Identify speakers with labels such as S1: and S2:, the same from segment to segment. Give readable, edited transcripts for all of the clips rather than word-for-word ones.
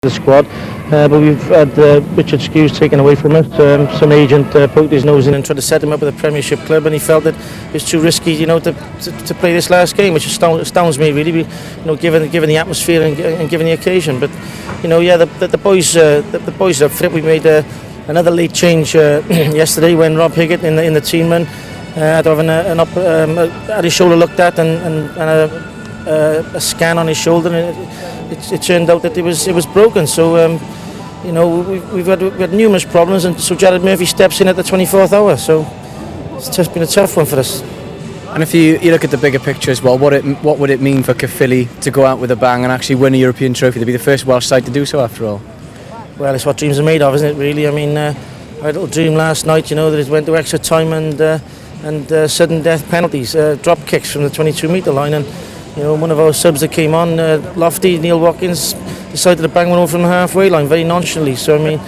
S1: the squad, but we've had Richard Skews taken away from us. Some agent poked his nose in and tried to set him up with a Premiership club, and he felt that it was too risky, to play this last game, which astounds me really, given the atmosphere and given the occasion. But the boys are up for it. We made another late change yesterday when Rob Higgett in the team had his shoulder looked at and a scan on his shoulder, and it turned out that it was broken. So we've had numerous problems, and so Jared Murphy steps in at the 24th hour. So it's just been a tough one for us.
S2: And if you look at the bigger picture as well, what would it mean for Caerphilly to go out with a bang and actually win a European trophy? To be the first Welsh side to do so, after all.
S1: Well, it's what dreams are made of, isn't it? Really. I mean, I had a little dream last night. That it went to extra time and sudden death penalties, drop kicks from the 22-metre line, and one of our subs that came on, Lofty, Neil Watkins, decided to bang one over from the halfway line very nonchalantly. So, I mean,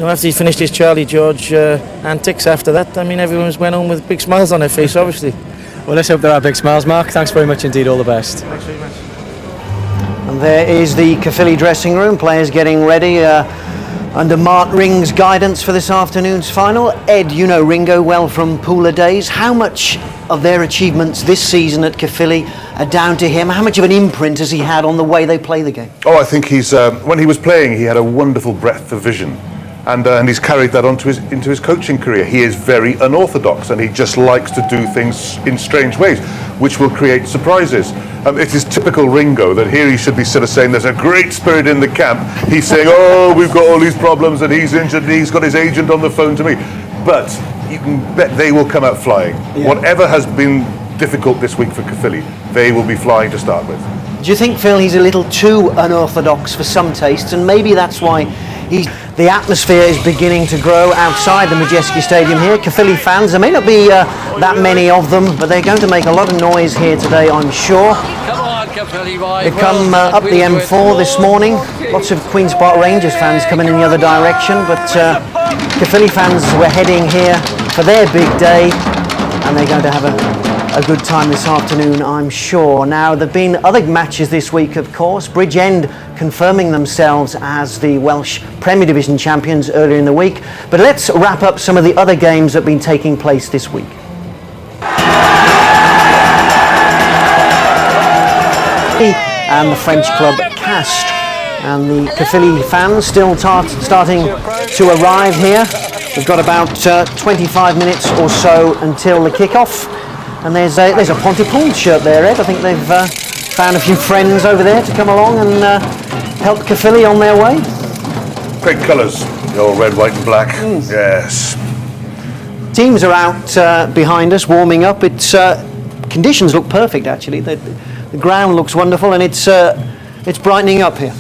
S1: after he finished his Charlie George antics after that, I mean, everyone went home with big smiles on their face, obviously.
S2: Well, let's hope there are big smiles, Mark. Thanks very much indeed. All the best.
S1: Thanks very much.
S3: And there is the Caerphilly dressing room. Players getting ready under Mark Ring's guidance for this afternoon's final. Ed, you know Ringo well from Pooler days. How much of their achievements this season at Caerphilly are down to him? How much of an imprint has he had on the way they play the game?
S4: Oh, I think he's when he was playing, he had a wonderful breadth of vision, and he's carried that into his coaching career. He is very unorthodox, and he just likes to do things in strange ways, which will create surprises. It is typical Ringo that here he should be sort of saying there's a great spirit in the camp. He's saying, oh, we've got all these problems, and he's injured, and he's got his agent on the phone to me. But you can bet they will come out flying. Yeah. Whatever has been difficult this week for Caerphilly, they will be flying to start with.
S3: Do you think, Phil, he's a little too unorthodox for some tastes, and maybe that's why the atmosphere is beginning to grow outside the Majeski Stadium here? Caerphilly fans, there may not be that many of them, but they're going to make a lot of noise here today, I'm sure. They come up the M4 this morning. Lots of Queen's Park Rangers fans coming in the other direction, but Caerphilly fans were heading here for their big day, and they're going to have a good time this afternoon, I'm sure. Now, there have been other matches this week, of course. Bridgend confirming themselves as the Welsh Premier Division champions earlier in the week. But let's wrap up some of the other games that have been taking place this week. And the French club Castres. And the Caerphilly fans still starting to arrive here. We've got about 25 minutes or so until the kick-off. And there's a Pontypool shirt there, Ed. I think they've found a few friends over there to come along and help Caerphilly on their way.
S4: Great colours, the old red, white and black. Yes.
S3: Teams are out behind us, warming up. Conditions look perfect, actually. The ground looks wonderful, and it's brightening up here.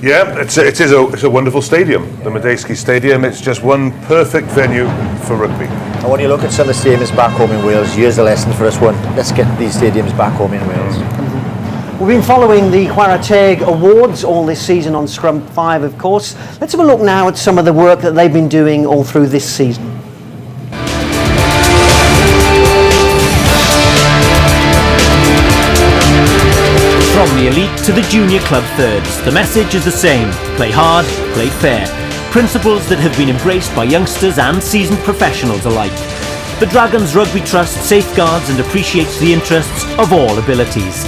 S4: Yeah, it's a wonderful stadium, the Majeski Stadium. It's just one perfect venue for rugby.
S5: And when you look at some of the stadiums back home in Wales, here's a lesson for us one. Let's get these stadiums back home in Wales.
S3: We've been following the Chwarae Teg Awards all this season on Scrum 5, of course. Let's have a look now at some of the work that they've been doing all through this season.
S6: From the elite to the junior club thirds, the message is the same. Play hard, play fair. Principles that have been embraced by youngsters and seasoned professionals alike. The Dragons Rugby Trust safeguards and appreciates the interests of all abilities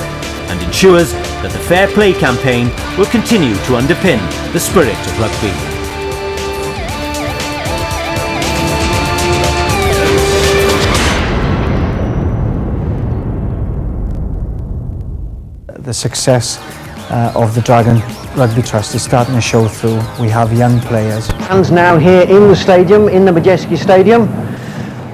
S6: and ensures that the Fair Play campaign will continue to underpin the spirit of rugby.
S7: The success of the Dragon Rugby Trust is starting to show through. We have young players.
S3: Fans now here in the stadium, in the Majeski Stadium,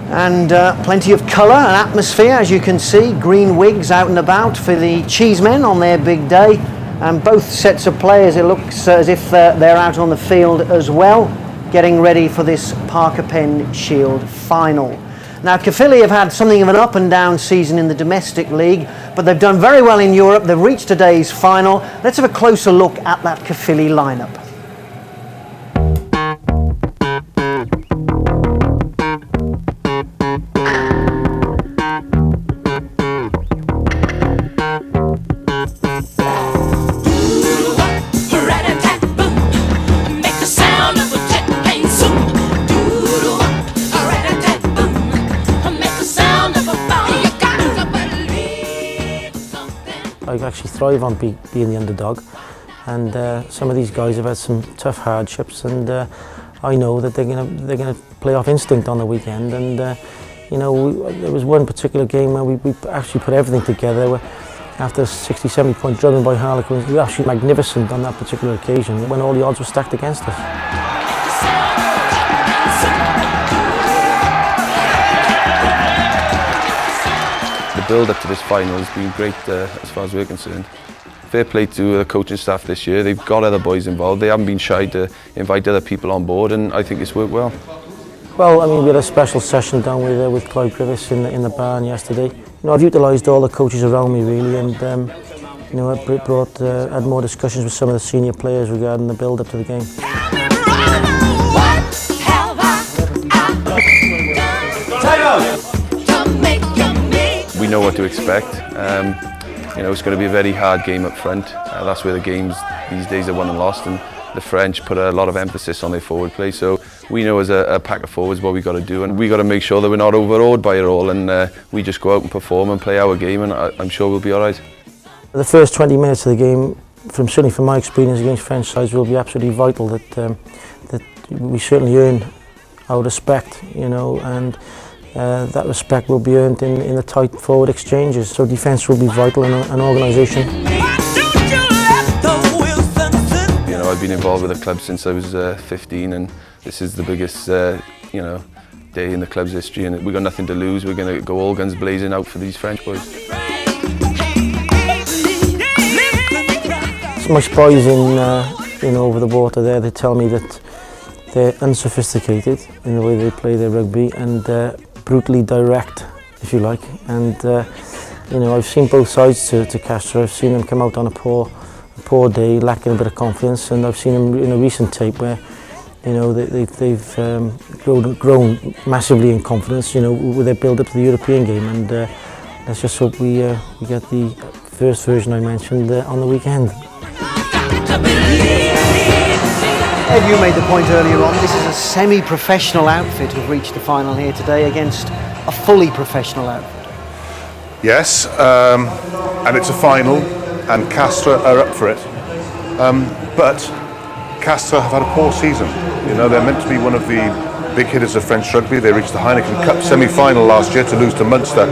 S3: and plenty of colour and atmosphere, as you can see. Green wigs out and about for the Cheesemen on their big day, and both sets of players, it looks as if they're out on the field as well, getting ready for this Parker Pen Shield final. Now, Caerphilly have had something of an up and down season in the domestic league, but they've done very well in Europe. They've reached today's final. Let's have a closer look at that Caerphilly lineup.
S1: actually thrive on being the underdog. And some of these guys have had some tough hardships, and I know that they're gonna play off instinct on the weekend. And you know, there was one particular game where we actually put everything together. Where after a 60-70 point drubbing by Harlequins, we were actually magnificent on that particular occasion when all the odds were stacked against us.
S8: The build up to this final has been great as far as we're concerned. Fair play to the coaching staff this year. They've got other boys involved. They haven't been shy to invite other people on board, and I think it's worked well.
S1: Well, I mean, we had a special session down with Clyde Griffiths in the barn yesterday. You know, I've utilised all the coaches around me really, and you know, I had more discussions with some of the senior players regarding the build up to the game.
S8: We know what to expect. You know, it's going to be a very hard game up front. That's where the games these days are won and lost, and the French put a lot of emphasis on their forward play. So we know as a pack of forwards what we've got to do, and we've got to make sure that we're not overawed by it all, and we just go out and perform and play our game, and I'm sure we'll be all right.
S1: The first 20 minutes of the game, certainly from my experience against French sides, will be absolutely vital. That we certainly earn our respect, you know, and that respect will be earned in the tight forward exchanges. So defence will be vital in an organisation.
S8: You know, I've been involved with the club since I was 15, and this is the biggest, you know, day in the club's history, and we've got nothing to lose. We're going to go all guns blazing out for these French boys.
S1: My spies in over the water there, they tell me that they're unsophisticated in the way they play their rugby, and brutally direct, if you like. And you know, I've seen both sides to Castres. I've seen them come out on a poor day, lacking a bit of confidence, and I've seen them in a recent tape where, you know, they've grown massively in confidence, you know, with their build up to the European game. And let's just hope we get the first version I mentioned on the weekend.
S3: Ed, you made the point earlier on, this is a semi-professional outfit who've reached the final here today against a fully professional outfit.
S4: Yes, and it's a final, and Castres are up for it. But Castres have had a poor season. You know, they're meant to be one of the big hitters of French rugby. They reached the Heineken Cup semi-final last year to lose to Munster.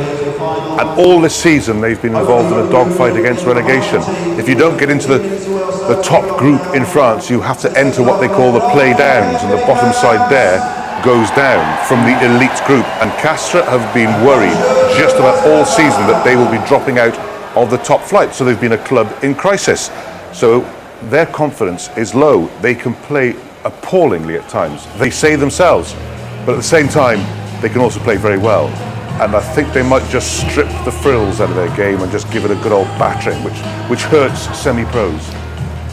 S4: And all this season they've been involved in a dogfight against relegation. If you don't get into the top group in France, you have to enter what they call the play downs, and the bottom side there goes down from the elite group. And Castres have been worried just about all season that they will be dropping out of the top flight. So they've been a club in crisis. So their confidence is low. They can play appallingly at times. They say themselves, but at the same time they can also play very well. And I think they might just strip the frills out of their game and just give it a good old battering, which hurts semi-pros.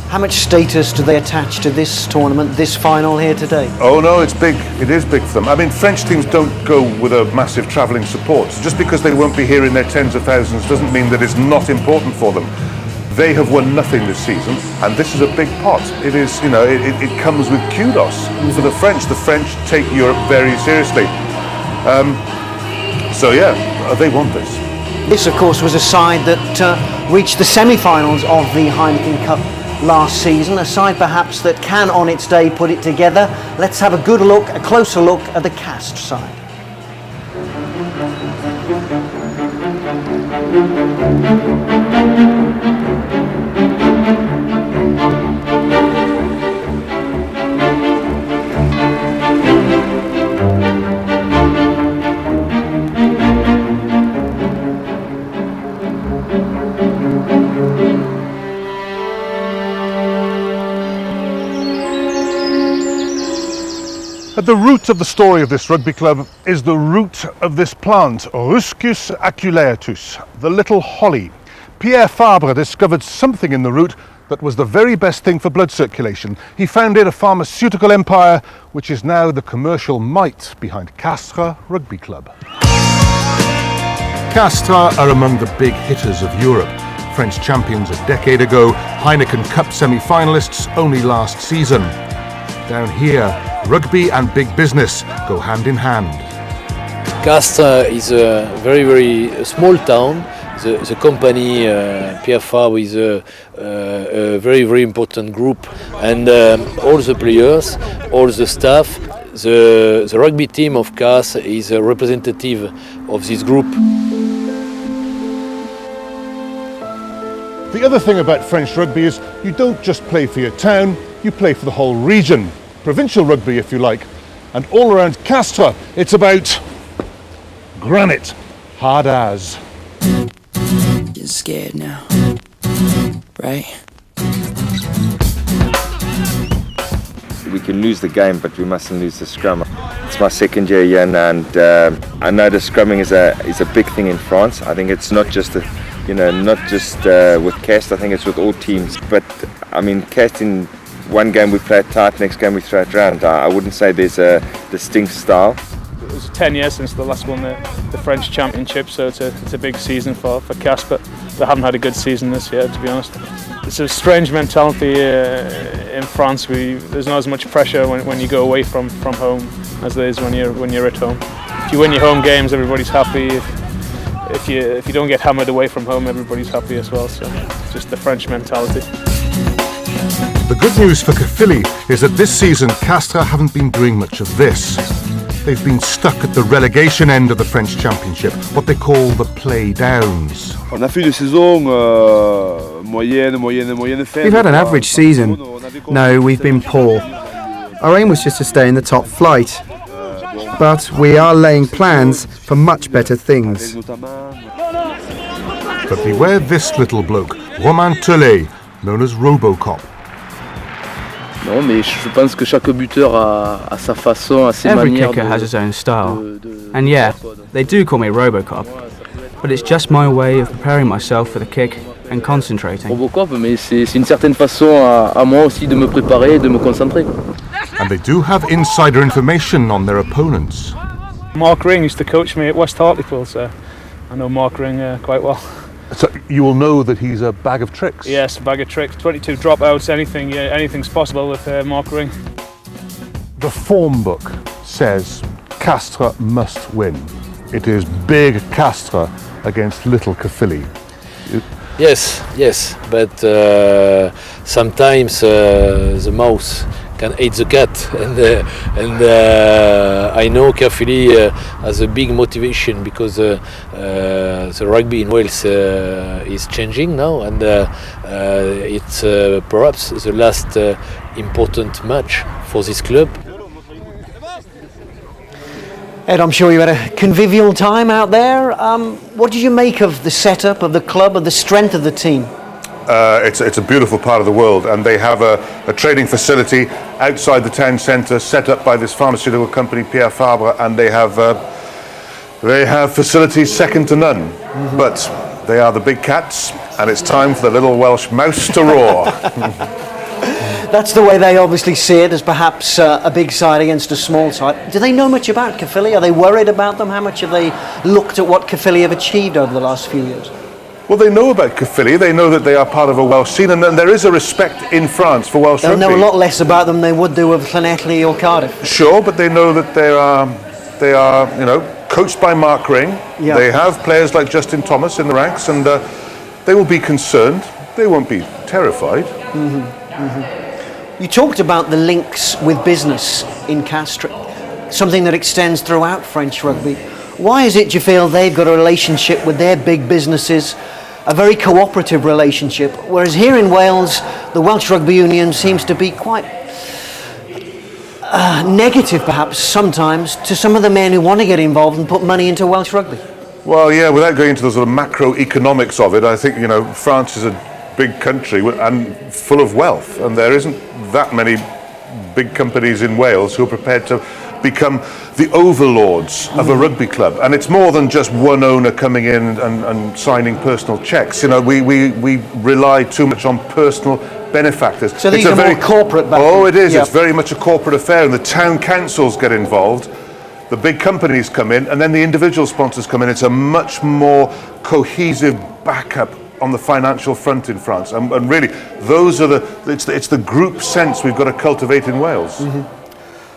S3: How much status do they attach to this tournament, this final here today?
S4: Oh no, it's big. It is big for them. I mean, French teams don't go with a massive travelling support. So just because they won't be here in their tens of thousands doesn't mean that it's not important for them. They have won nothing this season, and this is a big pot. It is, you know, it comes with kudos for the French. The French take Europe very seriously. So yeah, they want this.
S3: This, of course, was a side that reached the semi-finals of the Heineken Cup last season, a side perhaps that can on its day put it together. Let's have a good look, a closer look at the Castres side.
S4: At the root of the story of this rugby club is the root of this plant, Ruscus aculeatus, the little holly. Pierre Fabre discovered something in the root that was the very best thing for blood circulation. He founded a pharmaceutical empire, which is now the commercial might behind Castres Rugby Club. Castres are among the big hitters of Europe. French champions a decade ago, Heineken Cup semi-finalists only last season. Down here, rugby and big business go hand in hand.
S9: Castres is a very, very small town. the company, Pierre Fabre is a very, very important group, and all the players, all the staff, the rugby team of Castres is a representative of this group.
S4: The other thing about French rugby is you don't just play for your town, you play for the whole region. Provincial rugby, if you like. And all around Castres, it's about granite, hard as.
S10: You're scared now, right?
S11: We can lose the game, but we mustn't lose the scrum. It's my second year here, and I know the scrumming is a big thing in France. I think it's not just with Castres. I think it's with all teams. But I mean, Castres, in one game we play it tight, next game we throw it round. I wouldn't say there's a distinct style.
S12: It was 10 years since the last won the French Championship, so it's a big season for Castres, but they haven't had a good season this year, to be honest. It's a strange mentality in France. There's not as much pressure when you go away from home as there is when you're at home. If you win your home games, everybody's happy. If you don't get hammered away from home, everybody's happy as well. So it's just the French mentality.
S4: The good news for Caerphilly is that this season Castres haven't been doing much of this. They've been stuck at the relegation end of the French Championship, what they call the play-downs.
S13: On a fait une saison moyenne faible.
S14: We've had an average season. No, we've been poor. Our aim was just to stay in the top flight. But we are laying plans for much better things.
S4: But beware this little bloke, Romain Teulet, known as Robocop.
S15: Non, mais je pense que chaque buteur a sa façon, a ses
S16: Every
S15: manières.
S16: kicker has his own style. And yeah, they do call me Robocop. But it's just my way of preparing myself for the kick and concentrating.
S15: Robocop, mais c'est une certaine façon à moi aussi de me préparer, de me concentrer.
S4: And they do have insider information on their opponents.
S12: Mark Ring used to coach me at West Hartlepool, so I know Mark Ring quite well.
S4: So you will know that he's a bag of tricks.
S12: Yes, a bag of tricks, 22 dropouts, anything's possible with Mark Ring.
S4: The form book says Castres must win. It is big Castres against little Caerphilly.
S9: Yes, but sometimes the mouse can eat the cat, and I know Caerphilly has a big motivation because the rugby in Wales is changing now, and it's perhaps the last important match for this club.
S3: Ed, I'm sure you had a convivial time out there. What did you make of the setup of the club, of the strength of the team?
S4: It's a beautiful part of the world, and they have a training facility outside the town centre set up by this pharmaceutical company, Pierre Fabre, and they have facilities second to none. Mm-hmm. But they are the big cats, and it's time for the little Welsh mouse to roar.
S3: That's the way they obviously see it, as perhaps a big side against a small side. Do they know much about Caerphilly? Are they worried about them? How much have they looked at what Caerphilly have achieved over the last few years?
S4: Well, they know about Caerphilly. They know that they are part of a Welsh scene, and there is a respect in France for Welsh rugby.
S3: They'll know a lot less about them than they would do with Llanelli or Cardiff.
S4: Sure, but they know that they are coached by Mark Ring. Yeah. They have players like Justin Thomas in the ranks, and they will be concerned. They won't be terrified.
S3: Mm-hmm. Mm-hmm. You talked about the links with business in Castres, something that extends throughout French rugby. Why is it, do you feel, they've got a relationship with their big businesses, a very cooperative relationship, whereas here in Wales, the Welsh Rugby Union seems to be quite negative, perhaps, sometimes, to some of the men who want to get involved and put money into Welsh rugby?
S4: Well, yeah, without going into the sort of macroeconomics of it, I think, France is a big country and full of wealth, and there isn't that many big companies in Wales who are prepared to become the overlords of a rugby club. And it's more than just one owner coming in and signing personal checks. We rely too much on personal benefactors.
S3: So these are more corporate backing.
S4: Oh, it is. Yep. It's very much a corporate affair, and the town councils get involved. The big companies come in, and then the individual sponsors come in. It's a much more cohesive backup on the financial front in France, and really, those are it's the group sense we've got to cultivate in Wales.
S3: Mm-hmm.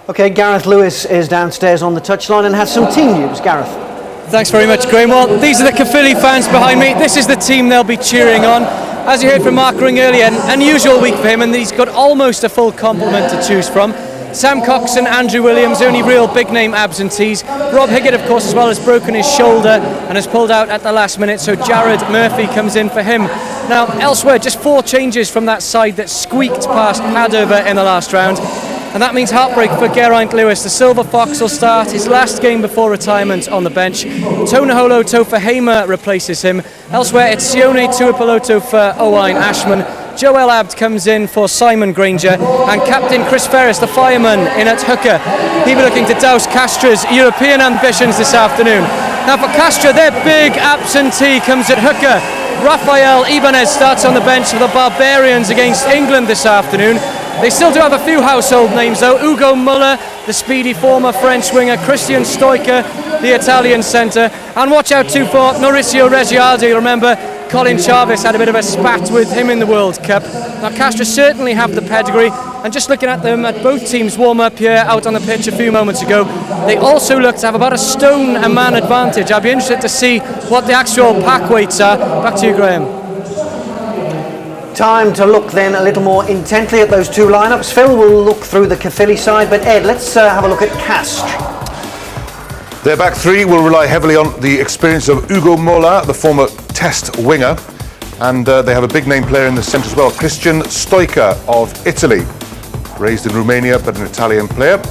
S3: Okay, Gareth Lewis is downstairs on the touchline and has some team news. Gareth.
S17: Thanks very much, Graham. Well, these are the Caerphilly fans behind me. This is the team they'll be cheering on. As you heard from Mark Ring earlier, an unusual week for him, and he's got almost a full complement to choose from. Sam Cox and Andrew Williams, only real big-name absentees. Rob Higgett, of course, as well, has broken his shoulder and has pulled out at the last minute, so Jared Murphy comes in for him. Now, elsewhere, just 4 changes from that side that squeaked past Padover in the last round. And that means heartbreak for Geraint Lewis. The Silver Fox will start his last game before retirement on the bench. Tonaholo Taufahema replaces him. Elsewhere, it's Sione Tuipulotu for Owain Ashman. Joel Abd comes in for Simon Granger, and Captain Chris Ferris, the fireman, in at hooker. He'll be looking to douse Castres' European ambitions this afternoon. Now for Castres, their big absentee comes at hooker. Rafael Ibanez starts on the bench for the Barbarians against England this afternoon. They still do have a few household names though. Ugo Mola, the speedy former French winger, Christian Stoica, the Italian centre, and watch out too for Mauricio Reggiardo. You remember Colin Chavez had a bit of a spat with him in the World Cup. Now Castres certainly have the pedigree, and just looking at them at both teams warm up here out on the pitch a few moments ago, they also look to have about a stone a man advantage. I'd be interested to see what the actual pack weights are. Back to you, Graham.
S3: Time to look then a little more intently at those 2 lineups. Phil will look through the Caerphilly side, but Ed, let's have a look at Castres.
S4: Their back 3 will rely heavily on the experience of Ugo Mola, the former Test winger, and they have a big name player in the centre as well, Christian Stoica of Italy, raised in Romania but an Italian player.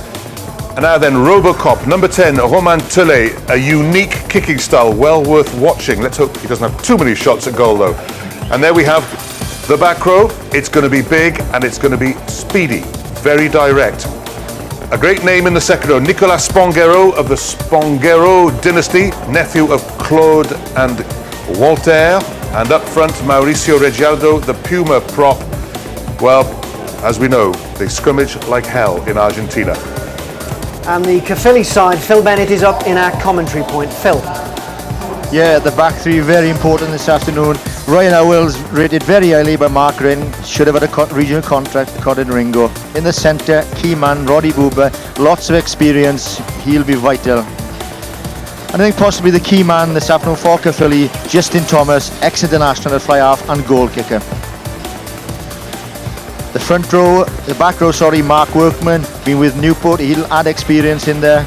S4: And now then, Robocop, number 10, Romain Teulet, a unique kicking style, well worth watching. Let's hope he doesn't have too many shots at goal though. And there we have the back row. It's going to be big and it's going to be speedy, very direct. A great name in the second row, Nicolas Spanghero of the Spanghero dynasty, nephew of Claude and Walter. And up front, Mauricio Reggiardo, the Puma prop. Well, as we know, they scrimmage like hell in Argentina.
S3: And the Caerphilly side, Phil Bennett is up in our commentary point. Phil.
S5: Yeah, the back 3 very important this afternoon. Ryan Howells, rated very highly by Mark Ring, should have had a regional contract, Codin Ringo. In the centre, key man, Roddy Boobyer, lots of experience, he'll be vital. And I think possibly the key man this afternoon for Caerphilly, Justin Thomas, ex-international fly half and goal kicker. The back row, Mark Workman, been with Newport, he'll add experience in there.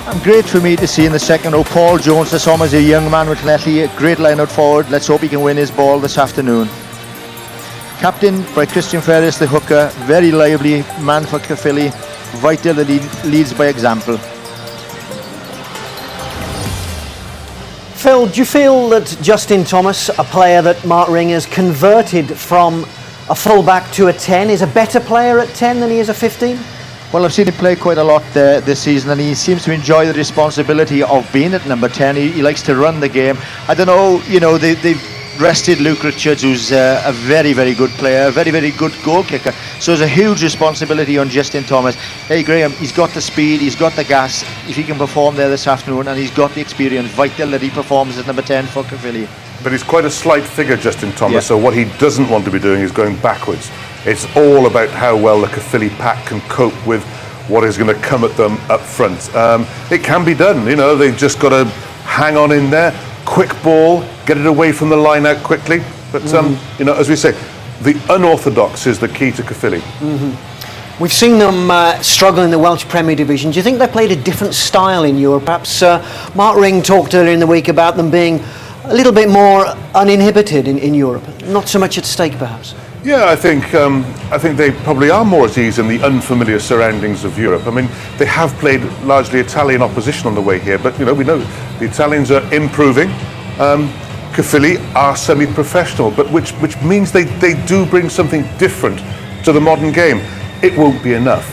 S5: And great for me to see in the second row, Paul Jones, the Sommers, a young man with Letty, a great line out forward. Let's hope he can win his ball this afternoon. Captain by Christian Ferris, the hooker, very lively man for Caerphilly, vital that he leads by example.
S3: Phil, do you feel that Justin Thomas, a player that Mark Ring has converted from a full-back to a 10, is a better player at 10 than he is a 15?
S5: Well, I've seen him play quite a lot this season, and he seems to enjoy the responsibility of being at number 10. He likes to run the game. I don't know, they've rested Luke Richards, who's a very, very good player, a very, very good goal kicker. So there's a huge responsibility on Justin Thomas. Hey, Graham, he's got the speed, he's got the gas. If he can perform there this afternoon, and he's got the experience, vital that he performs at number 10 for Caerphilly.
S4: But he's quite a slight figure, Justin Thomas, so what he doesn't want to be doing is going backwards. It's all about how well the Caerphilly pack can cope with what is going to come at them up front. It can be done, they've just got to hang on in there, quick ball, get it away from the line out quickly. But, as we say, the unorthodox is the key to Caerphilly.
S3: We've seen them struggle in the Welsh Premier Division. Do you think they played a different style in Europe? Perhaps Mark Ring talked earlier in the week about them being a little bit more uninhibited in Europe, not so much at stake perhaps.
S4: Yeah, I think they probably are more at ease in the unfamiliar surroundings of Europe. I mean, they have played largely Italian opposition on the way here, but we know the Italians are improving. Caerphilly are semi-professional, but which means they do bring something different to the modern game. It won't be enough,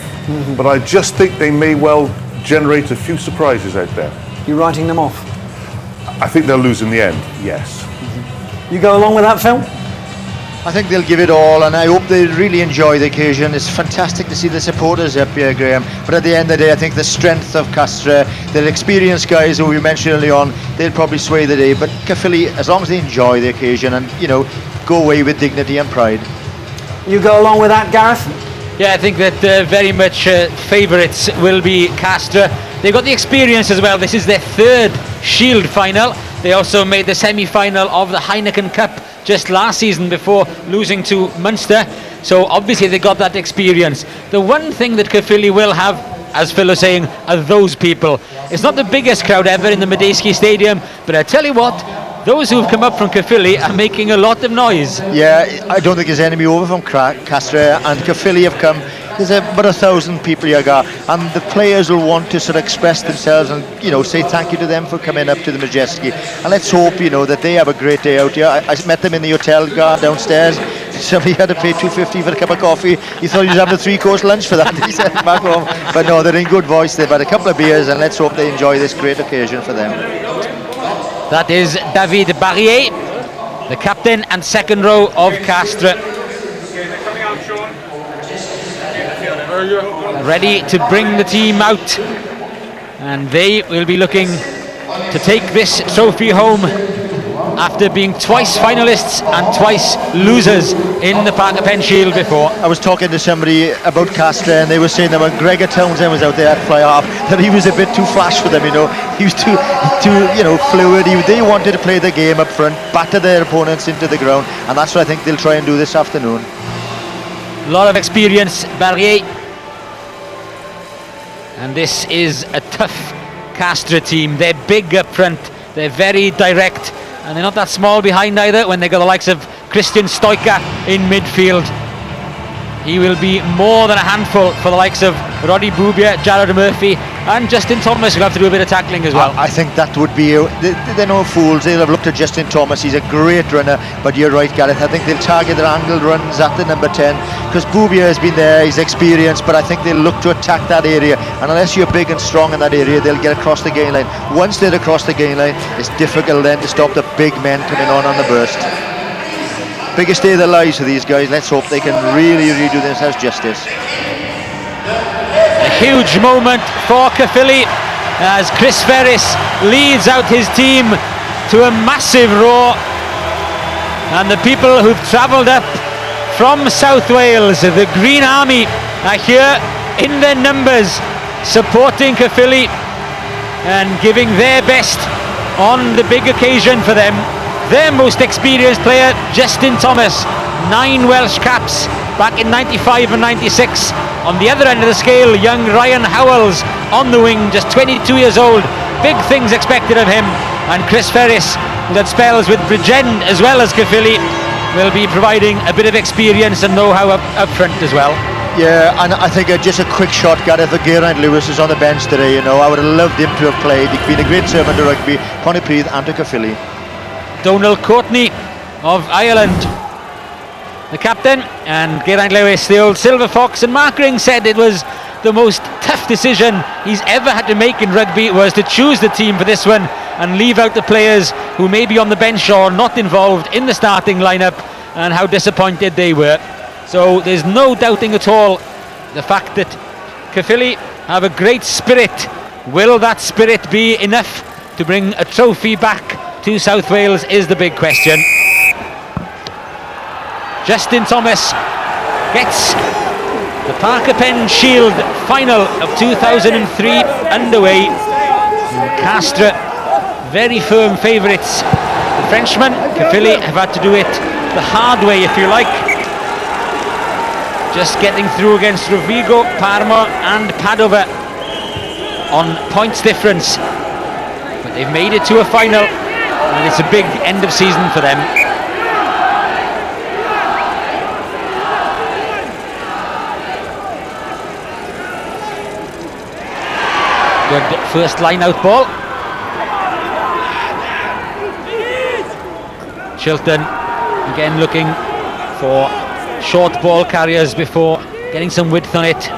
S4: but I just think they may well generate a few surprises out there.
S3: You're writing them off?
S4: I think they'll lose in the end, yes.
S3: You go along with that, Phil?
S5: I think they'll give it all, and I hope they really enjoy the occasion. It's fantastic to see the supporters up here, Graham. But at the end of the day, I think the strength of Castres, their experienced guys who we mentioned early on, they'll probably sway the day. But Caerphilly, as long as they enjoy the occasion and, go away with dignity and pride.
S3: You go along with that, Gareth?
S18: Yeah, I think that very much favourites will be Castres. They've got the experience as well. This is their third Shield final. They also made the semi-final of the Heineken Cup just last season before losing to Munster. So obviously they got that experience. The one thing that Caerphilly will have, as Phil was saying, are those people. It's not the biggest crowd ever in the Madejski Stadium, but I tell you what, those who've come up from Caerphilly are making a lot of noise.
S5: Yeah, I don't think there's enemy over from Castres, and Caerphilly have come. There's about 1,000 people here, and the players will want to sort of express themselves and, you know, say thank you to them for coming up to the Madejski. And let's hope, you know, that they have a great day out here. I met them in the hotel downstairs. Somebody had to pay $2.50 for a cup of coffee. He thought he was having a 3-course lunch for that. He said back home. But no, they're in good voice. They've had a couple of beers, and let's hope they enjoy this great occasion for them.
S18: That is David Barrier, the captain and second row of Castres. Ready to bring the team out, and they will be looking to take this trophy home after being twice finalists and twice losers in the Parker Pen Shield before.
S5: I was talking to somebody about Castres, and they were saying that when Gregor Townsend was out there at fly half, that he was a bit too flash for them, you know. He was too you know, fluid. They wanted to play the game up front, batter their opponents into the ground, and that's what I think they'll try and do this afternoon.
S18: A lot of experience, Barrier. And this is a tough Castres team. They're big up front, they're very direct, and they're not that small behind either when they got the likes of Christian Stoica in midfield. He will be more than a handful for the likes of Roddy Boobyer, Jared Murphy, and Justin Thomas will have to do a bit of tackling as well.
S5: I think that would be, they're no fools. They'll have looked at Justin Thomas. He's a great runner, but you're right, Gareth. I think they'll target their angled runs at the number 10, because Boobyer has been there, he's experienced, but I think they'll look to attack that area, and unless you're big and strong in that area, they'll get across the gain line. Once they're across the gain line, it's difficult then to stop the big men coming on the burst. Biggest day of their lives for these guys. Let's hope they can really do themselves justice.
S18: A huge moment for Caerphilly as Chris Ferris leads out his team to a massive roar, and the people who've travelled up from South Wales, the Green Army, are here in their numbers supporting Caerphilly and giving their best on the big occasion for them. Their most experienced player, Justin Thomas, 9 Welsh caps back in 95 and 96. On the other end of the scale, young Ryan Howells on the wing, just 22 years old. Big things expected of him. And Chris Ferris, who had spells with Bridgend as well as Caerphilly, will be providing a bit of experience and know-how up front as well.
S5: Yeah, and I think just a quick shot, Gareth, Geraint Lewis is on the bench today, you know. I would have loved him to have played. He's been a great servant to rugby, Pontypridd and to Caerphilly.
S18: Donal Courtney of Ireland, the captain, and Geraint Lewis, the old Silver Fox. And Mark Ring said it was the most tough decision he's ever had to make in rugby, was to choose the team for this one and leave out the players who may be on the bench or not involved in the starting lineup, and how disappointed they were. So there's no doubting at all the fact that Caerphilly have a great spirit. Will that spirit be enough to bring a trophy back to South Wales is the big question. Justin Thomas gets the Parker Pen Shield final of 2003 underway. Castres, very firm favourites. The Frenchmen, Caerphilly, have had to do it the hard way, if you like. Just getting through against Rovigo, Parma and Padova on points difference. But they've made it to a final, and it's a big end of season for them. Good first line out ball. Chiltern again looking for short ball carriers before getting some width on it.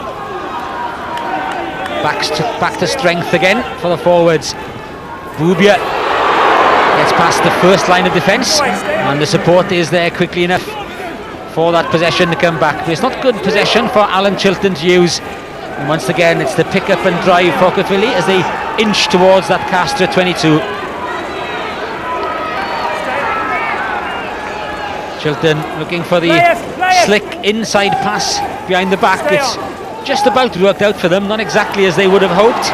S18: Back to strength again for the forwards. Boobyer gets past the first line of defence, and the support is there quickly enough for that possession to come back. But it's not good possession for Alan Chiltern to use. And once again, it's the pick up and drive for Caerphilly as they inch towards that Castres 22. Chiltern looking for the slick inside pass behind the back. It's just about worked out for them, not exactly as they would have hoped.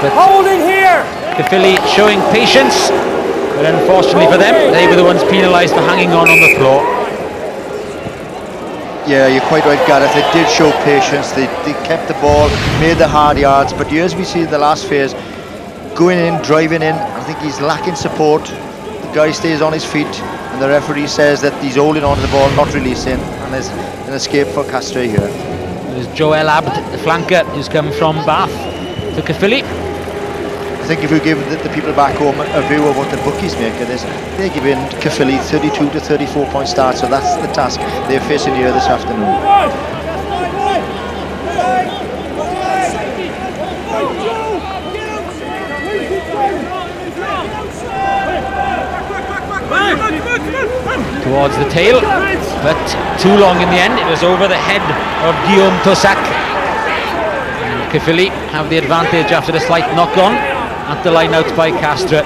S18: but holding here. Caerphilly showing patience, but unfortunately for them, they were the ones penalised for hanging on the floor.
S5: Yeah, you're quite right, Gareth. They did show patience. They kept the ball, made the hard yards. But here, as we see in the last phase, going in, driving in, I think he's lacking support. The guy stays on his feet, and the referee says that he's holding on to the ball, not releasing, and there's an escape for Castres here.
S18: There's Joel Abd, the flanker, who's come from Bath to Caerphilly.
S5: I think if we give the people back home a view of what the bookies make of this, they're giving Caerphilly 32 to 34 point start, so that's the task they're facing here this afternoon.
S18: Towards the tail, but too long in the end. It was over the head of Guillaume Taussac. And Caerphilly have the advantage after the slight knock-on at the line out by Castres.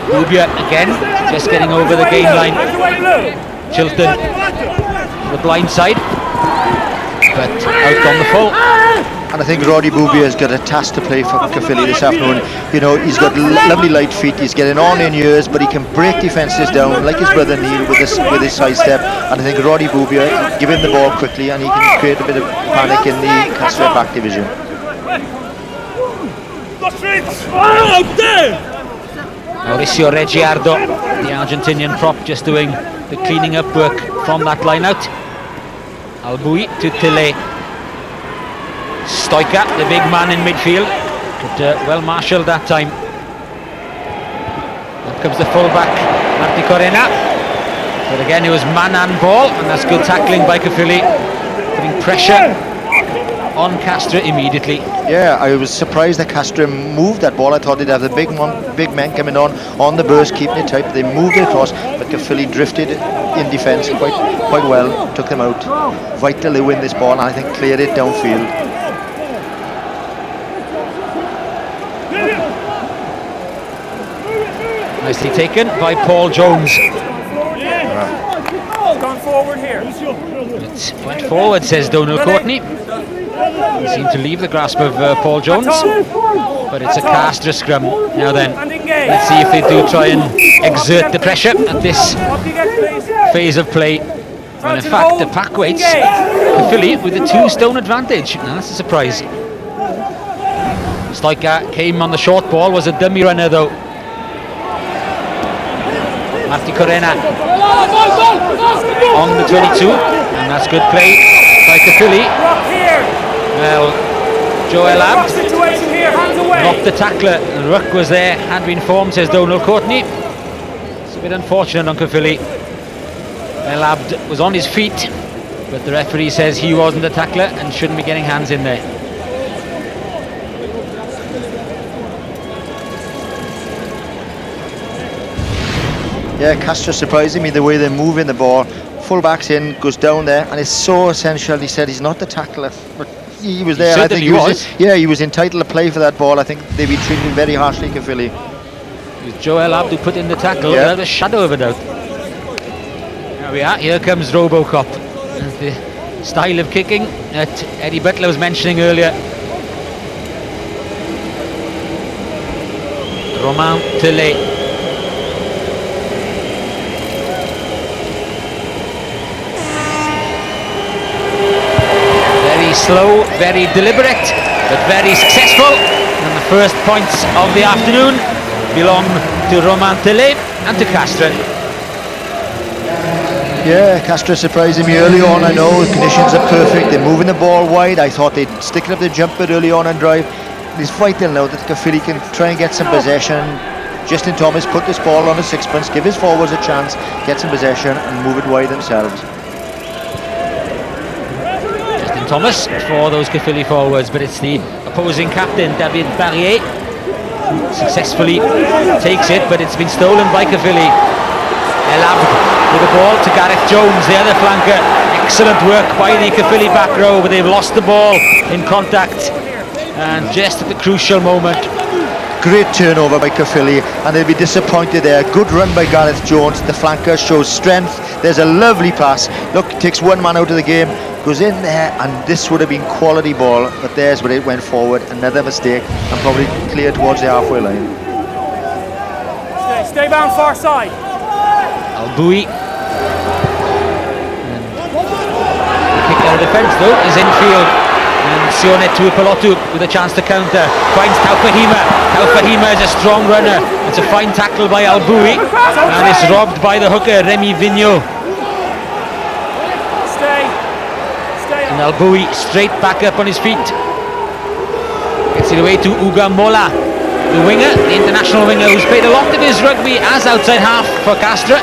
S18: Boobyer again, just getting over the gain line. Chiltern to the blind side, but out on the full.
S5: And I think Roddy Boobyer has got a task to play for Caerphilly this afternoon. You know, he's got lovely light feet, he's getting on in years, but he can break defences down like his brother Neil with his sidestep. And I think Roddy Boobyer, give him the ball quickly and he can create a bit of panic in the Castres back division.
S18: Mauricio Reggiardo, the Argentinian prop, just doing the cleaning up work from that line out. Albouy to Teulet. Stoica, the big man in midfield, but well marshalled that time. Up comes the fullback, Marticorena. But again, it was man and ball, and that's good tackling by Caerphilly, putting pressure on Castres immediately.
S5: Yeah, I was surprised that Castres moved that ball. I thought they'd have the big men coming on the burst, keeping it tight. They moved it across, but Caerphilly drifted in defence quite well, took them out. Vital they win this ball, and I think cleared it downfield.
S18: Nicely taken by Paul Jones.
S19: Gone forward here.
S18: It went forward, says Donal Courtney. He seemed to leave the grasp of Paul Jones, but it's a Castres scrum. Now then, let's see if they do try and exert the pressure at this phase of play. When in fact, the pack weights Caerphilly with a 2-stone advantage. Now that's a surprise. Stoica came on the short ball, was a dummy runner though. Marticorena on the 22, and that's good play by Caerphilly. Well, Joel Abd knocked the tackler, and Roque was there, had been formed, says Donal Courtney. It's a bit unfortunate on Caerphilly. Well, Abd was on his feet, but the referee says he wasn't the tackler and shouldn't be getting hands in there.
S5: Yeah, Castres surprising me the way they're moving the ball. Full-back's in, goes down there, and it's so essential. He said he's not the tackler, but he was there. I think he was. Yeah, he was entitled to play for that ball. I think they've been treating him very harshly, Caerphilly.
S18: It was Joel Abd who put in the tackle, without a shadow of a doubt. There we are, here comes Robocop. The style of kicking that Eddie Butler was mentioning earlier. Romain Teulet. Slow, very deliberate, but very successful. And the first points of the afternoon belong to Romain Teulet and to Castres.
S5: Yeah, Castres surprising me early on. I know the conditions are perfect. They're moving the ball wide. I thought they'd stick it up the jumper early on and drive. It's vital now that Caerphilly can try and get some possession. Justin Thomas put this ball on a sixpence, give his forwards a chance, get some possession and move it wide themselves.
S18: Thomas for those Caerphilly forwards, but it's the opposing captain David Barrier who successfully takes it, but it's been stolen by Caerphilly. El Abd with the ball to Gareth Jones, the other flanker. Excellent work by the Caerphilly back row, but they've lost the ball in contact, and just at the crucial moment.
S5: Great turnover by Caerphilly, and they'll be disappointed there. Good run by Gareth Jones. The flanker shows strength, There's a lovely pass. Look, takes one man out of the game, goes in there, and this would have been quality ball, but there's where it went forward. Another mistake, and probably clear towards the halfway line.
S17: Stay bound far side.
S18: Albouy. Kick out of defence though, is infield. And Tuipulotu with a chance to counter. Finds Taufahema. Taufahema is a strong runner. It's a fine tackle by Albouy. And it's robbed by the hooker, Vigneaux. And Albouy straight back up on his feet. Gets it away to Mola, the winger, the international winger who's played a lot of his rugby as outside half for Castres,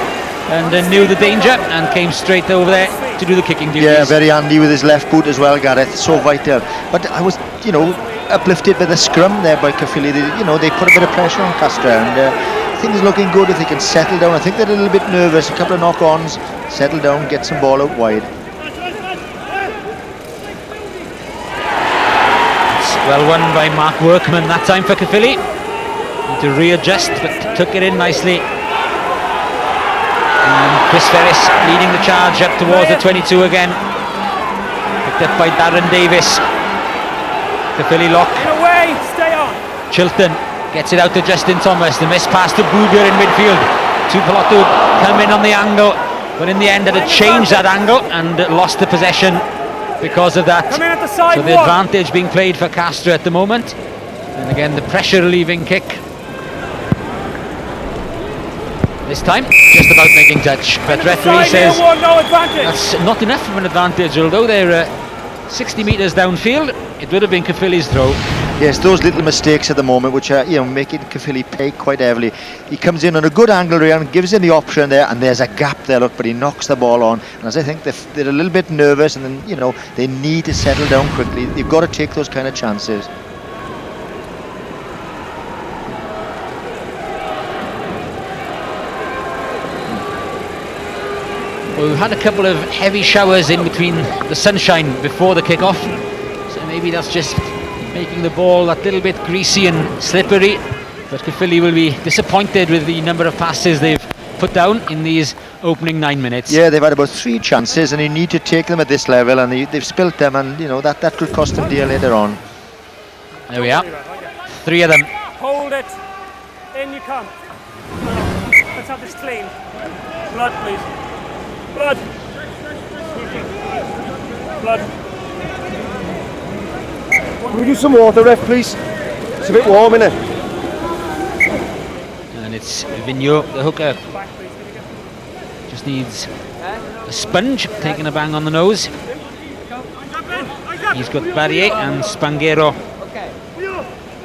S18: and knew the danger and came straight over there to do the kicking duties.
S5: Yeah, very handy with his left boot as well, Gareth. So vital. But I was, uplifted by the scrum there by Caerphilly. They put a bit of pressure on Castres, and things looking good if they can settle down. I think they're a little bit nervous. A couple of knock-ons, settle down, get some ball out wide.
S18: Well won by Mark Workman that time for Caerphilly. To readjust, but took it in nicely. And Chris Ferris leading the charge up towards the 22 again. Picked up by Davies. Caerphilly lock. Chiltern gets it out to Justin Thomas. The miss pass to Boobyer in midfield. Tuipulotu come in on the angle, but in the end had to change that angle and lost the possession because of that. So the advantage being played for Castres at the moment. And again the pressure relieving kick. This time just about making touch, but referee says that's not enough of an advantage, although they're 60 metres downfield. It would have been Caerphilly's throw.
S5: Yes, those little mistakes at the moment which are making Caerphilly pay quite heavily. He comes in on a good angle and gives him the option there, and there's a gap there, look, but he knocks the ball on. And as I think they're a little bit nervous, and then they need to settle down quickly. You've got to take those kind of chances.
S18: Well, we've had a couple of heavy showers in between the sunshine before the kick-off, so maybe that's just making the ball that little bit greasy and slippery. But Caerphilly will be disappointed with the number of passes they've put down in these opening 9 minutes.
S5: Yeah, they've had about 3 chances, and you need to take them at this level, and they've spilt them, and that could cost them dear later on.
S18: There we are, 3 of them.
S17: Hold it. In you come. Let's have this clean. Blood, please. Blood. Blood.
S14: Can we do some water, ref, please? It's a bit warm, innit?
S18: And it's Vigneaux, the hooker. Just needs a sponge, taking a bang on the nose. He's got Barrier and Spanghero.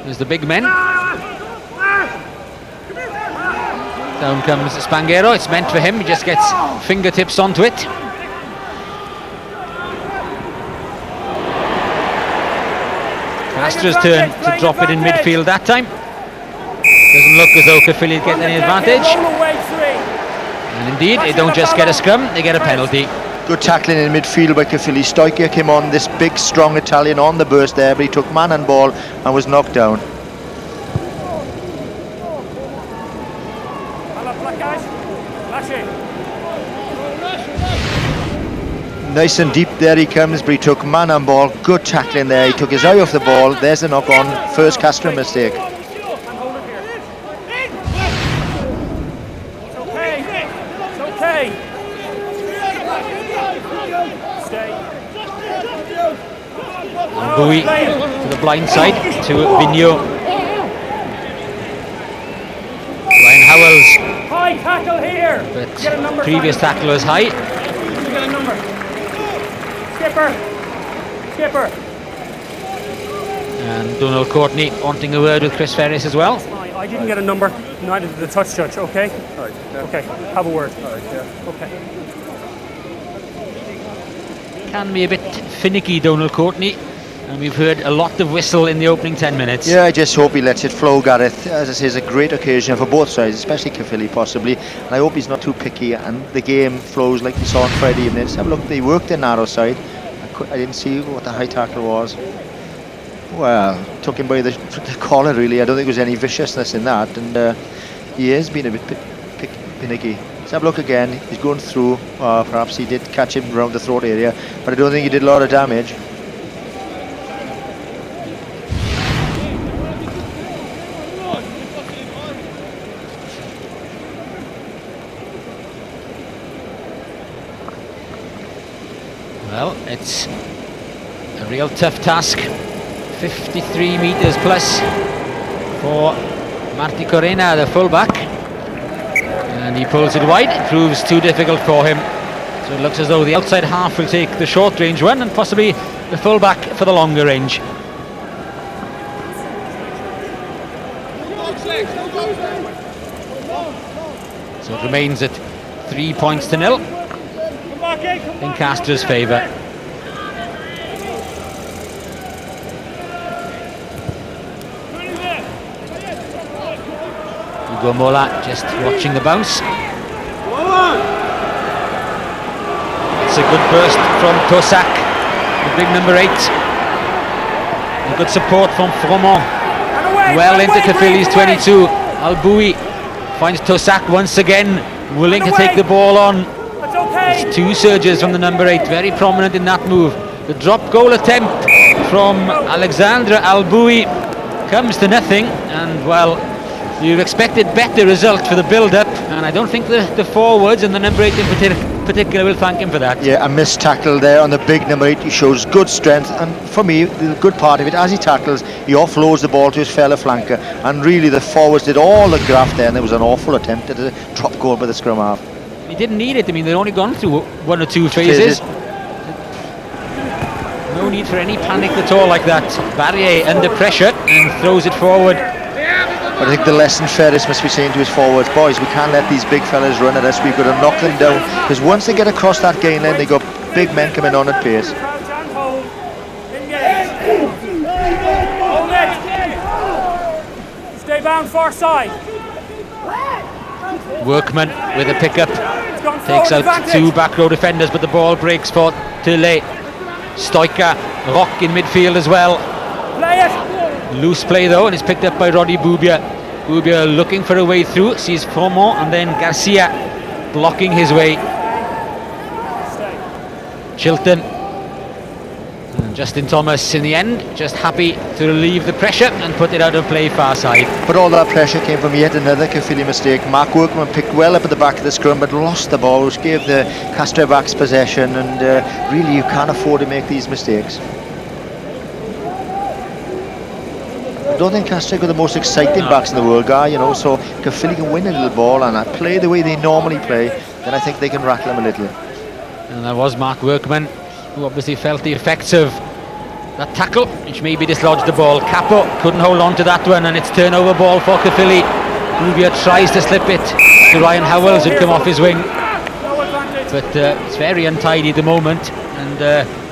S18: There's the big men. Down comes Spanghero. It's meant for him. He just gets fingertips onto it. Castres' turn to drop it in midfield that time. Doesn't look as though Caerphilly get any advantage. And indeed, they don't just get a scrum, they get a penalty.
S5: Good tackling in midfield by Caerphilly. Stoica came on, this big strong Italian on the burst there, but he took man and ball and was knocked down. Nice and deep, there he comes, but he took man and ball. Good tackling there, he took his eye off the ball. There's the knock on, first Castres mistake.
S18: Albouy to the blind side to Vigneaux. Ryan Howells.
S17: High tackle here.
S18: But previous tackle was high.
S17: Get a number. Skipper.
S18: And Donal Courtney wanting a word with Chris Ferris as well.
S17: I didn't get a number, neither did the touch judge, okay?
S13: All right, yeah.
S17: Okay, have a word.
S13: All right, yeah.
S17: Okay.
S18: Can be a bit finicky, Donal Courtney. And we've heard a lot of whistle in the opening 10 minutes.
S5: Yeah, I just hope he lets it flow, Gareth. As I say, it's a great occasion for both sides, especially Caerphilly possibly. And I hope he's not too picky and the game flows like we saw on Friday evening. Let's have a look. They worked the narrow side. I didn't see what the high tackle was. Well, took him by the collar really. I don't think there was any viciousness in that. And he has been a bit finicky. have a look again. He's going through. Perhaps he did catch him around the throat area, but I don't think he did a lot of damage.
S18: Well, it's a real tough task. 53 metres plus for Marticorena, the fullback. And he pulls it wide. It proves too difficult for him. So it looks as though the outside half will take the short range one and possibly the fullback for the longer range. So it remains at 3 points to 0 in Castres' favour. Mola just watching the bounce. It's a good burst from Taussac, the big number 8. And good support from Froment. Well into Caerphilly's 22. Albouy finds Taussac once again, willing to take the ball on. It's 2 surges from the number 8, very prominent in that move. The drop goal attempt from Alexandre Albouy comes to nothing, and well, you've expected better result for the build-up, and I don't think the forwards and the number 8 in particular will thank him for that.
S5: Yeah, a missed tackle there on the big number 8. He shows good strength, and for me, the good part of it, as he tackles, he offloads the ball to his fellow flanker, and really the forwards did all the graft there, and there was an awful attempt at a drop goal by the scrum half.
S18: He didn't need it. I mean, they'd only gone through 1 or 2 phases. No need for any panic at all like that. Barrier under pressure and throws it forward.
S5: But I think the lesson Ferris must be saying to his forwards, boys, we can't let these big fellas run at us. We've got to knock them down, because once they get across that gain line, they got big men coming on at pace.
S19: Stay bound far side.
S18: Workman with a pickup takes out 2 back row defenders, but the ball breaks for Teulet. Stoica, Roque in midfield as well.
S19: Play it.
S18: Loose play though, and it's picked up by Boobyer. Boobyer looking for a way through, sees Froment and then Garcia blocking his way. Chiltern and Justin Thomas in the end, just happy to relieve the pressure and put it out of play far side.
S5: But all that pressure came from yet another Caerphilly mistake. Mark Workman picked well up at the back of the scrum, but lost the ball, which gave the Castres backs possession, and really you can't afford to make these mistakes. I don't think Castres got the most exciting backs in the world, Guy, you know, so Caerphilly can win a little ball and play the way they normally play, then I think they can rattle them a little.
S18: And that was Mark Workman, who obviously felt the effects of that tackle, which maybe dislodged the ball. Capo couldn't hold on to that one, and it's turnover ball for Caerphilly. Boobyer tries to slip it to Ryan Howells, who'd come off his wing. But it's very untidy at the moment, and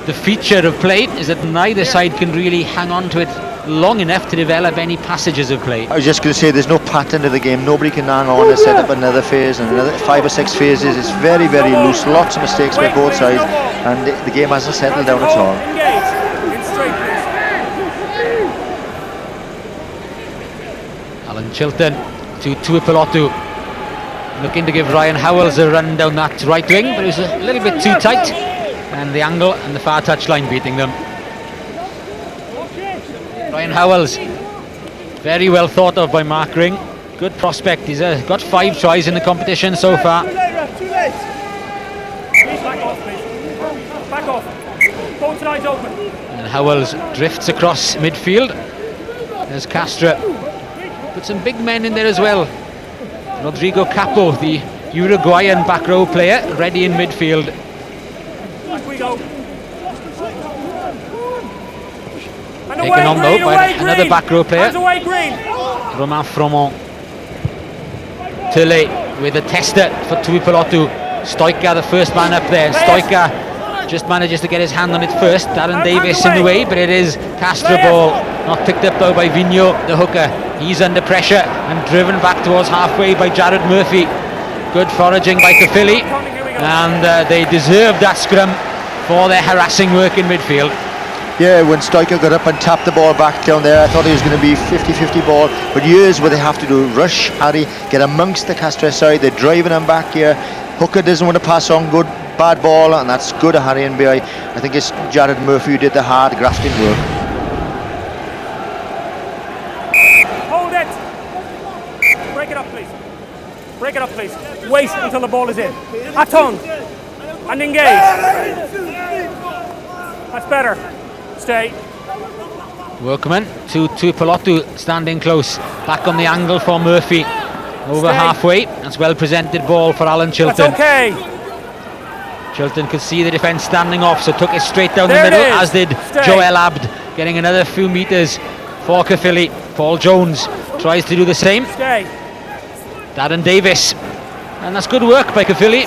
S18: the feature of play is that neither side can really hang on to it long enough to develop any passages of play.
S5: I was just going to say, there's no pattern to the game. Nobody can hang on and set up another phase, and another 5 or 6 phases. It's very, very loose. Lots of mistakes by both sides, and the game hasn't settled down at all.
S18: Alan Chiltern to Tuipulotu, looking to give Ryan Howells a run down that right wing, but it was a little bit too tight, and the angle and the far touchline beating them. Ryan Howells, very well thought of by Mark Ring. Good prospect. He's got 5 tries in the competition so far.
S19: Back off. Both sides open.
S18: And Howells drifts across midfield. There's Castres. Put some big men in there as well. Rodrigo Capo, the Uruguayan back row player, ready in midfield.
S19: Back we go.
S18: Taken on though by another back row player, Romain Froment. Teulet with a tester for Tuipulotu. Stoica, the first man up there. Stoica just manages to get his hand on it first. Darren Davies in the way, but it is Castres ball. Not picked up though by Vigneaux, the hooker. He's under pressure and driven back towards halfway by Jared Murphy. Good foraging by Caerphilly, and they deserve that scrum for their harassing work in midfield.
S5: Yeah, when Stoica got up and tapped the ball back down there, I thought it was going to be 50-50 ball. But here's what they have to do: rush Harry, get amongst the Castres side. They're driving him back here. Hooker doesn't want to pass on bad ball, and that's good at Harry and BI. I think it's Jared Murphy who did the hard grafting work.
S19: Hold it. Break it up, please. Break it up, please. Wait until the ball is in. Attend and engage. That's better. Stay.
S18: Workman to Tuipulotu, standing close. Back on the angle for Murphy. Over halfway. That's well presented ball for Alan Chiltern.
S19: That's okay.
S18: Chiltern could see the defence standing off, so took it straight down the middle, as did Joel Abd, getting another few metres for Caerphilly. Paul Jones tries to do the same. Darren Davies, and that's good work by Caerphilly.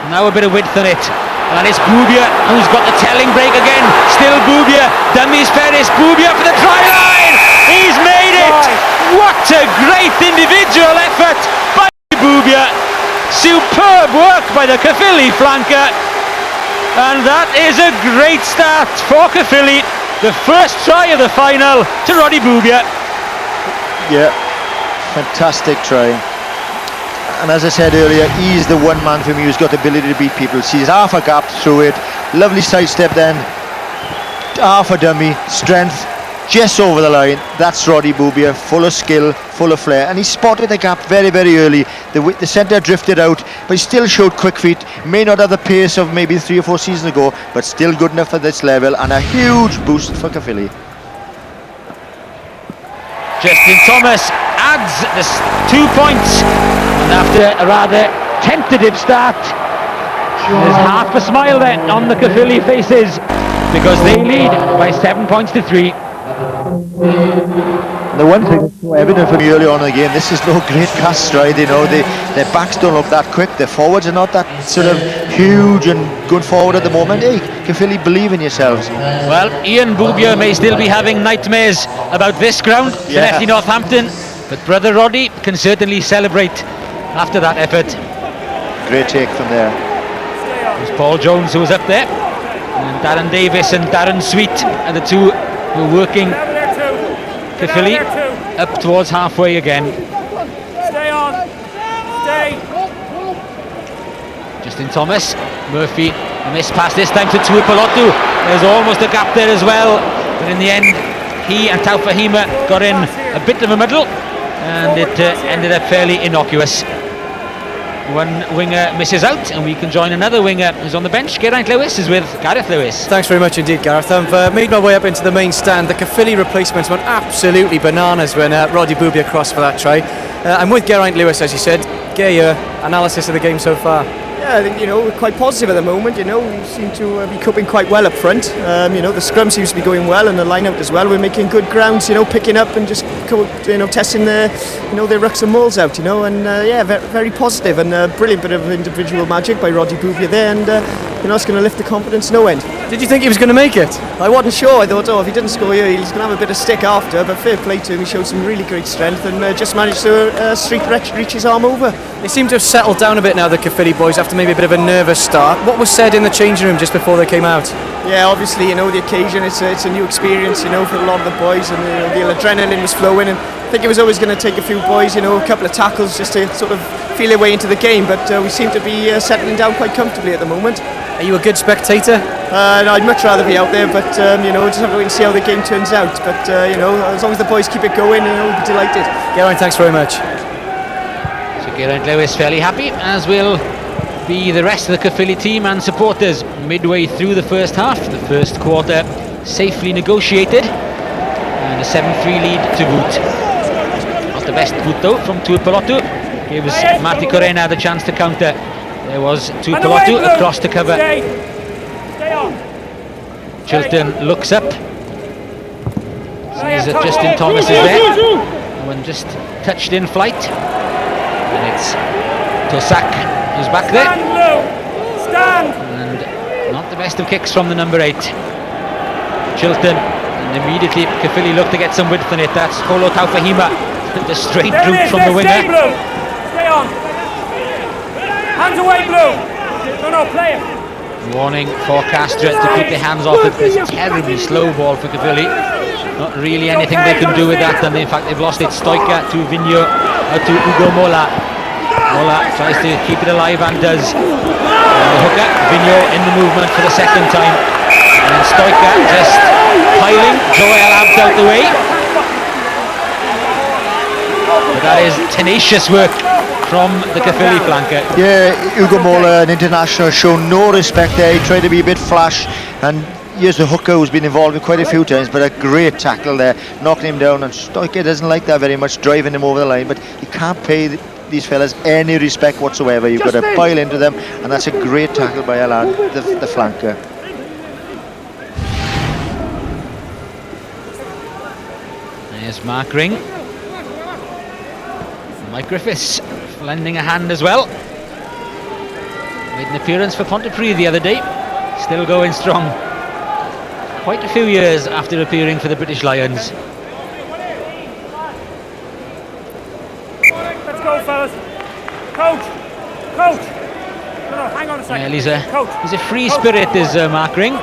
S18: Now a bit of width on it, and it's Boobyer who's got the telling break again. Still Boobyer, Davies, Ferris, Boobyer for the try line. He's made it. What a great individual effort by Boobyer. Superb work by the Caerphilly flanker, and that is a great start for Caerphilly. The first try of the final to Roddy Boobyer.
S5: Yeah, fantastic try. And as I said earlier, he's the one man for me who's got the ability to beat people. Sees half a gap through it, lovely sidestep then, half a dummy, strength, just over the line. That's Roddy Boobyer, full of skill, full of flair, and he spotted the gap very, very early. The centre drifted out, but he still showed quick feet. May not have the pace of maybe 3 or 4 seasons ago, but still good enough for this level, and a huge boost for Caerphilly.
S18: Justin Thomas adds the 2 points, and after a rather tentative start, there's half a smile there on the Caerphilly faces, because they lead by 7 points to 3.
S5: The one thing that's so evident for me early on in the game, this is no great cast stride, you know, their backs don't look that quick, their forwards are not that sort of huge and good forward at the moment. Hey, Caerphilly, believe in yourselves.
S18: Well, Ian Boobyer may still be having nightmares about this ground, Lefty Northampton, but brother Roddy can certainly celebrate after that effort.
S5: Great take from there.
S18: There's Paul Jones who was up there, and Darren Davies and Darren Sweet are the two who are working Caerphilly up towards halfway again.
S19: Stay on. Stay.
S18: Justin Thomas, Murphy, a miss pass this time to Tuipulotu. There's almost a gap there as well, but in the end he and Taufahema got in a bit of a muddle, and it ended up fairly innocuous. One winger misses out, and we can join another winger who's on the bench. Geraint Lewis is with Gareth Lewis.
S17: Thanks very much indeed, Gareth. I've made my way up into the main stand. The Caerphilly replacements went absolutely bananas when Roddy Boobyer crossed for that try. I'm with Geraint Lewis, as you said. Get your analysis of the game so far.
S20: Yeah, I think, we're quite positive at the moment. We seem to be coping quite well up front. The scrum seems to be going well, and the line-out as well. We're making good grounds, picking up and just testing their rucks and mauls out, and very positive, and a brilliant bit of individual magic by Roddy Boobyer there, and it's going to lift the confidence no end.
S17: Did you think he was going to make it?
S20: I wasn't sure. I thought, if he didn't score here, he's going to have a bit of stick after, but fair play to him. He showed some really great strength and just managed to reach his arm over.
S17: They seem to have settled down a bit now, the Caerphilly boys, after maybe a bit of a nervous start. What was said in the changing room just before they came out?
S20: Yeah, obviously, the occasion, it's a new experience, for a lot of the boys, and the adrenaline was flowing, and I think it was always going to take a few boys, a couple of tackles just to sort of feel their way into the game, but we seem to be settling down quite comfortably at the moment.
S17: Are you a good spectator?
S20: No, I'd much rather be out there, but just have to wait and see how the game turns out. But as long as the boys keep it going, we'll be delighted.
S17: Geraint, thanks very much.
S18: So Geraint Lewis fairly happy, as will be the rest of the Caerphilly team and supporters midway through the first half. The first quarter safely negotiated, and a 7-3 lead to boot. Not the best boot though from Tuipulotu. Gives Marticorena the chance to counter. There was Tuipulotu across to cover. Chiltern looks up, sees that Justin Thomas is there, and just touched in flight, and it's Taussac who's back there, and not the best of kicks from the number 8. Chiltern, and immediately Caerphilly look to get some width on it. That's Holo Taufahema, the straight route from the winger.
S19: Stay on. Hands away, Blue. No, play it.
S18: Warning for Castres to keep their hands off it. It's a terribly slow ball for Caerphilly. Not really anything they can do with that, and in fact they've lost it. Stoica to Vigneaux, to Ugo Mola. Mola tries to keep it alive and does. And the hooker, Vigneaux in the movement for the second time. And then Stoica just piling Joel Abd out the way. But that is tenacious work from the Caerphilly flanker.
S5: Yeah, Ugo Mola, an international, shown no respect there. He tried to be a bit flash, and here's the hooker who's been involved quite a few times, but a great tackle there, knocking him down, and Stoica doesn't like that very much, driving him over the line, but you can't pay these fellas any respect whatsoever. You've got to pile into them, and that's a great tackle by Alan, the flanker.
S18: There's Mark Ring. Mike Griffiths lending a hand as well. Made an appearance for Pontypridd the other day. Still going strong. Quite a few years after appearing for the British Lions.
S19: Let's go, fellas. Coach! No, hang on a second.
S18: Well, he's a free spirit, is Mark Ring.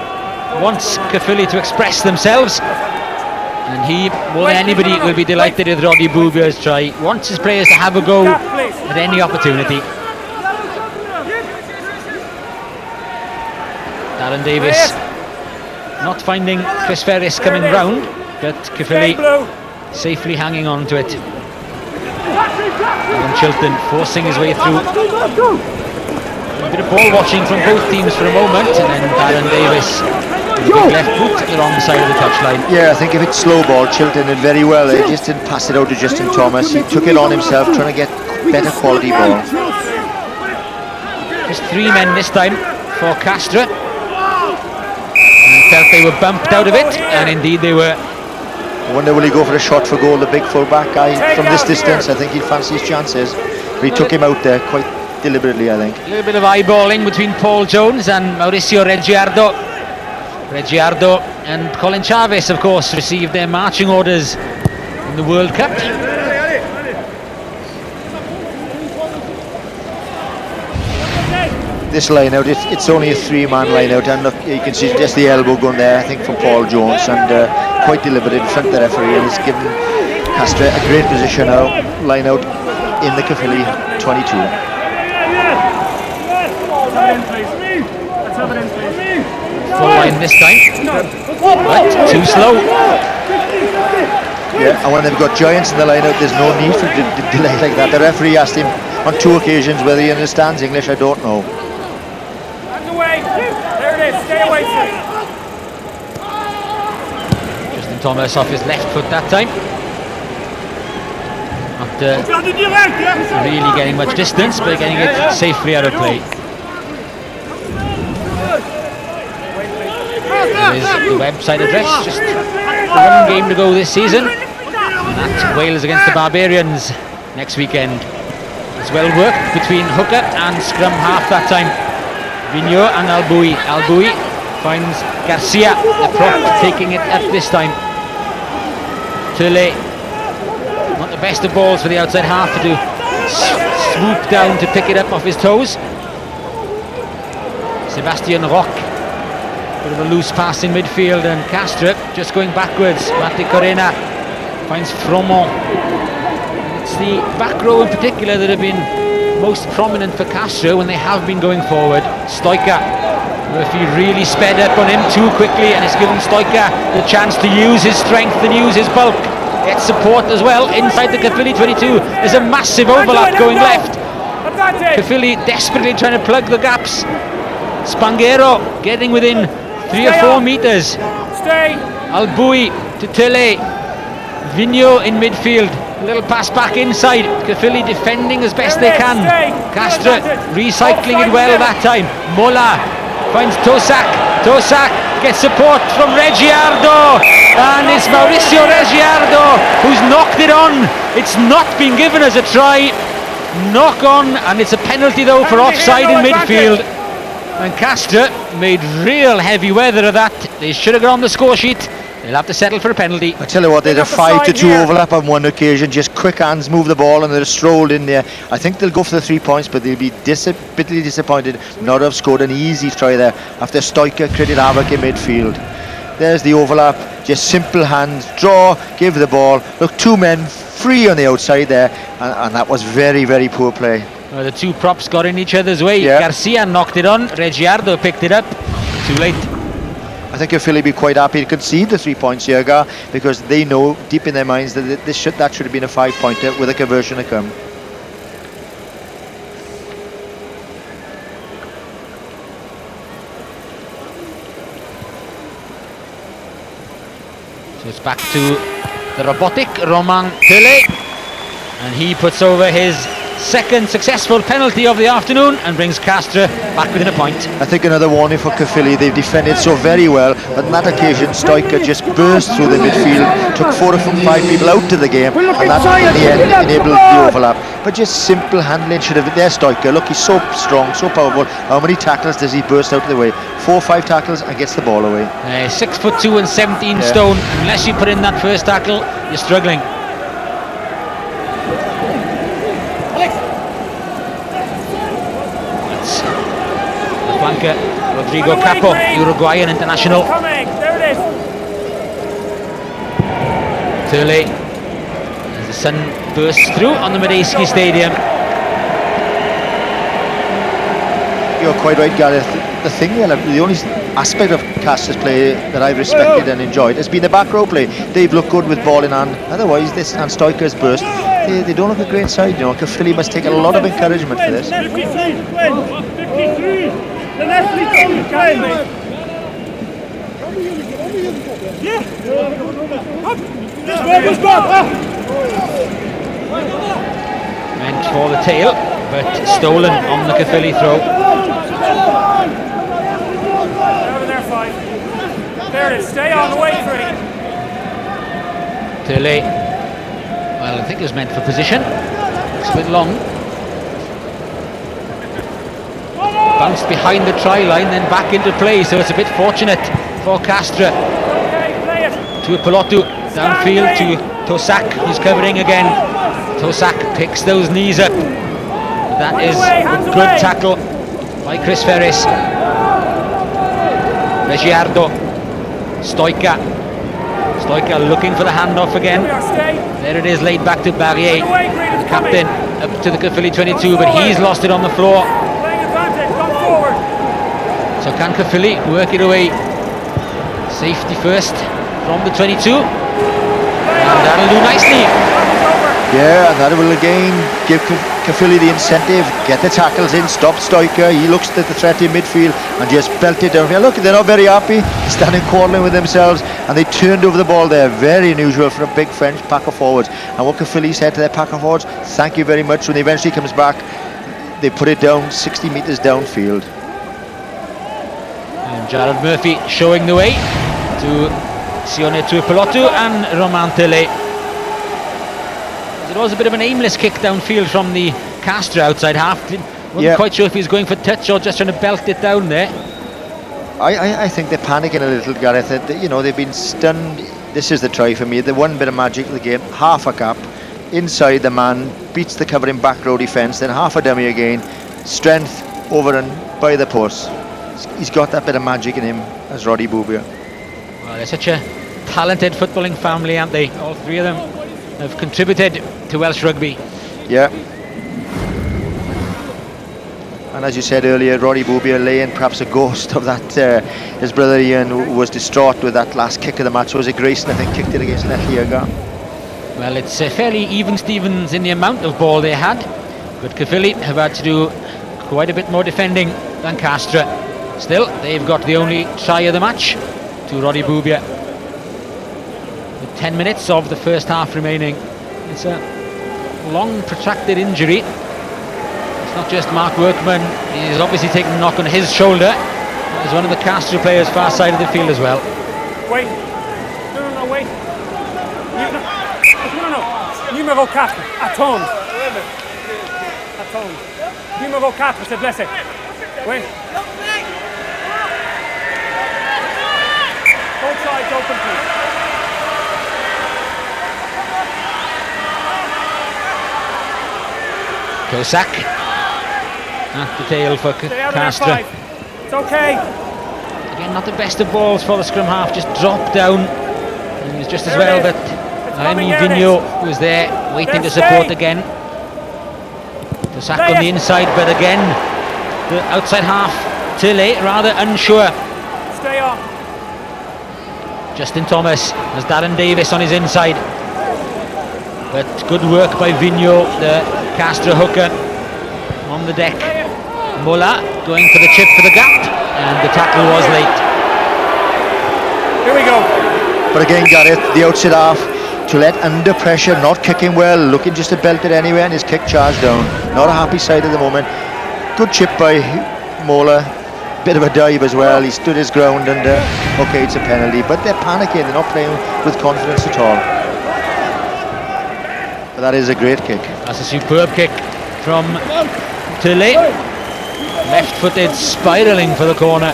S18: Wants Caerphilly to express themselves. And he, more than anybody, will be delighted with Roddy Boobier's try. Wants his players to have a go at any opportunity. Darren Davies not finding Chris Ferris coming round, but Caerphilly safely hanging on to it. And Chiltern forcing his way through. A bit of ball watching from both teams for a moment, and then Darren Davies with a big left boot at the wrong side of the touchline.
S5: Yeah, I think if it's slow ball, Chiltern did very well. He just didn't pass it out to Justin Thomas. He took it on himself, trying to get better quality ball.
S18: Just 3 men this time for Castres. And felt they were bumped out of it, and indeed they were.
S5: I wonder will he go for a shot for goal, the big full-back guy from this distance. I think he'd fancy his chances. But he took him out there quite deliberately, I think.
S18: A little bit of eyeballing between Paul Jones and Mauricio Reggiardo. Reggiardo and Colin Chavez, of course, received their marching orders in the World Cup.
S5: This line out, it's only a 3-man line out, and look, you can see just the elbow going there, I think, from Paul Jones, and quite deliberate in front of the referee, and he's given Castres a great position now, line out in the Caerphilly 22.
S18: Full line this time, but too slow.
S5: Yeah, and when they've got giants in the line out, there's no need for delay like that. The referee asked him on 2 occasions whether he understands English. I don't know.
S19: There it is, stay away from it.
S18: Justin Thomas off his left foot that time. Not really getting much distance, but getting it safely out of play. There is the website address, just 1 game to go this season. And that's Wales against the Barbarians next weekend. It's well worked between hooker and scrum half that time. Vigneaux and Albouy. Albouy finds Garcia, the prop, taking it at this time. Teulet, not the best of balls for the outside half to swoop down to pick it up off his toes. Sebastian Roque, bit of a loose pass in midfield, and Castres just going backwards. Marticorena finds Froment. And it's the back row in particular that have been most prominent for Castres when they have been going forward. Stoica, Murphy really sped up on him too quickly, and it's given Stoica the chance to use his strength and use his bulk. Get support as well inside the Caerphilly 22. There's a massive overlap going left. Caerphilly desperately trying to plug the gaps. Spanghero getting within 3 or 4 meters. Albouy to Teulet. Vigneaux in midfield. A little pass back inside. Caerphilly defending as best they can. Castres recycling it well that time. Mola finds Taussac. Taussac gets support from Reggiardo. And it's Mauricio Reggiardo who's knocked it on. It's not been given as a try. Knock on, and it's a penalty though for offside in midfield. And Castres made real heavy weather of that. They should have got on the score sheet They'll have to settle for a penalty.
S5: I tell you what, they had a 5-2 overlap on one occasion, just quick hands, move the ball, and they're strolled in there. I think they'll go for the 3 points, but they'll be bitterly disappointed not to have scored an easy try there after Stoica created havoc in midfield. There's the overlap, just simple hands, draw, give the ball. Look, 2 men free on the outside there, and that was very, very poor play.
S18: Well, the 2 props got in each other's way. Garcia knocked it on, Reggiardo picked it up. Too late.
S5: I think Caerphilly be quite happy to concede the 3 points here, Gar, because they know deep in their minds that that should have been a 5-pointer with a conversion to come.
S18: So it's back to the robotic Roman Teulet, and he puts over his second successful penalty of the afternoon and brings Castres back within a point.
S5: I think another warning for Caerphilly. They've defended so very well, but on that occasion Stoica just burst through the midfield, took 4 or 5 people out of the game, and that in the end enabled the overlap. But just simple handling should have been there. Stoica, look, he's so strong, so powerful. How many tackles does he burst out of the way? 4 or 5 tackles and gets the ball away.
S18: 6'2" and 17 stone. Unless you put in that first tackle, you're struggling. Rodrigo Capo, Uruguayan international. Teulet, as the sun bursts through on the Madejski Stadium.
S5: You're quite right, Gareth. The thing, the only aspect of Castres' play that I've respected and enjoyed has been the back row play. They've looked good with ball in hand. Otherwise, this and Stoica's burst, they don't look a great side. You know, Caerphilly must take a lot of encouragement for this.
S18: Meant for the tail, but stolen on the Caerphilly throw.
S19: Over there, 5. There it is, stay on, wait for it.
S18: Teulet, well, I think it was meant for position. It's a bit long. Bounced behind the try line, then back into play, so it's a bit fortunate for Castres. Tuipulotu downfield to Taussac, who's covering again. Taussac picks those knees up. That is a good tackle by Chris Ferris. Reggiardo, Stoica looking for the handoff again. There it is, laid back to Barrier, the captain, up to the Caerphilly 22, but he's lost it on the floor. So can Caerphilly work it away? Safety first from the 22, and that'll do nicely.
S5: Yeah, and that will again give Caerphilly the incentive, get the tackles in, stop Stoica. He looks at the threat in midfield and just belted down. Look, they're not very happy, standing quarrelling with themselves, and they turned over the ball there. Very unusual for a big French pack of forwards. And what Caerphilly said to their pack of forwards, thank you very much. When he eventually comes back, they put it down 60 metres downfield.
S18: And Jared Murphy showing the way to Sione Tuipulotu and Roman Teulet. It was a bit of an aimless kick downfield from the Castres outside half. Wasn't quite sure if he was going for touch or just trying to belt it down there.
S5: I think they're panicking a little, Gareth. You know, they've been stunned. This is the try for me. The one bit of magic of the game. Half a cap, inside the man, beats the covering back row defence, then half a dummy again. Strength over and by the post. He's got that bit of magic in him as Roddy Boobyer.
S18: Well, they're such a talented footballing family, aren't they? All 3 of them have contributed to Welsh rugby.
S5: Yeah. And as you said earlier, Roddy Boobyer laying perhaps a ghost of that. His brother Ian was distraught with that last kick of the match. Was it Grayson, I think, kicked it against Netliaga?
S18: Well, it's fairly even Stevens in the amount of ball they had, but Caerphilly have had to do quite a bit more defending than Castres. Still, they've got the only try of the match to Roddy Boobyer. With 10 minutes of the first half remaining. It's a long, protracted injury. It's not just Mark Workman. He's obviously taken a knock on his shoulder. There's one of the Castres players far side of the field as well.
S19: Wait. No, wait. No. Numéro 4, attends. Numéro 4, s'il te plaît. Wait. Both sides open, please.
S18: Taussac at the tail for Castres.
S19: It's okay.
S18: Again, not the best of balls for the scrum half, just dropped down. And it was just as well that Vigneaux was there waiting to support again. Taussac on the inside, but again the outside half, Teulet rather unsure.
S19: Stay on.
S18: Justin Thomas has Darren Davies on his inside. But good work by Vigneaux, the Castres hooker, on the deck. Mola going for the chip for the gap, and the tackle was late.
S19: Here we go.
S5: But again, Gareth, the outside half, Teulet under pressure, not kicking well, looking just to belt it anywhere, and his kick charged down. Not a happy side at the moment. Good chip by Mola. Bit of a dive as well. He stood his ground, and okay, it's a penalty. But they're panicking. They're not playing with confidence at all. But that is a great kick.
S18: That's a superb kick from Teulet. Left-footed, spiralling for the corner.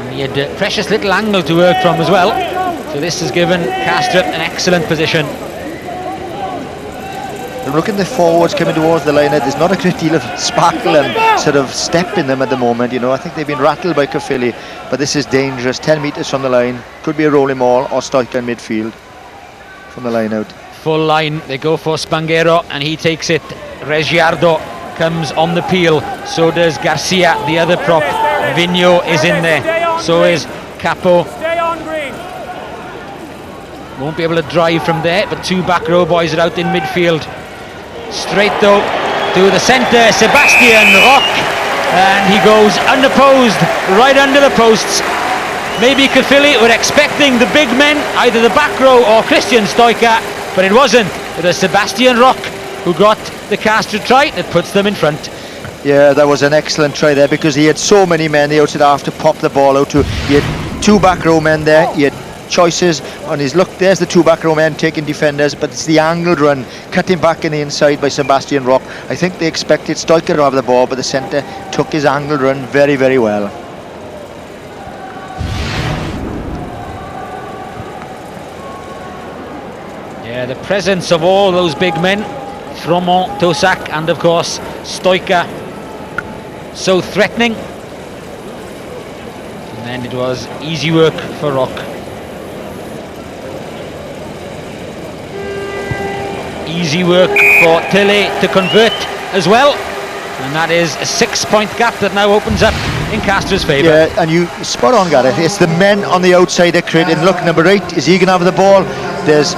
S18: And he had a precious little angle to work from as well. So this has given Castres an excellent position.
S5: And looking at the forwards coming towards the line, there's not a great deal of sparkle and sort of step in them at the moment. You know, I think they've been rattled by Caerphilly, but this is dangerous. 10 metres from the line, could be a rolling maul or Stoica in midfield from the line out.
S18: Full line, they go for Spanghero and he takes it. Reggiardo comes on the peel, so does Garcia, the other prop. Vigneaux is in there, so is Capo.
S19: Stay on, Green.
S18: Won't be able to drive from there, but two back row boys are out in midfield. Straight though to the centre, Sebastian Roque, and he goes unopposed right under the posts. Maybe Caerphilly were expecting the big men, either the back row or Christian Stoica, but it wasn't. It was Sebastian Roque who got the Castres try that puts them in front.
S5: Yeah, that was an excellent try there, because he had so many men the outside half to pop the ball out to. He had two back row men there. He had choices on his look. There's the two back row men taking defenders, but it's the angled run, cutting back in the inside by Sebastian Roque. I think they expected Stoica to have the ball, but the centre took his angled run very, very well.
S18: Yeah, the presence of all those big men, Froment, Taussac, and of course Stoica, so threatening. And then it was easy work for Roque. Easy work for Teulet to convert as well, and that is a 6-point gap that now opens up in Castres' favour.
S5: Yeah, and you spot on, Gareth. It's the men on the outside that create. And look, number 8, is he going to have the ball? There's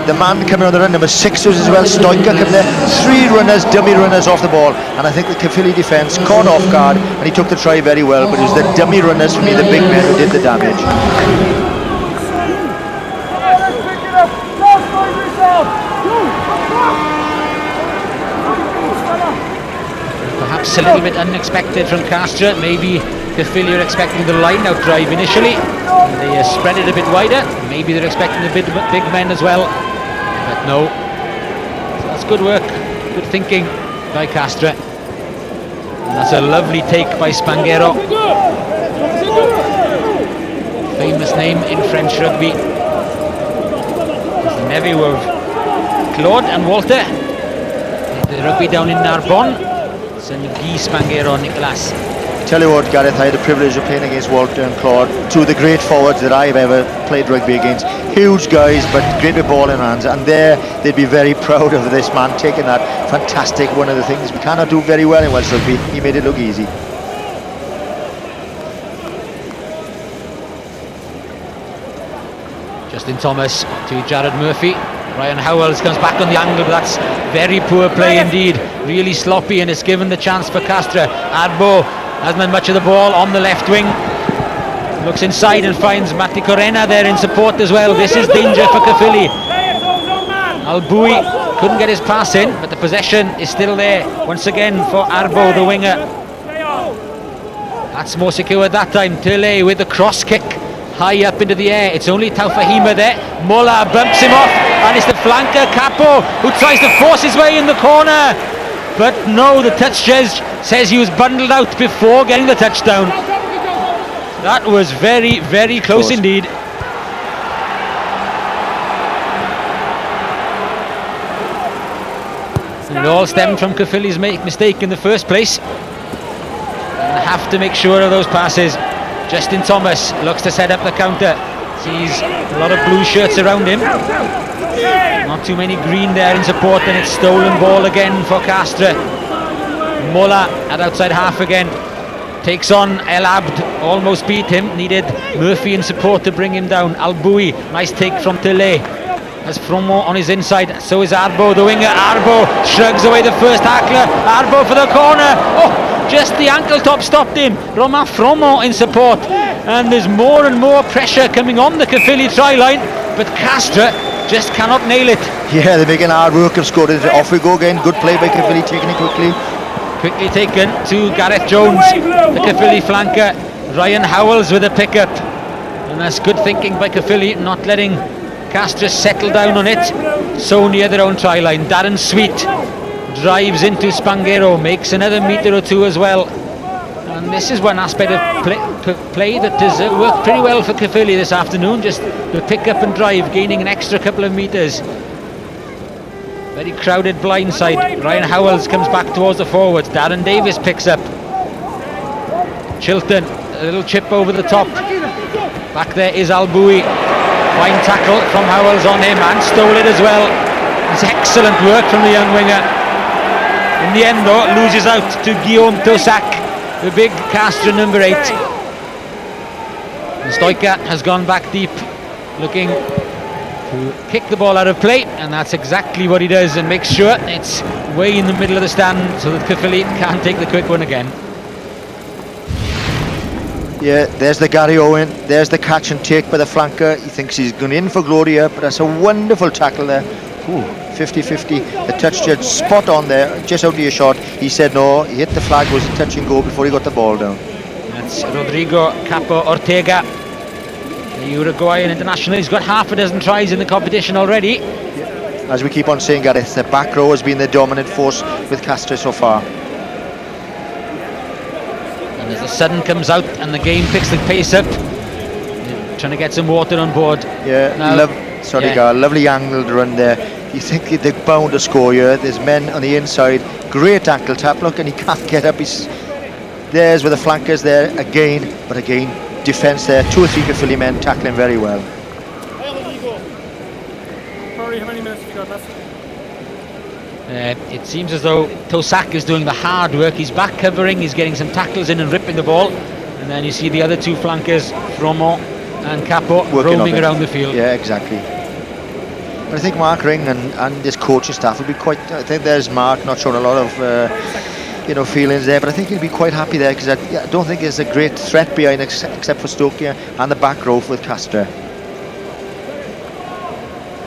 S5: the man coming on the run, number 6 as well, Stoica coming there. 3 runners, dummy runners off the ball, and I think the Caerphilly defence caught off guard, and he took the try very well, but it was the dummy runners, for me, the big men, who did the damage.
S18: Perhaps a little bit unexpected from Castres. Maybe Caerphilly are expecting the line-out drive initially. They spread it a bit wider. Maybe they're expecting the big men as well. But no. So that's good work, good thinking by Castres. And that's a lovely take by Spanghero. Famous name in French rugby. He's the nephew of Claude and Walter. The rugby down in Narbonne. Son of Guy Spanghero, Nicolas.
S5: Tell you what, Gareth, I had the privilege of playing against Walter and Claude, two of the great forwards that I've ever played rugby against. Huge guys, but great with ball in hands, and there they'd be very proud of this man taking that fantastic, one of the things we cannot do very well in Welsh rugby. He made it look easy.
S18: Justin Thomas to Jared Murphy. Ryan Howells comes back on the angle, but that's very poor play indeed. Really sloppy, and it's given the chance for Castres. Arbo hasn't had much of the ball on the left wing. Looks inside and finds Marticorena there in support as well. This is danger for Caerphilly. Albouy couldn't get his pass in, but the possession is still there once again for Arbo, the winger. That's more secure that time. Teulet with the cross kick high up into the air. It's only Taufahema there. Mola bumps him off, and it's the flanker Capo who tries to force his way in the corner. But no, the touch judge says he was bundled out before getting the touchdown. That was very, very close indeed. And it all stemmed from Caerphilly's mistake in the first place. And have to make sure of those passes. Justin Thomas looks to set up the counter. Sees a lot of blue shirts around him. Not too many green there in support, and it's stolen ball again for Castres. Mola at outside half again. Takes on El Abd, almost beat him. Needed Murphy in support to bring him down. Albouy, nice take from Teulet. Has Froment on his inside, so is Arbo, the winger. Arbo shrugs away the first tackler. Arbo for the corner. Oh, just the ankle top stopped him. Romain Froment in support. And there's more and more pressure coming on the Caerphilly try line, but Castres just cannot nail it.
S5: Yeah, they're making hard work of scoring. Off we go again. Good play by Caerphilly, taking it quickly.
S18: Quickly taken to Gareth Jones, the Caerphilly flanker. Ryan Howells with a pickup. And that's good thinking by Caerphilly, not letting Castres settle down on it so near their own try line. Darren Sweet drives into Spanghero, makes another metre or two as well. And this is one aspect of play that has worked pretty well for Caerphilly this afternoon. Just the pick up and drive, gaining an extra couple of metres. Very crowded blind side. Ryan Howells comes back towards the forwards. Darren Davies picks up. Chiltern, a little chip over the top. Back there is Albouy. Fine tackle from Howells on him, and stole it as well. It's excellent work from the young winger. In the end though, loses out to Guillaume Taussac, the big Castres number 8. And Stoica has gone back deep, looking to kick the ball out of play, and that's exactly what he does, and makes sure it's way in the middle of the stand so that Caerphilly can't take the quick one again.
S5: Yeah, there's the Gary Owen, there's the catch and take by the flanker. He thinks he's gone in for glory here, but that's a wonderful tackle there. 50-50, the touch judge spot on there, just out of your shot. He said no, he hit the flag, was a touch and go before he got the ball down.
S18: That's Rodrigo Capo Ortega, the Uruguayan international. He's got half a dozen tries in the competition already.
S5: As we keep on saying, Gareth, the back row has been the dominant force with Castres so far.
S18: And as the sun comes out and the game picks the pace up, they're trying to get some water on board.
S5: Yeah, lovely angled run there. You think they're bound to score here. There's men on the inside. Great ankle tap. Look, and he can't get up. There's with the flankers there again. But again, defence there. 2 or 3 Caerphilly men tackling very well.
S19: How many minutes have you got left?
S18: It seems as though Taussac is doing the hard work. He's back covering. He's getting some tackles in and ripping the ball. And then you see the other 2 flankers, Froment and Capo, roaming around the field.
S5: Yeah, exactly. But I think Mark Ring and his coaching staff will be quite. I think there's Mark not showing a lot of feelings there, but I think he'll be quite happy there, because I don't think there's a great threat behind except for Stoica and the back row with Castres.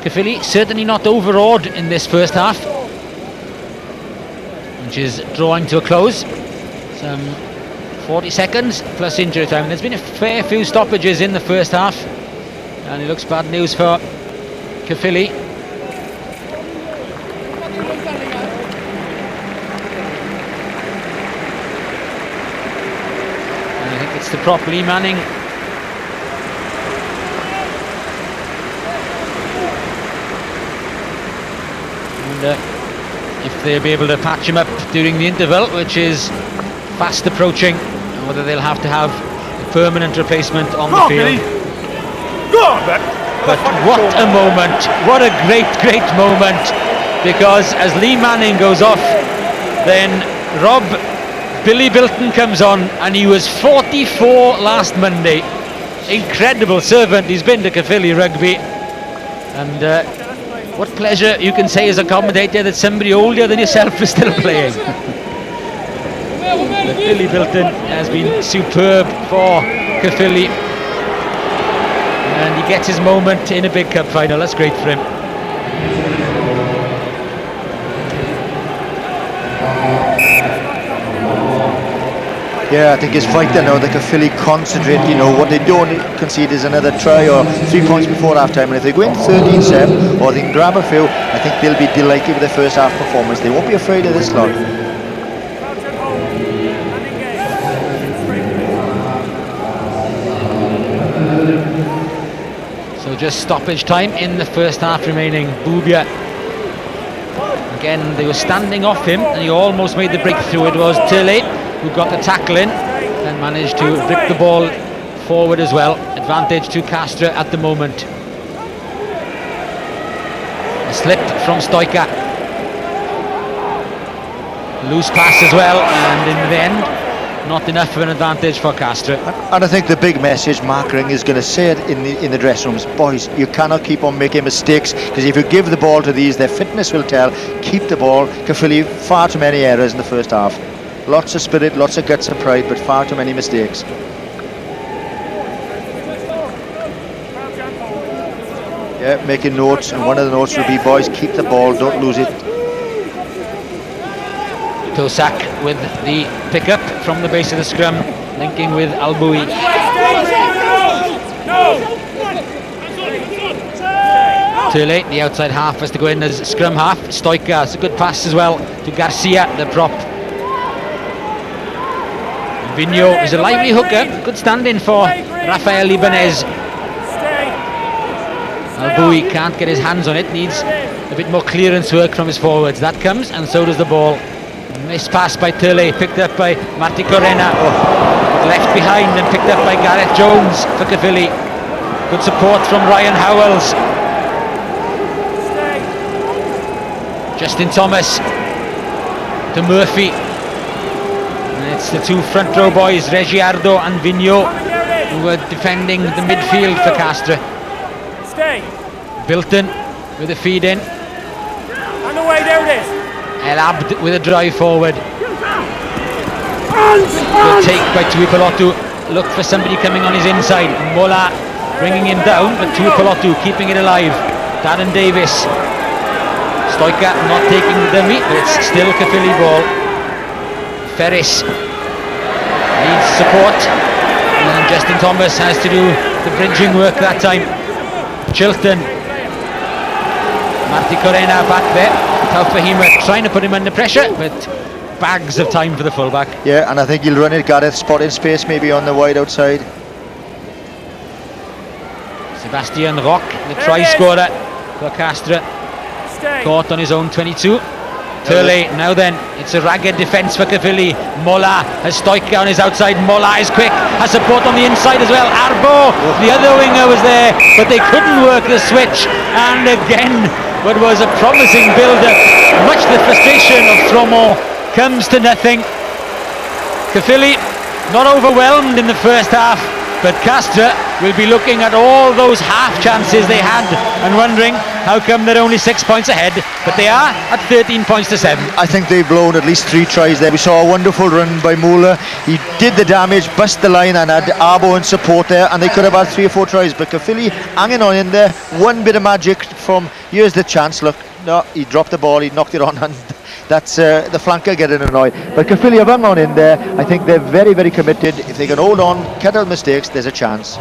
S18: Caerphilly certainly not overawed in this first half, which is drawing to a close. Some 40 seconds plus injury time. There's been a fair few stoppages in the first half, and it looks bad news for Caerphilly. And I think it's the prop Lee Mannung. And if they'll be able to patch him up during the interval, which is fast approaching, and whether they'll have to have a permanent replacement on the field.
S19: Go on, back.
S18: But what a moment, what a great moment, because as Lee Mannung goes off, then Billy Bilton comes on, and he was 44 last Monday. Incredible servant he's been to Caerphilly rugby, and what pleasure you can say as a commentator that somebody older than yourself is still playing. But Billy Bilton has been superb for Caerphilly, and he gets his moment in a big cup final. That's great for him.
S5: Yeah, I think it's vital now that Caerphilly concentrate. What they don't concede is another try or 3 points before half-time, and if they go in 13-7 or they can grab a few, I think they'll be delighted with their first half performance. They won't be afraid of this lot.
S18: So just stoppage time in the first half remaining. Boobyer and Again, they were standing off him and he almost made the breakthrough. It was Teulet who got the tackle in and managed to rip the ball forward as well. Advantage to Castres at the moment. A slip from Stoica. Loose pass as well, and in the end, not enough of an advantage for Castres.
S5: And I think the big message Marticorena is going to say it in the dressing rooms: boys, you cannot keep on making mistakes, because if you give the ball to these, their fitness will tell. Keep the ball. Caerphilly, far too many errors in the first half. Lots of spirit, lots of guts and pride, but far too many mistakes. Yeah, making notes, and one of the notes will be, boys, keep the ball, don't lose it.
S18: Taussac with the pick-up from the base of the scrum, linking with Albouy. Teulet, the outside half, has to go in as scrum half. Stoica, it's a good pass as well to Garcia, the prop. Vigneaux is a lively hooker, good stand-in for Rafael Ibanez. Albouy can't get his hands on it, needs a bit more clearance work from his forwards. That comes, and so does the ball. Missed pass by Teulet, picked up by Marticorena. Left behind and picked up by Gareth Jones for Caerphilly. Good support from Ryan Howells. Justin Thomas to Murphy. And it's the two front row boys, Reggiardo and Vigneaux, who were defending the midfield for Castres. Bilton with a feed in.
S19: And away, there it is.
S18: El Abd with a drive forward. Good take by Tuipulotu. Look for somebody coming on his inside. Mola bringing him down, but Tuipulotu keeping it alive. Darren Davies. Stoica not taking the dummy, but it's still Caerphilly ball. Ferris needs support, and then Justin Thomas has to do the bridging work that time. Chiltern. Marticorena back there. Taufahema trying to put him under pressure, but bags of time for the fullback.
S5: Yeah, and I think he'll run it. Gareth spot in space, maybe on the wide outside.
S18: Sebastian Roque, the try scorer for Castres, caught on his own 22. Teulet, now then, it's a ragged defence for Caerphilly. Mola has Stoica on his outside. Mola is quick, has support on the inside as well. Arbo, the other winger, was there, but they couldn't work the switch. And again, what was a promising build-up, much to the frustration of Froment, comes to nothing. Caerphilly not overwhelmed in the first half, but Castres will be looking at all those half chances they had and wondering how come they're only 6 points ahead, but they are at 13 points to 7.
S5: I think they've blown at least 3 tries there. We saw a wonderful run by Mola. He did the damage, bust the line, and had Arbo in support there, and they could have had 3 or 4 tries, but Caerphilly hanging on in there. One bit of magic from, here's the chance, look, no, he dropped the ball, he knocked it on, and that's the flanker getting annoyed. But Caerphilly have hung on in there. I think they're very, very committed. If they can hold on, cut out mistakes, there's a chance.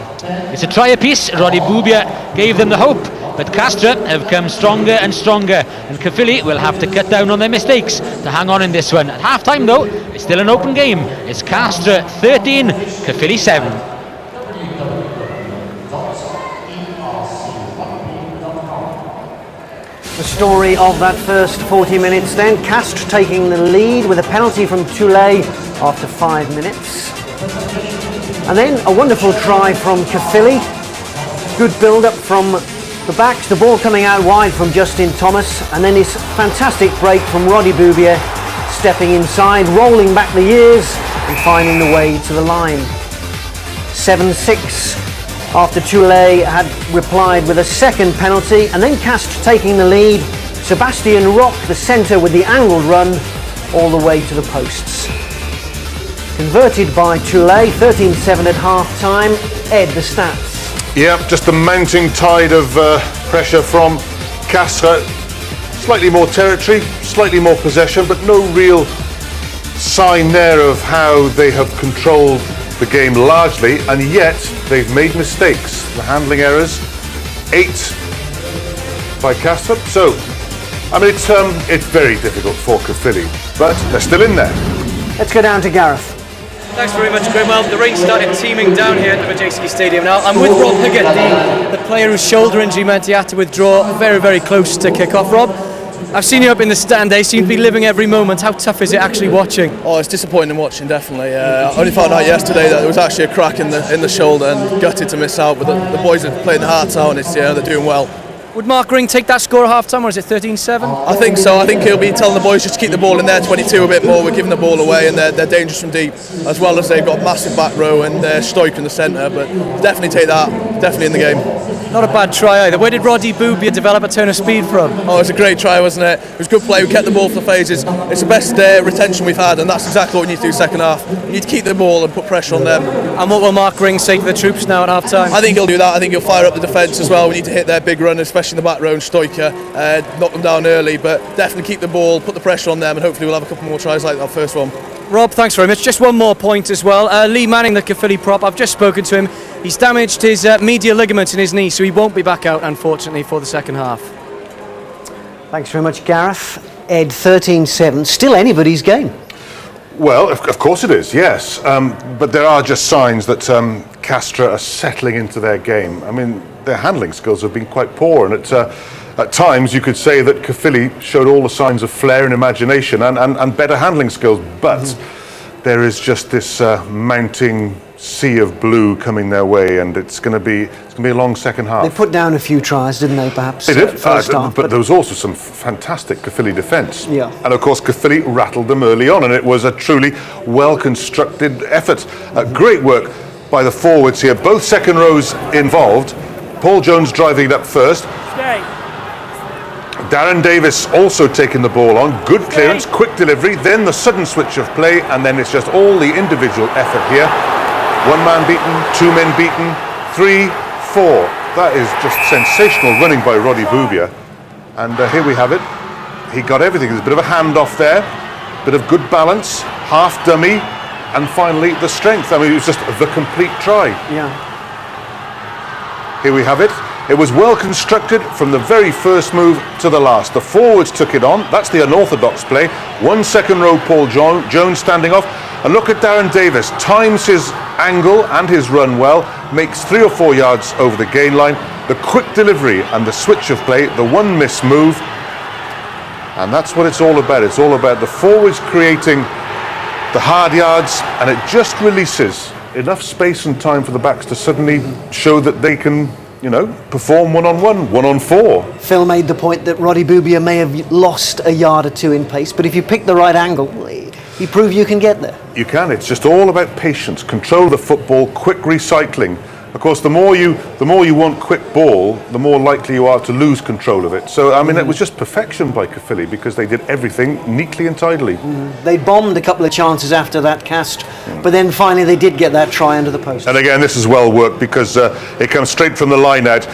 S18: It's a try apiece. Boobyer gave them the hope, but Castres have come stronger and stronger, and Caerphilly will have to cut down on their mistakes to hang on in this one. At half time though, it's still an open game. It's Castres 13, Caerphilly 7.
S3: The story of that first 40 minutes then. Castres taking the lead with a penalty from Teulet after 5 minutes. And then a wonderful try from Caerphilly. Good build-up from the backs, the ball coming out wide from Justin Thomas, and then this fantastic break from Boobyer, stepping inside, rolling back the years and finding the way to the line. 7-6 after Teulet had replied with a second penalty, and then Castres taking the lead. Sebastian Roque, the centre, with the angled run all the way to the posts. Converted by Teulet, 13-7 at half-time. Ed, the stats.
S4: Yeah, just a mounting tide of pressure from Castres. Slightly more territory, slightly more possession, but no real sign there of how they have controlled the game largely, and yet they've made mistakes. The handling errors, 8 by Castres. So, I mean, it's very difficult for Caerphilly, but they're still in there.
S3: Let's go down to Gareth.
S17: Thanks very much, Graham. Well, the rain started teeming down here at the Reggiardo Stadium. Now, I'm with Rob Higgett, the player whose shoulder injury meant he had to withdraw very, very close to kick-off. Rob, I've seen you up in the stand. They seem to be living every moment. How tough is it actually watching?
S21: Oh, it's disappointing watching, definitely. I only found out yesterday that there was actually a crack in the shoulder, and gutted to miss out. But the boys are playing their hearts out, and they're doing well.
S17: Would Mark Ring take that score at half-time, or is it 13-7?
S21: I think so. I think he'll be telling the boys just to keep the ball in their 22 a bit more. We're giving the ball away, and they're dangerous from deep, as well as they've got massive back row and they're Stoica in the centre. But definitely take that. Definitely in the game.
S17: Not a bad try either. Where did Roddy Boobyer develop a turn of speed from?
S21: Oh, it was a great try, wasn't it? It was good play. We kept the ball for the phases. It's the best retention we've had, and that's exactly what we need to do second half. We need to keep the ball and put pressure on them.
S17: And what will Mark Ring say to the troops now at half-time?
S21: I think he'll do that. I think he'll fire up the defence as well. We need to hit their big run, especially in the back row and Stoica, knock them down early, but definitely keep the ball, put the pressure on them, and hopefully we'll have a couple more tries like that first one.
S17: Rob, thanks very much. Just one more point as well. Lee Mannung, the Caerphilly prop, I've just spoken to him. He's damaged his medial ligament in his knee, so he won't be back out, unfortunately, for the second half.
S3: Thanks very much, Gareth. Ed, 13-7, still anybody's game.
S4: Well, of course it is, yes. But there are just signs that Castres are settling into their game. I mean, their handling skills have been quite poor, and at times you could say that Caerphilly showed all the signs of flair and imagination and better handling skills, but there is just this mounting sea of blue coming their way, and it's going to be a long second half.
S3: They put down a few tries, didn't they, perhaps?
S4: They did,
S3: first half,
S4: but there was also some fantastic Caerphilly defence.
S3: Yeah.
S4: And of course Caerphilly rattled them early on, and it was a truly well-constructed effort. Great work by the forwards here, both second rows involved. Paul Jones driving it up first. Darren Davies also taking the ball on. Good clearance, quick delivery, then the sudden switch of play, and then it's just all the individual effort here. One man beaten, two men beaten, 3, 4. That is just sensational running by Roddy Boobyer. And here we have it. He got everything. There's a bit of a handoff there, bit of good balance, half dummy, and finally the strength. I mean, it was just the complete try.
S3: Yeah.
S4: Here we have it. It was well constructed from the very first move to the last. The forwards took it on. That's the unorthodox play. 1 second row Paul Jones standing off. And look at Darren Davies. Times his angle and his run well. Makes 3 or 4 yards over the gain line. The quick delivery and the switch of play. The one miss move. And that's what it's all about. It's all about the forwards creating the hard yards. And it just releases enough space and time for the backs to suddenly show that they can, perform 1-on-1, 1-on-4.
S3: Phil made the point that Roddy Boobyer may have lost a yard or two in pace, but if you pick the right angle, you prove you can get there.
S4: You can. It's just all about patience, control of the football, quick recycling. Of course, the more you want quick ball, the more likely you are to lose control of it. So, I mean, it was just perfection by Caerphilly because they did everything neatly and tidily.
S3: They bombed a couple of chances after that cast, but then finally they did get that try under the post.
S4: And again, this is well worked because it comes straight from the line out.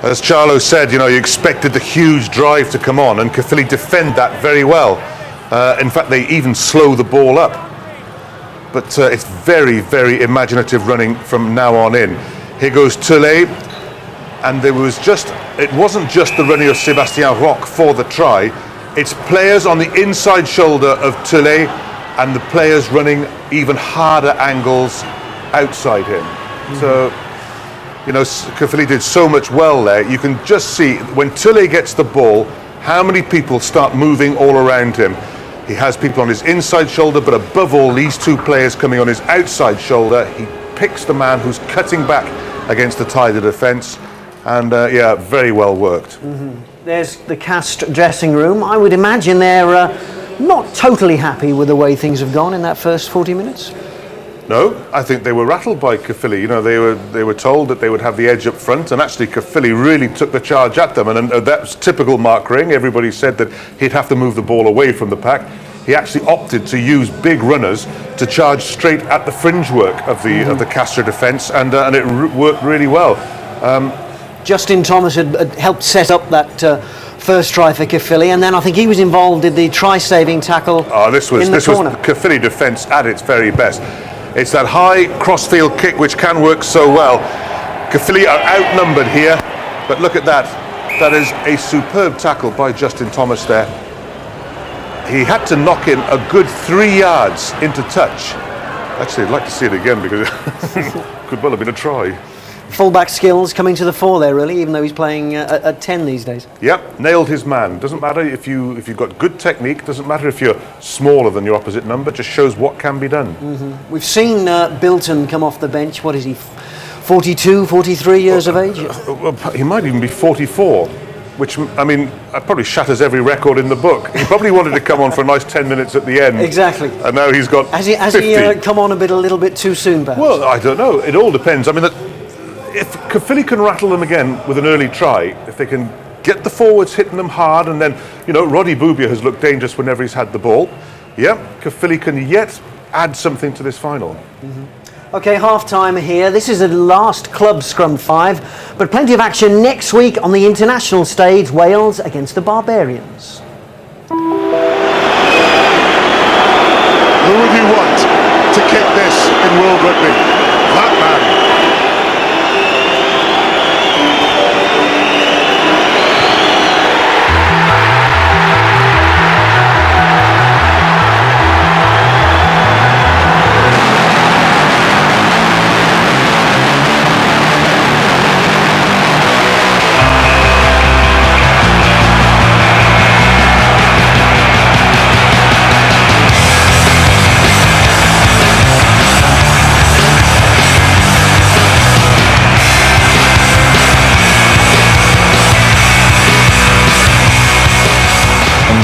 S4: As Charlo said, you expected the huge drive to come on, and Caerphilly defend that very well. In fact, they even slow the ball up. But it's very, very imaginative running from now on in. Here goes Teulet, and it wasn't just the running of Sébastien Roque for the try. It's players on the inside shoulder of Teulet and the players running even harder angles outside him. So, Caerphilly did so much well there. You can just see when Teulet gets the ball, how many people start moving all around him. He has people on his inside shoulder, but above all, these two players coming on his outside shoulder. He picks the man who's cutting back against the tide of defence, and very well worked.
S3: There's the Castres dressing room. I would imagine they're not totally happy with the way things have gone in that first 40 minutes.
S4: No, I think they were rattled by Caerphilly. They were told that they would have the edge up front, and actually Caerphilly really took the charge at them, and that's typical Mark Ring. Everybody said that he'd have to move the ball away from the pack. He actually opted to use big runners to charge straight at the fringe work of the Castres defence, and it worked really well.
S3: Justin Thomas had helped set up that first try for Caerphilly, and then I think he was involved in the try-saving tackle.
S4: This was Caerphilly defence at its very best. It's that high crossfield kick which can work so well. Caerphilly are outnumbered here, but look at that. That is a superb tackle by Justin Thomas there. He had to knock in a good 3 yards into touch. Actually, I'd like to see it again because it could well have been a try.
S3: fullback skills coming to the fore there, really, even though he's playing at 10 these days.
S4: Yep, nailed his man. Doesn't matter if you've got good technique, doesn't matter if you're smaller than your opposite number, just shows what can be done.
S3: We've seen Bilton come off the bench. What is he, 42, 43 years of age?
S4: He might even be 44. Which, I mean, probably shatters every record in the book. He probably wanted to come on for a nice 10 minutes at the end.
S3: Exactly.
S4: And now he's got
S3: Has
S4: 50.
S3: he come on a little bit too soon, perhaps?
S4: Well, I don't know. It all depends. I mean, if Caerphilly can rattle them again with an early try, if they can get the forwards hitting them hard, and then, you know, Roddy Boobyer has looked dangerous whenever he's had the ball. Yeah, Caerphilly can yet add something to this final.
S3: Okay, half-time here. This is the last club scrum 5, but plenty of action next week on the international stage, Wales against the Barbarians.
S4: Who would you want to kick this in World Rugby? That man.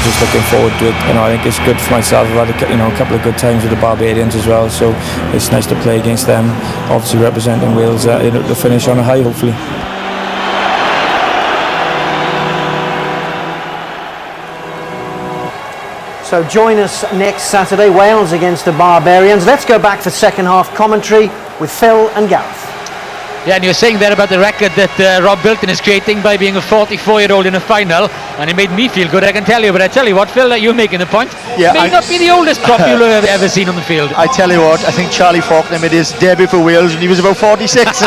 S2: Just looking forward to it. You know, I think it's good for myself. I've had a couple of good times with the Barbarians as well, so it's nice to play against them. Obviously representing Wales to finish on a high, hopefully.
S3: So join us next Saturday, Wales against the Barbarians. Let's go back for second half commentary with Phil and Gareth.
S18: Yeah, and you were saying there about the record that Rob Bilton is creating by being a 44-year-old in a final, and it made me feel good, I can tell you. But I tell you what, Phil, you're making the point.
S5: Yeah,
S18: may not be the oldest prop you'll have ever seen on the field.
S5: I tell you what, I think Charlie Faulkner made his debut for Wales when he was about 46,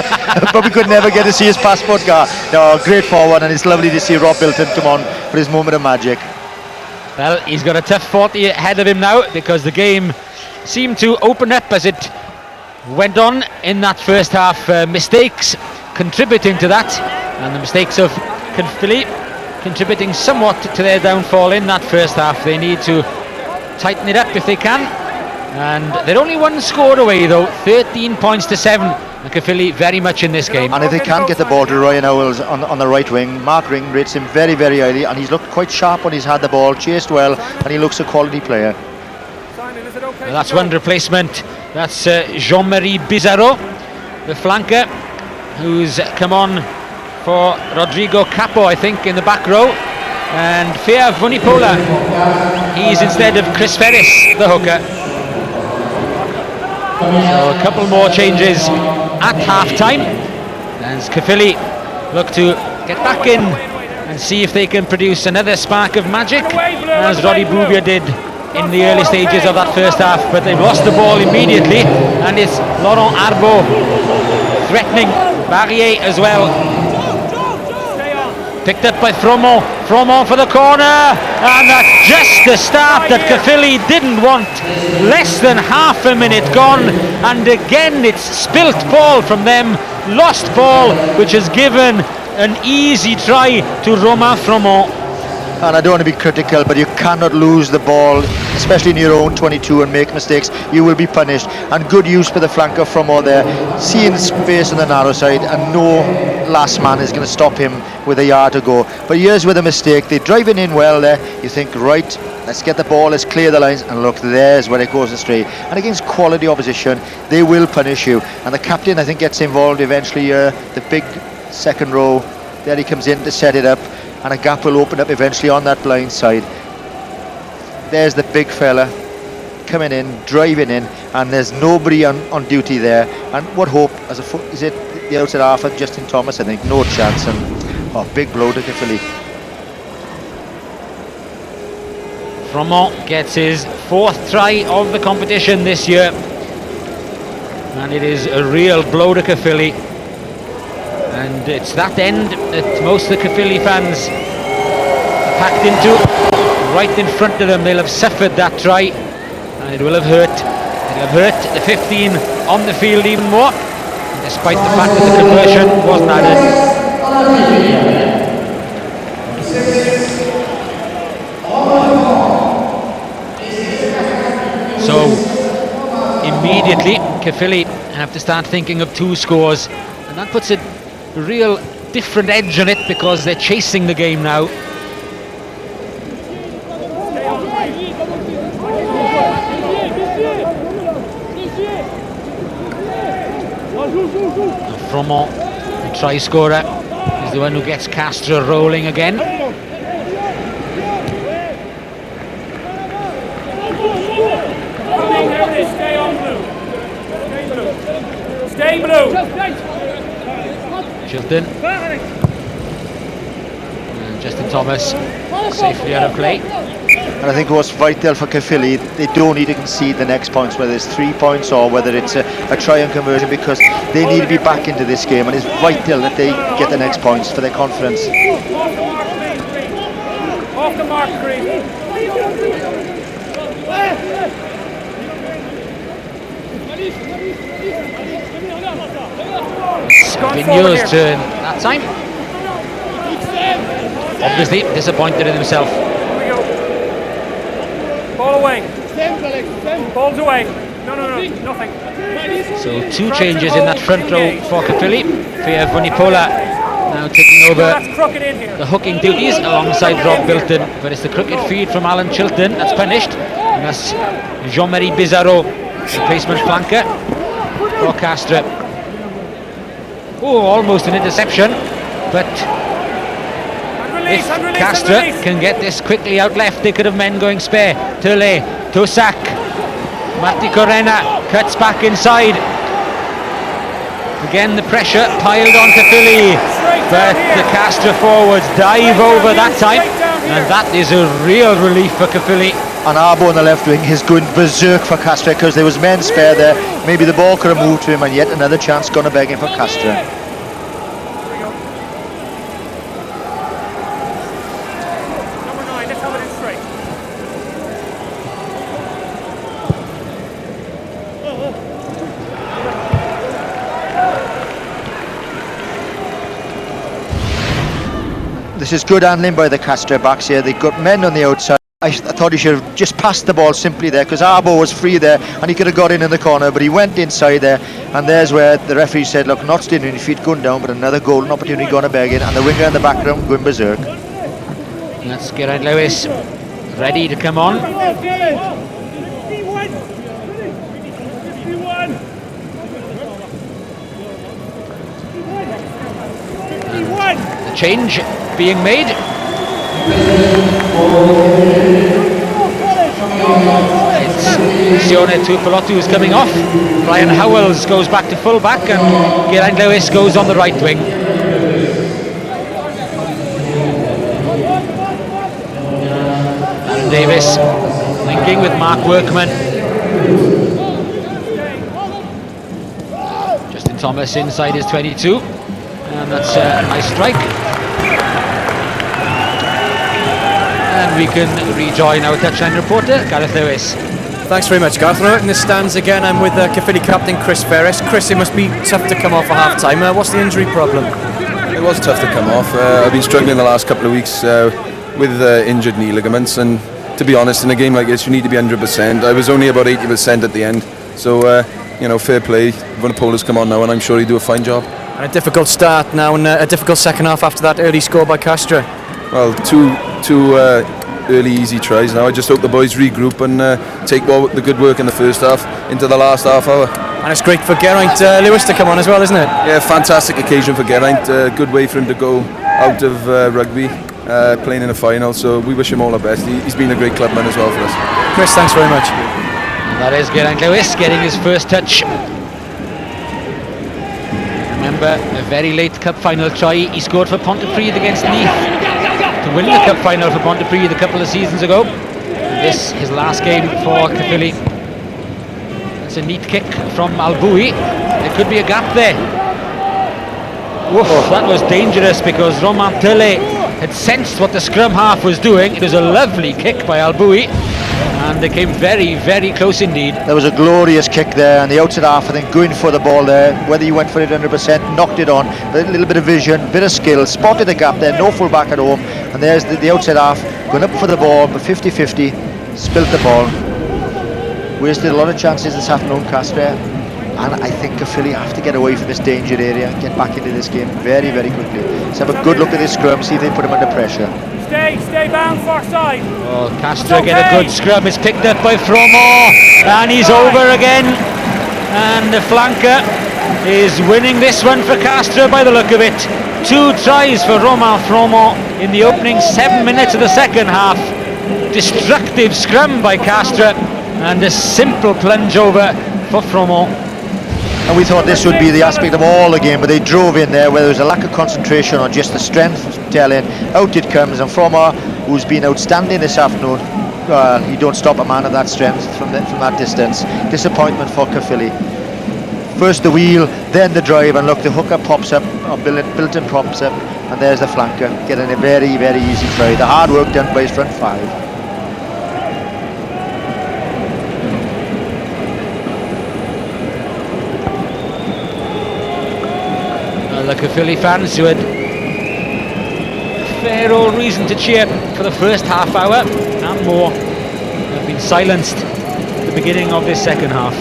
S5: but we could never get to see his passport car. No, great forward, and it's lovely to see Rob Bilton come on for his moment of magic.
S18: Well, he's got a tough 40 ahead of him now, because the game seemed to open up as it went on in that first half. Mistakes contributing to that, and the mistakes of Caerphilly contributing somewhat to their downfall in that first half. They need to tighten it up if they can, and they're only one score away though, 13 points to 7, and Caerphilly very much in this game.
S5: And if they can't get the ball to Ryan Howells on the right wing, Mark Ring rates him very, very highly, and he's looked quite sharp when he's had the ball, chased well, and he looks a quality player.
S18: Well, that's one replacement. That's Jean-Marie Bisaro, the flanker, who's come on for Rodrigo Capo, I think, in the back row. And Fea Vunipola, he's instead of Chris Ferris, the hooker. So a couple more changes at half-time as Caerphilly look to get back in and see if they can produce another spark of magic, as Roddy Boobyer did in the early stages of that first half. But they've lost the ball immediately, and it's Laurent Arbo threatening Barrier as well. Picked up by Froment. Froment for the corner, and that's just the start that Caerphilly didn't want. Less than half a minute gone, and again it's spilt ball from them, lost ball, which has given an easy try to Romain Froment.
S5: And I don't want to be critical, but you cannot lose the ball, especially in your own 22, and make mistakes. You will be punished. And good use for the flanker from all there, seeing space on the narrow side, and no last man is going to stop him with a yard to go. But here's with a mistake. They're driving in well there. You think, right, let's get the ball, let's clear the lines, and look, there's where it goes astray. And against quality opposition, they will punish you. And the captain, I think, gets involved eventually. The big second row, there he comes in to set it up, and a gap will open up eventually on that blind side. There's the big fella coming in, driving in, and there's nobody on duty there. And what hope as a foot is it the outside half of Justin Thomas? I think no chance, and big blow to Caerphilly.
S18: Froment gets his 4th try of the competition this year, and it is a real blow to Caerphilly. And it's that end that most of the Caerphilly fans are packed into, right in front of them. They'll have suffered that try, and it will have hurt. It'll have hurt the 15 on the field even more. despite the fact that the conversion wasn't added. So immediately Caerphilly have to start thinking of 2 scores, and that puts a real different edge on it because they're chasing the game now. Froment, the try scorer, is the one who gets Castres rolling again.
S19: Stay on blue. Stay blue.
S18: Chiltern. And Justin Thomas safely out of play.
S5: And I think what's vital for Caerphilly, they don't need to concede the next points, whether it's 3 points or whether it's a try and conversion, because they need to be back into this game, and it's vital that they get the next points for their confidence.
S19: Off the mark, Green.
S18: It's Vigneaux' turn that time. Obviously disappointed in himself.
S19: Ball away. Ball's away. No, nothing.
S18: So 2 changes in that front row for Caerphilly. Vunipola now taking over the hooking duties alongside Rob Bilton, but it's the crooked feed from Alan Chiltern that's punished, and that's Jean-Marie Bisaro, replacement flanker for Castres. Oh, almost an interception, but if Castres can get this quickly out left, they could have men going spare. Teulet, Taussac, Marticorena cuts back inside. Again the pressure piled on Caerphilly, but the Castres forwards dive over that time, and that is a real relief for Caerphilly.
S5: And Arbo on the left wing is going berserk for Castres because there was men spare there. Maybe the ball could have moved to him, and yet another chance gone a begging for Castres. This is good handling by the Castres backs here. They've got men on the outside. I thought he should have just passed the ball simply there, because Arbo was free there and he could have got in the corner, but he went inside there, and there's where the referee said, look, not staying on your feet, going down, but another golden opportunity going to beg in, and the winger in the background going berserk.
S18: That's Geraint Lewis ready to come on. The change being made. It's Tuipulotu who's coming off. Brian Howells goes back to full back, and Geraint Lewis goes on the right wing. And Davies linking with Mark Workman. Justin Thomas inside his 22, and that's a nice strike. And we can rejoin our touchline reporter, Gareth Lewis.
S17: Thanks very much, Gareth. We're out in the stands again. I'm with Caerphilly captain Chris Ferris. Chris, it must be tough to come off at half-time. What's the injury problem?
S8: It was tough to come off. I've been struggling the last couple of weeks with injured knee ligaments, and to be honest, in a game like this, you need to be 100%. I was only about 80% at the end, so fair play. Vunipola's come on now, and I'm sure he'll do a fine job.
S17: And a difficult start now, and a difficult second half after that early score by Castres.
S8: Well, two early easy tries now. I just hope the boys regroup and take the good work in the first half into the last half hour.
S17: And it's great for Geraint Lewis to come on as well, isn't it?
S8: Yeah, fantastic occasion for Geraint. Good way for him to go out of rugby, playing in a final. So we wish him all the best. He's been a great clubman as well for us.
S17: Chris, thanks very much.
S18: And that is Geraint Lewis getting his first touch. Remember, a very late cup final try he scored for Pontypridd against Leith to win the cup final for Pontypridd a couple of seasons ago. And this his last game for Caerphilly. It's a neat kick from Albouy. There could be a gap there. Oof, that was dangerous because Roman Teulet had sensed what the scrum half was doing. It was a lovely kick by Albouy. And they came very, very close indeed.
S5: There was a glorious kick there, and the outside half, I think, going for the ball there. Whether you went for it 100%, knocked it on, a little bit of vision, bit of skill, spotted the gap there, no full back at home, and there's the outside half going up for the ball, but 50-50, spilt the ball. Wasted a lot of chances this afternoon, Castres, and I think Caerphilly have to get away from this danger area, get back into this game very, very quickly. Let's have a good look at this scrum, see if they put him under pressure.
S19: Stay bound, far side.
S18: Oh, Castres get a good scrum. It's picked up by Froment, and he's over again. And the flanker is winning this one for Castres by the look of it. 2 tries for Romain Froment in the opening 7 minutes of the second half. Destructive scrum by Castres, and a simple plunge over for Froment.
S5: And we thought this would be the aspect of all the game, but they drove in there where there was a lack of concentration or just the strength telling. Out it comes, and Froment, who's been outstanding this afternoon, you don't stop a man of that strength from that distance. Disappointment for Caerphilly. First the wheel, then the drive, and look, the hooker pops up, or Bilton pops up, and there's the flanker, getting a very, very easy try. The hard work done by his front 5.
S18: The Caerphilly fans who had fair old reason to cheer for the first half hour and more have been silenced at the beginning of this second half.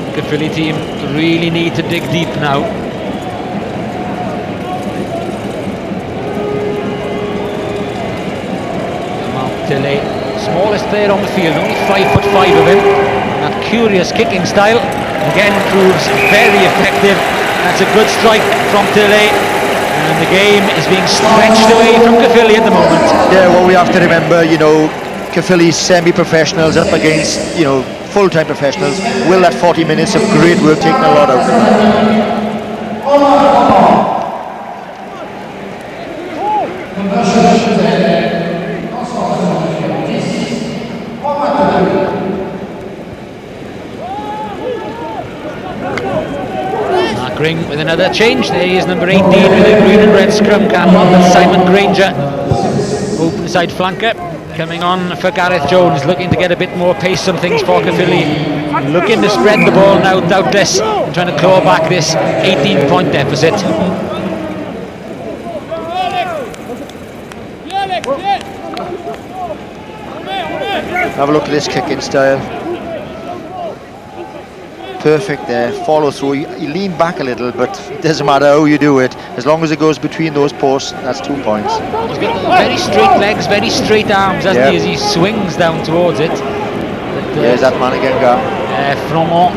S18: The Caerphilly team really need to dig deep now. Teulet, smallest player on the field, only 5'5" of him. And that curious kicking style again proves very effective. That's a good strike from Teulet, and the game is being stretched away from Caerphilly at the moment.
S5: Yeah, well, we have to remember, you know, Caerphilly's semi-professionals up against, you know, full-time professionals. Will that 40 minutes of great work taken a lot out of them?
S18: With another change, there is number 18 with a green and red scrum cap on, with Simon Granger, open side flanker, coming on for Gareth Jones, looking to get a bit more pace on things for Caerphilly, looking to spread the ball now, doubtless, and trying to claw back this 18-point deficit.
S5: Have a look at this kicking style. Perfect there, follow through. You lean back a little, but it doesn't matter how you do it. As long as it goes between those posts, that's 2 points.
S18: He's got very straight legs, very straight arms, hasn't he, as he swings down towards it.
S5: There's that man again, Gar.
S18: Froment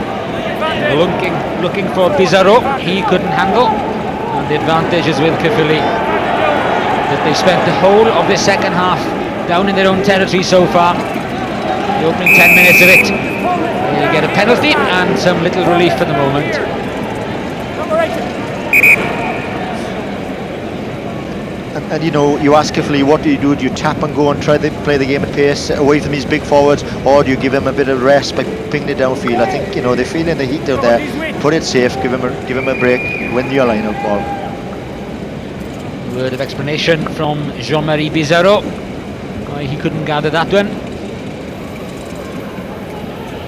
S18: looking for Bisaro. He couldn't handle. And the advantage is with Caerphilly, that they spent the whole of the second half down in their own territory so far. The opening 10 minutes of it. You get a penalty and some little relief for the moment.
S5: And you know, you ask Caerphilly, what do? Do you tap and go and try to play the game at pace away from these big forwards, or do you give them a bit of rest by pinging it downfield? I think, you know, they're feeling the heat down there. Put it safe, give him a break, win your line-out ball.
S18: Word of explanation from Jean-Marie Bisaro. He couldn't gather that one.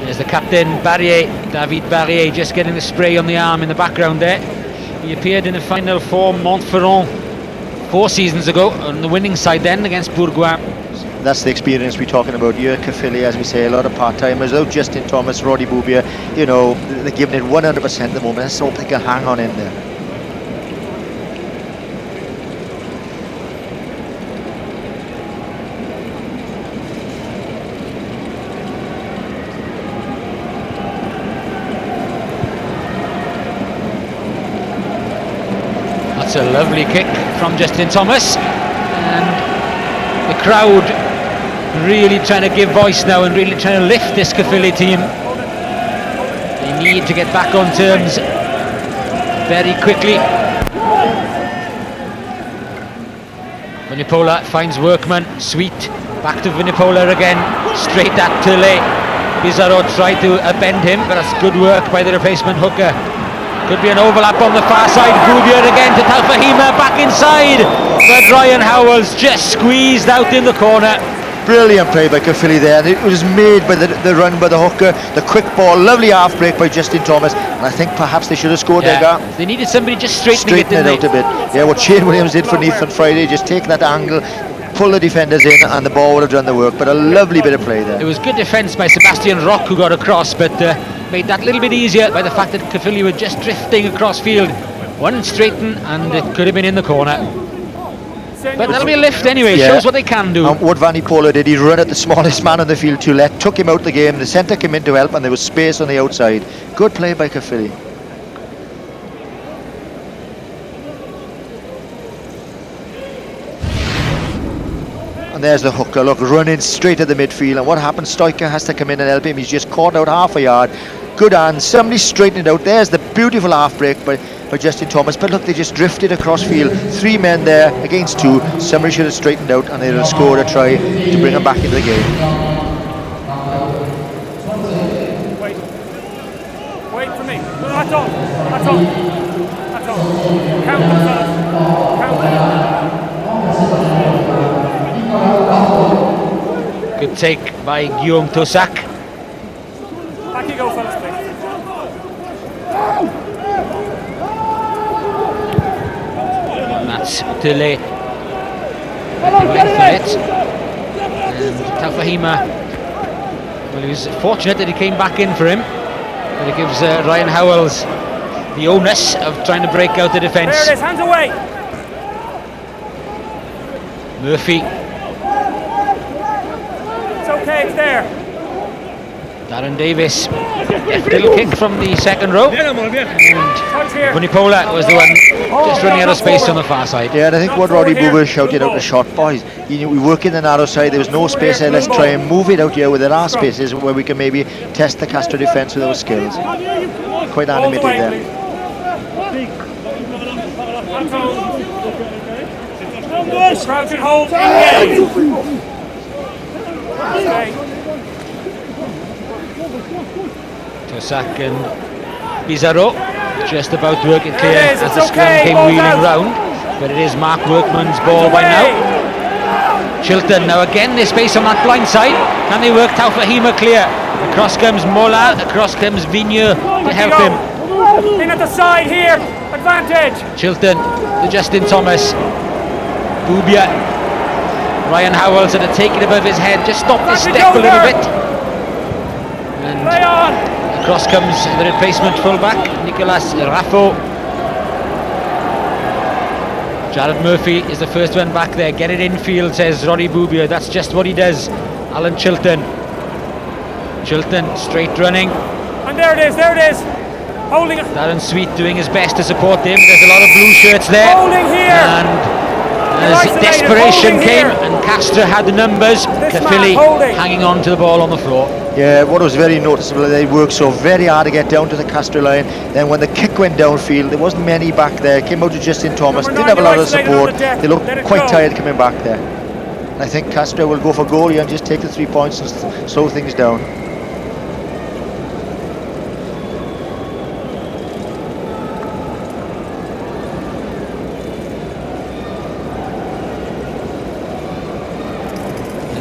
S18: There's the captain, David Barrier, just getting the spray on the arm in the background there. He appeared in the final for Montferrand 4 seasons ago on the winning side then against Bourgoin.
S5: That's the experience we're talking about here. Caerphilly, as we say, a lot of part-timers. Out Justin Thomas, Roddy Boobyer, you know, they're giving it 100% at the moment. Let's hope they can hang on in there.
S18: That's a lovely kick from Justin Thomas, and the crowd really trying to give voice now and really trying to lift this Caerphilly team. They need to get back on terms very quickly. Vigneaux finds Workman, sweet, back to Vigneaux again, straight at Teulet. Bisaro tried to bend him, but that's good work by the replacement hooker. Could be an overlap on the far side. Boobyer again to Taufahema, back inside. But Ryan Howells just squeezed out in the corner.
S5: Brilliant play by Caerphilly there, and it was made by the run by the hooker, the quick ball, lovely half break by Justin Thomas, and I think perhaps they should have scored there, Gar.
S18: They needed somebody just straightening it
S5: out a bit. Yeah, what Shane Williams did for Neath on Friday, just take that angle, pull the defenders in, and the ball would have done the work, but a lovely bit of play there.
S18: It was good defence by Sebastian Roque, who got across, but made that a little bit easier by the fact that Caerphilly were just drifting across field. One straighten, and it could have been in the corner. But that'll be a lift anyway, shows what they can do.
S5: And what Vanipola did, he run at the smallest man on the field, Teulet, took him out the game, the centre came in to help, and there was space on the outside. Good play by Caerphilly. And there's the hooker, look, running straight at the midfield, and what happens, Stoica has to come in and help him. He's just caught out half a yard. Good hand, somebody straightened it out. There's the beautiful half break by Justin Thomas, but look, they just drifted across field. 3 men there against 2. Somebody should have straightened out, and they'd have scored a try to bring them back into the game.
S19: Wait for me. That's on. That's on. That's on. Count them, fellas. Count them.
S18: Good take by Guillaume Taussac.
S19: Back you go, fellas, please.
S18: That's Teulet. And Taufahema. Well, he was fortunate that he came back in for him. But it gives Ryan Howells the onus of trying to break out the defence.
S19: There it is, hands away.
S18: Murphy.
S19: It's okay, it's there.
S18: Darren Davies. Little kick from the second row. And Vanipola was the one just running out of space on the far side.
S5: Yeah, and I think what Roddy Boobyer shouted out the shot, boys, you know, we work in the narrow side, there was no space there, let's try and move it out here where there are spaces where we can maybe test the Castres defence with our skills. Quite animated there.
S19: Crouch and hold, engage. Okay.
S18: Taussac and Bisaro just about to work it clear as the scrum came wheeling round, but it is Mark Workman's ball by now. Chiltern now again, there's space on that blind side. Can they work Taufahema clear? Across comes Mola, across comes Vigneaux to help him.
S19: In at the side here, advantage.
S18: Chiltern to Justin Thomas. Boobyer. Ryan Howells had to take it above his head, just stop the step a little bit. And across comes the replacement fullback, Nicolas Raffault. Jared Murphy is the first one back there. Get it infield, says Roddy Boobyer. That's just what he does. Alan Chiltern. Chiltern straight running.
S19: And there it is, there it is. Holding it.
S18: Darren Sweet doing his best to support him. There's a lot of blue shirts there.
S19: Holding here.
S18: And as desperation came and Castres had the numbers, Caerphilly hanging on to the ball on the floor.
S5: Yeah, what was very noticeable, they worked so very hard to get down to the Castres line. Then when the kick went downfield, there wasn't many back there. Came out to Justin Thomas, didn't have a lot of support. They looked quite tired coming back there. And I think Castres will go for goal here and just take the 3 points and slow things down.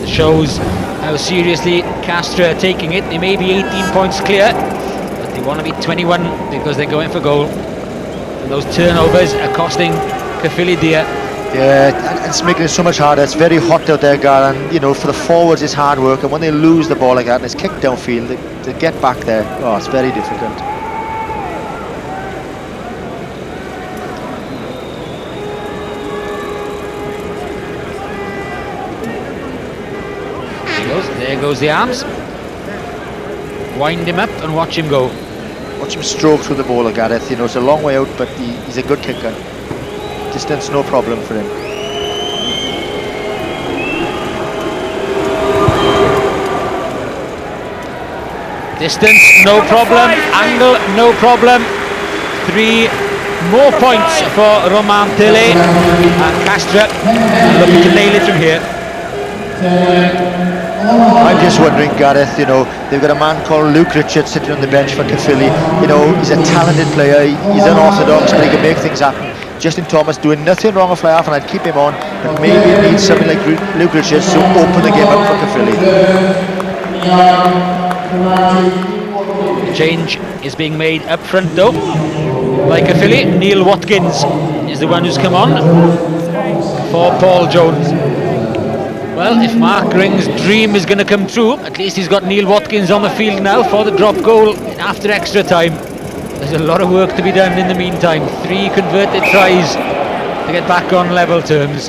S18: Shows how seriously Castres are taking it. They may be 18 points clear, but they want to be 21 because they're going for goal. And those turnovers are costing Caerphilly dear.
S5: Yeah, and it's making it so much harder. It's very hot out there, Gar, and you know, for the forwards it's hard work, and when they lose the ball like that and it's kicked downfield, they get back there. Oh, it's very difficult.
S18: There goes the arms. Wind him up and watch him go.
S5: Watch him stroke through the ball, Gareth. You know, it's a long way out, but he's a good kicker. Distance, no problem for him.
S18: Distance, no problem. Angle, no problem. 3 more points for Romain Teulet. And Castres looking to nail it from here.
S5: I'm just wondering, Gareth, you know, they've got a man called Luke Richards sitting on the bench for Caerphilly. You know, he's a talented player, he's unorthodox, but he can make things happen. Justin Thomas doing nothing wrong a fly half, and I'd keep him on, but maybe it needs something like Luke Richards to open the game up for Caerphilly.
S18: The change is being made up front though by Caerphilly. Neil Watkins is the one who's come on for Paul Jones. Well, if Mark Ring's dream is going to come true, at least he's got Neil Watkins on the field now for the drop goal after extra time. There's a lot of work to be done in the meantime. 3 converted tries to get back on level terms.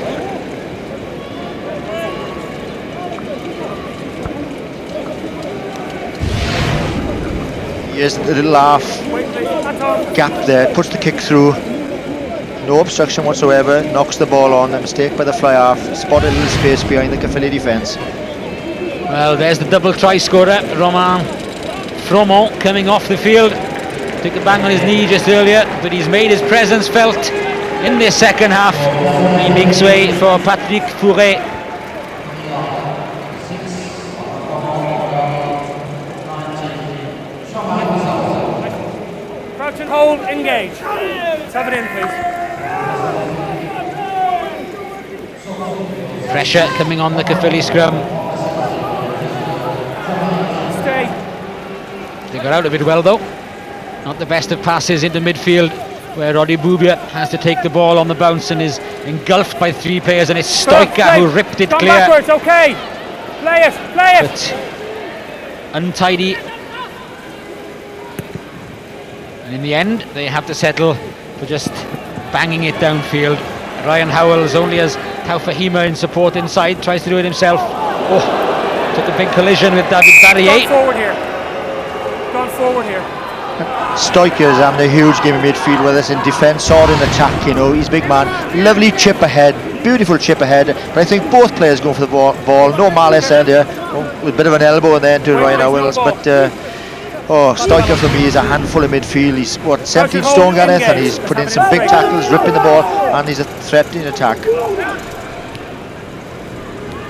S5: Here's the little half gap there, puts the kick through. No obstruction whatsoever, knocks the ball on. A mistake by the fly half, spotted a little space behind the Caerphilly defence.
S18: Well, there's the double try scorer, Froment, coming off the field. Took a bang on his knee just earlier, but he's made his presence felt in this second half. He makes way for Patrick Furet.
S19: Crouch and hold, engage. Let's have it in, please.
S18: Pressure coming on the Caerphilly scrum.
S19: Stay.
S18: They got out of it well though. Not the best of passes into midfield, where Boobyer has to take the ball on the bounce and is engulfed by 3 players, and it's Stoica who ripped it clear.
S19: Backwards, okay. Play it, play it.
S18: But untidy. And in the end, they have to settle for just banging it downfield. Ryan Howells only has Taufahema in support inside, tries to do it himself. Oh, took a big collision with David Barrier.
S19: Gone forward here. Gone forward here.
S5: Stoica's having a huge game in midfield with us in defence or in attack, you know, he's a big man. Lovely chip ahead, beautiful chip ahead, but I think both players going for the ball. No malice earlier, with a bit of an elbow and then to Ryan Howells, but Stoica for me is a handful in midfield. He's 17 stone, Gareth, and he's put in some big tackles, ripping the ball, and he's a threat in attack.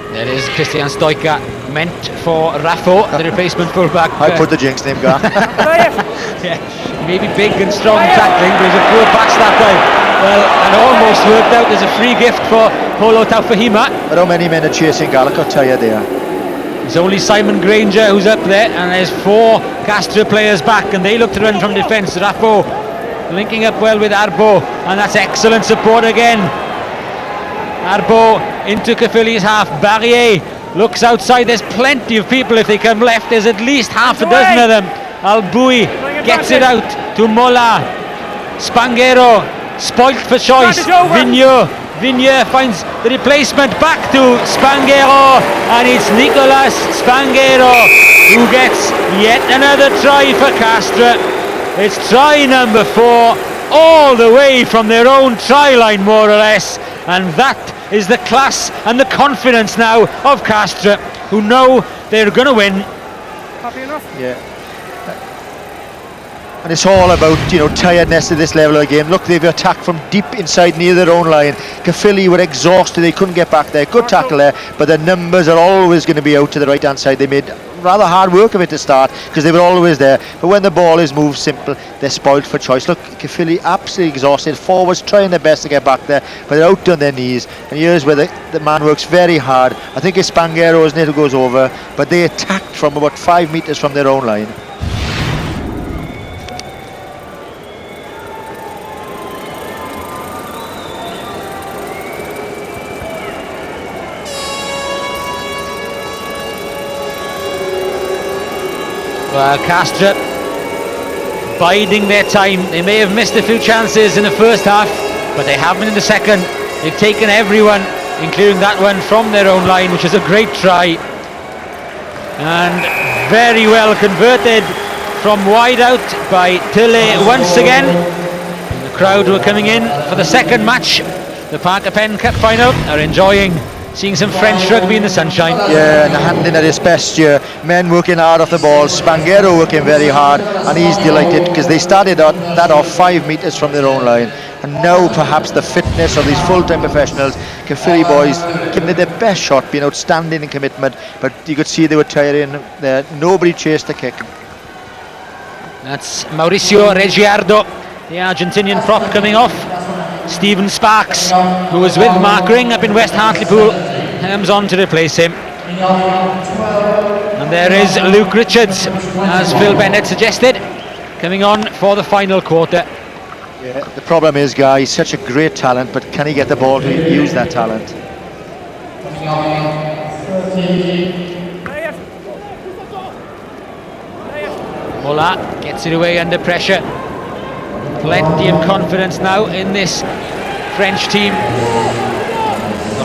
S18: There is Christian Stoica, meant for Raffault, the replacement fullback.
S5: I put the jinx name, Gar.
S18: Yeah, maybe big and strong tackling, but he's a poor pass that time. Well, and almost worked out. There's a free gift for Polo Taufahema.
S5: But how many men are chasing Gallic or tired there?
S18: It's only Simon Granger who's up there, and there's 4 Castres players back, and they look to run from defence. Raffault linking up well with Arbo, and that's excellent support again. Arbo into Caerphilly's half. Barrier looks outside. There's plenty of people if they come left. There's at least half a dozen of them. Albouy gets it out to Mola. Spanghero spoilt for choice. Vigneaux finds the replacement back to Spanghero, and it's Nicolas Spanghero who gets yet another try for Castres. It's try number 4, all the way from their own try line more or less, and that is the class and the confidence now of Castres, who know they're going to win.
S19: Happy enough?
S5: Yeah. And it's all about, you know, tiredness at this level of the game. Look, they've attacked from deep inside near their own line. Caerphilly were exhausted, they couldn't get back there. Good tackle there, but their numbers are always going to be out to the right hand side. They made rather hard work of it to start because they were always there, but when the ball is moved simple, they're spoilt for choice. Look, Caerphilly absolutely exhausted, forwards trying their best to get back there, but they're out on their knees, and here's where the man works very hard. I think it's Spanghero, isn't it, who goes over, but they attacked from about 5 metres from their own line.
S18: Castres biding their time. They may have missed a few chances in the first half, but they haven't in the second. They've taken everyone, including that one from their own line, which is a great try, and very well converted from wide out by Teulet once again. And the crowd who are coming in for the second match, the Parker Pen Cup final, are enjoying seeing some French rugby in the sunshine.
S5: Yeah, and the handling at its best here. Men working hard off the ball, Spanghero working very hard, and he's delighted because they started that off 5 metres from their own line. And now perhaps the fitness of these full-time professionals, Caerphilly boys, giving it their best shot, being outstanding in commitment, but you could see they were tiring there. Nobody chased the kick.
S18: That's Mauricio Reggiardo, the Argentinian prop, coming off. Stephen Sparks, who was with Mark Ring up in West Hartlepool, comes on to replace him. And there is Luke Richards, as Phil Bennett suggested, coming on for the final quarter.
S5: Yeah, the problem is, Guy, he's such a great talent, but can he get the ball to use that talent?
S18: Mola gets it away under pressure. Plenty of confidence now in this French team.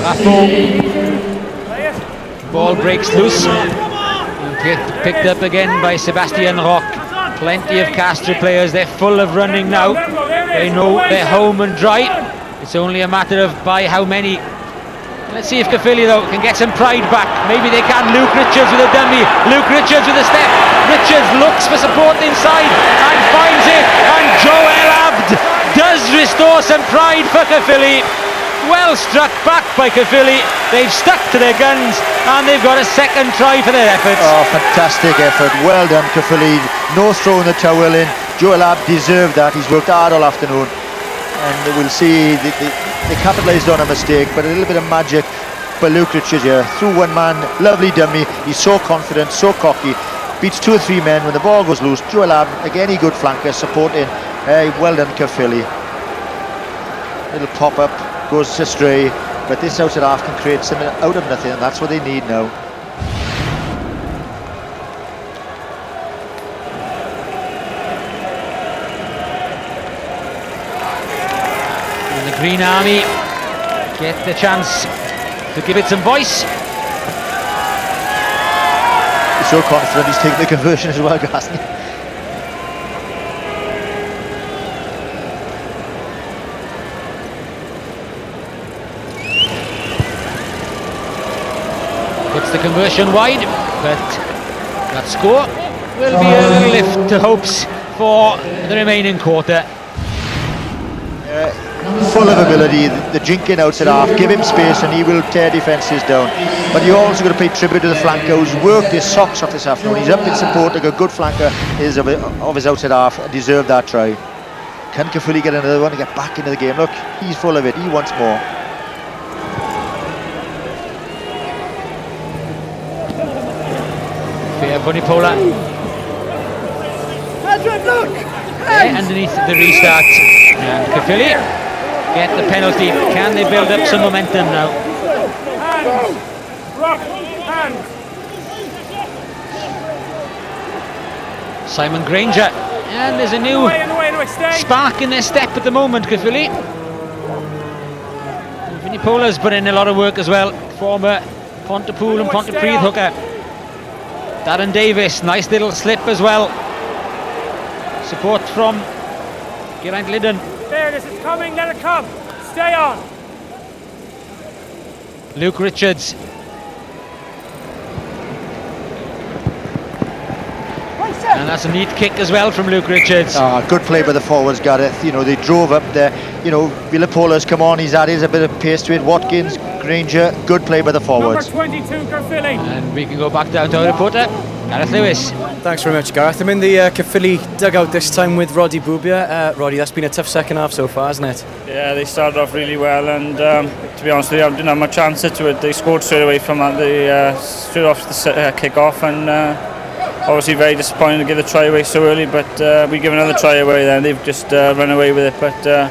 S18: Raffault. Ball breaks loose. Picked up again by Sébastien Roque. Plenty of Castres players. They're full of running now. They know they're home and dry. It's only a matter of by how many. Let's see if Caerphilly though can get some pride back. Maybe they can. Luke Richards with a dummy. Luke Richards with a step. Richards looks for support inside and finds it. And Joel Abd does restore some pride for Caerphilly. Well struck back by Caerphilly. They've stuck to their guns and they've got a second try for their efforts.
S5: Oh, fantastic effort. Well done, Caerphilly. No throwing the towel in. Joel Abd deserved that. He's worked hard all afternoon. And we'll see they capitalised on a mistake, but a little bit of magic by Luke Richards here. Through one man, lovely dummy. He's so confident, so cocky. Beats 2 or 3 men when the ball goes loose. Joel Abd, again, he good flanker, supporting. Well done, Caerphilly. Little pop-up, goes astray, but this outside half can create something out of nothing, and that's what they need now.
S18: Green Army get the chance to give it some voice.
S5: He's so confident he's taking the conversion as well, Garcia.
S18: Puts the conversion wide, but that score will be a lift to hopes for the remaining quarter.
S5: Full of ability, the jinking outside half, give him space and he will tear defences down. But you also got to pay tribute to the flanker who's worked his socks off this afternoon. He's up in support, like a good flanker is of his outside half, deserved that try. Can Caerphilly get another one and get back into the game? Look, he's full of it, he wants more.
S18: Fair Vunipola. Underneath the restart. And Caerphilly get the penalty. Can they build up some momentum now? Simon Granger. And there's a new spark in their step at the moment, Caerphilly. Vinipola's put in a lot of work as well. Former Pontypool and Pontypridd hooker. Darren Davies, nice little slip as well. Support from Geraint Liddon.
S19: Ferris is coming, let it come. Stay on.
S18: Luke Richards. And that's a neat kick as well from Luke Richards.
S5: Good play by the forwards, Gareth. You know, they drove up there. You know, Villapola's come on, he's added a bit of pace to it. Watkins, Granger, good play by the forwards.
S19: Number 22, Caerphilly.
S18: And we can go back down to our reporter, Gareth Lewis.
S6: Thanks very much, Gareth. I'm in the Caerphilly dugout this time with Roddy Boobyer. Roddy, that's been a tough second half so far, hasn't it?
S22: Yeah, they started off really well, and to be honest with you, I didn't have much answer to it. They scored straight away from that, straight off the kick-off, and obviously very disappointed to give the try away so early, but we give another try away then. They've just run away with it, but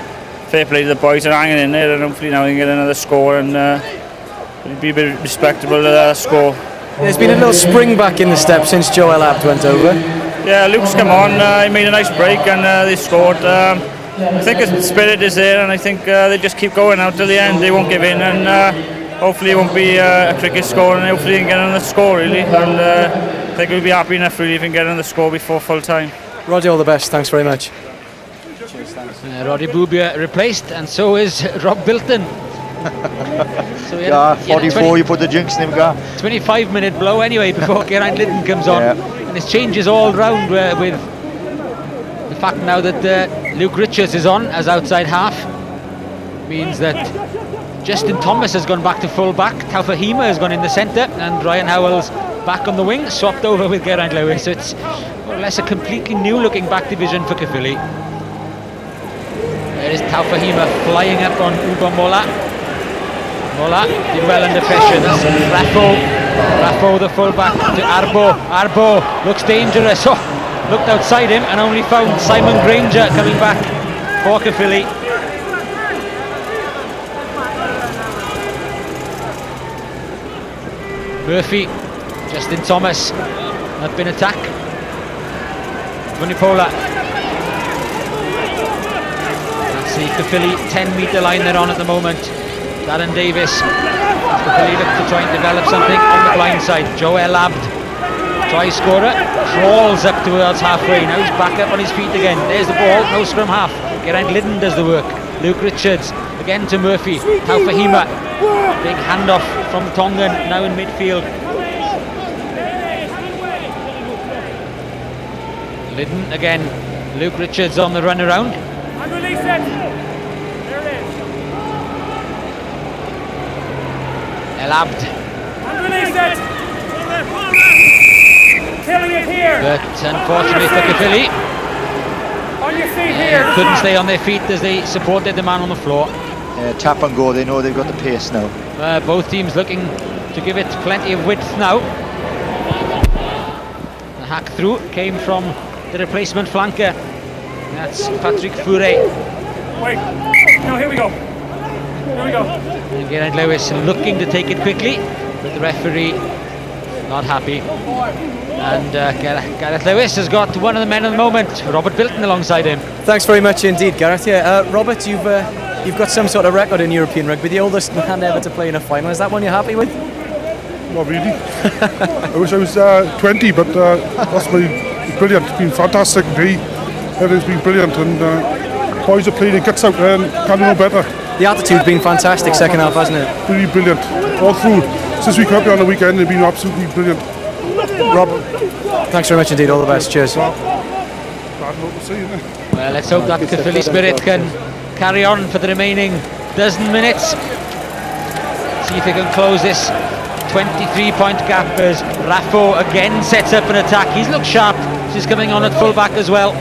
S22: fair play to the boys, are hanging in there, and hopefully now they can get another score, and it'll be a bit respectable score.
S6: There's been a little spring back in the step since Joel Abd went over.
S22: Yeah, Luke's come on, he made a nice break and they scored. I think the spirit is there, and I think they just keep going out to the end. They won't give in, and hopefully it won't be a cricket score, and hopefully they can get another score really. And I think we'll be happy enough really if we can get another score before full time.
S6: Roddy, all the best. Thanks very much.
S18: Cheers, thanks. Roddy Boobyer replaced, and so is Rob Bilton.
S5: So 44, you put the jinx in him, Gar.
S18: 25-minute blow anyway before Geraint Liddon comes on.
S5: Yeah.
S18: And it changes all round with the fact now that Luke Richards is on as outside half. Means that Justin Thomas has gone back to full back. Taufahema has gone in the centre, and Ryan Howells back on the wing, swapped over with Geraint Lewis. So it's more or less a completely new looking back division for Caerphilly. There There is Taufahema flying up on Mola. Mola did well under pressure. That's Raffault the fullback to Arbo. Arbo looks dangerous. Oh, looked outside him and only found Simon Granger coming back for Caerphilly. Murphy, Justin Thomas, up in attack. Vunipola. That's the Caerphilly 10-metre line they're on at the moment. Darren Davies. Caerphilly look to try and develop something on the blind side. Joel Abd, try scorer, crawls up towards halfway. Now he's back up on his feet again. There's the ball, no scrum half. Geraint Liddon does the work. Luke Richards again to Murphy. Taufahema, big handoff from Tongan, now in midfield. Liddon again. Luke Richards on the run around.
S19: And release it. There it is.
S18: El Abd.
S19: And release it. Killing it here.
S18: But unfortunately for Caerphilly,
S19: on your feet here.
S18: Couldn't stay on their feet as they supported the man on the floor.
S5: Tap and go, they know they've got the pace now.
S18: Both teams looking to give it plenty of width now. The hack through came from the replacement flanker. That's Patrick Furet.
S19: Wait, no, here we go. Here we go.
S18: And Geraint Lewis looking to take it quickly, but the referee not happy. And Gareth Lewis has got one of the men at the moment, Robert Bilton, alongside him.
S6: Thanks very much indeed, Gareth. Yeah, Robert, you've got some sort of record in European rugby, the oldest man ever to play in a final. Is that one you're happy with?
S1: Not really. I wish I was 20, but that's brilliant. It's been fantastic day. Everything's been brilliant, and boys are playing their guts out there and can't do no better.
S6: The attitude's been fantastic second half, hasn't it?
S1: Really brilliant. All through. Since we came up here on the weekend, they've been absolutely brilliant. Robert.
S6: Thanks very much indeed, all the best. Cheers.
S18: Well, let's hope that Caerphilly spirit can carry on for the remaining dozen minutes. See if they can close this 23-point gap as Raffault again sets up an attack. He's looked sharp. She's coming on at full back as well.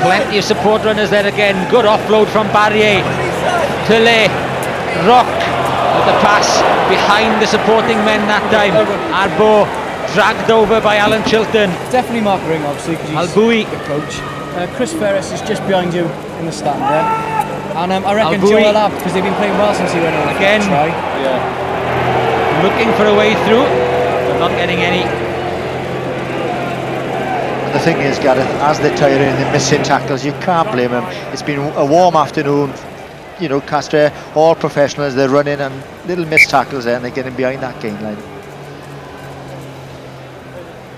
S18: Plenty of support runners there again. Good offload from Barrier. Teulet, Roque with the pass behind the supporting men that time. Arbo dragged over by Alan Chiltern.
S17: Definitely Marticorena, obviously, because he's
S18: Albouy,
S17: the coach. Chris Ferris is just behind you in the stand there. And I reckon
S18: Albouy.
S17: Joel Abd, because they've been playing well since he went on
S18: Again.
S17: try.
S18: looking for a way through, but not getting any.
S5: And the thing is, Gareth, as they're tiring and they're missing tackles, you can't blame them. It's been a warm afternoon. You know, Castres, all professionals, they're running and little missed tackles there and they're getting behind that gain line.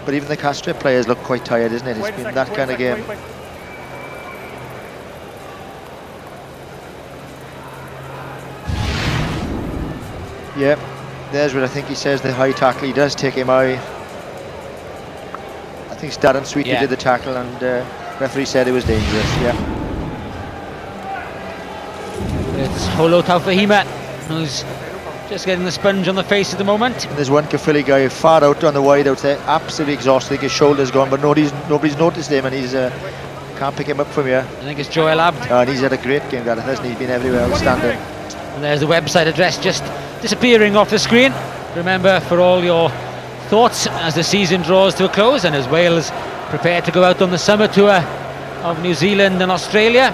S5: But even the Castres players look quite tired, isn't it? It's been that kind of game. Yep, there's what I think he says, the high tackle. He does take him high. I think Darren Sweetley did the tackle and referee said it was dangerous, yeah.
S18: It's Holo Taufahema who's just getting the sponge on the face at the moment.
S5: And there's one Caerphilly guy far out on the wide out there, absolutely exhausted. His shoulder's gone, but nobody's noticed him, and he's can't pick him up from here.
S18: I think it's Joel Abd.
S5: And he's had a great game, Gareth, hasn't he? He's been everywhere, outstanding.
S18: And there's the website address just disappearing off the screen. Remember, for all your thoughts as the season draws to a close and as Wales prepare to go out on the summer tour of New Zealand and Australia,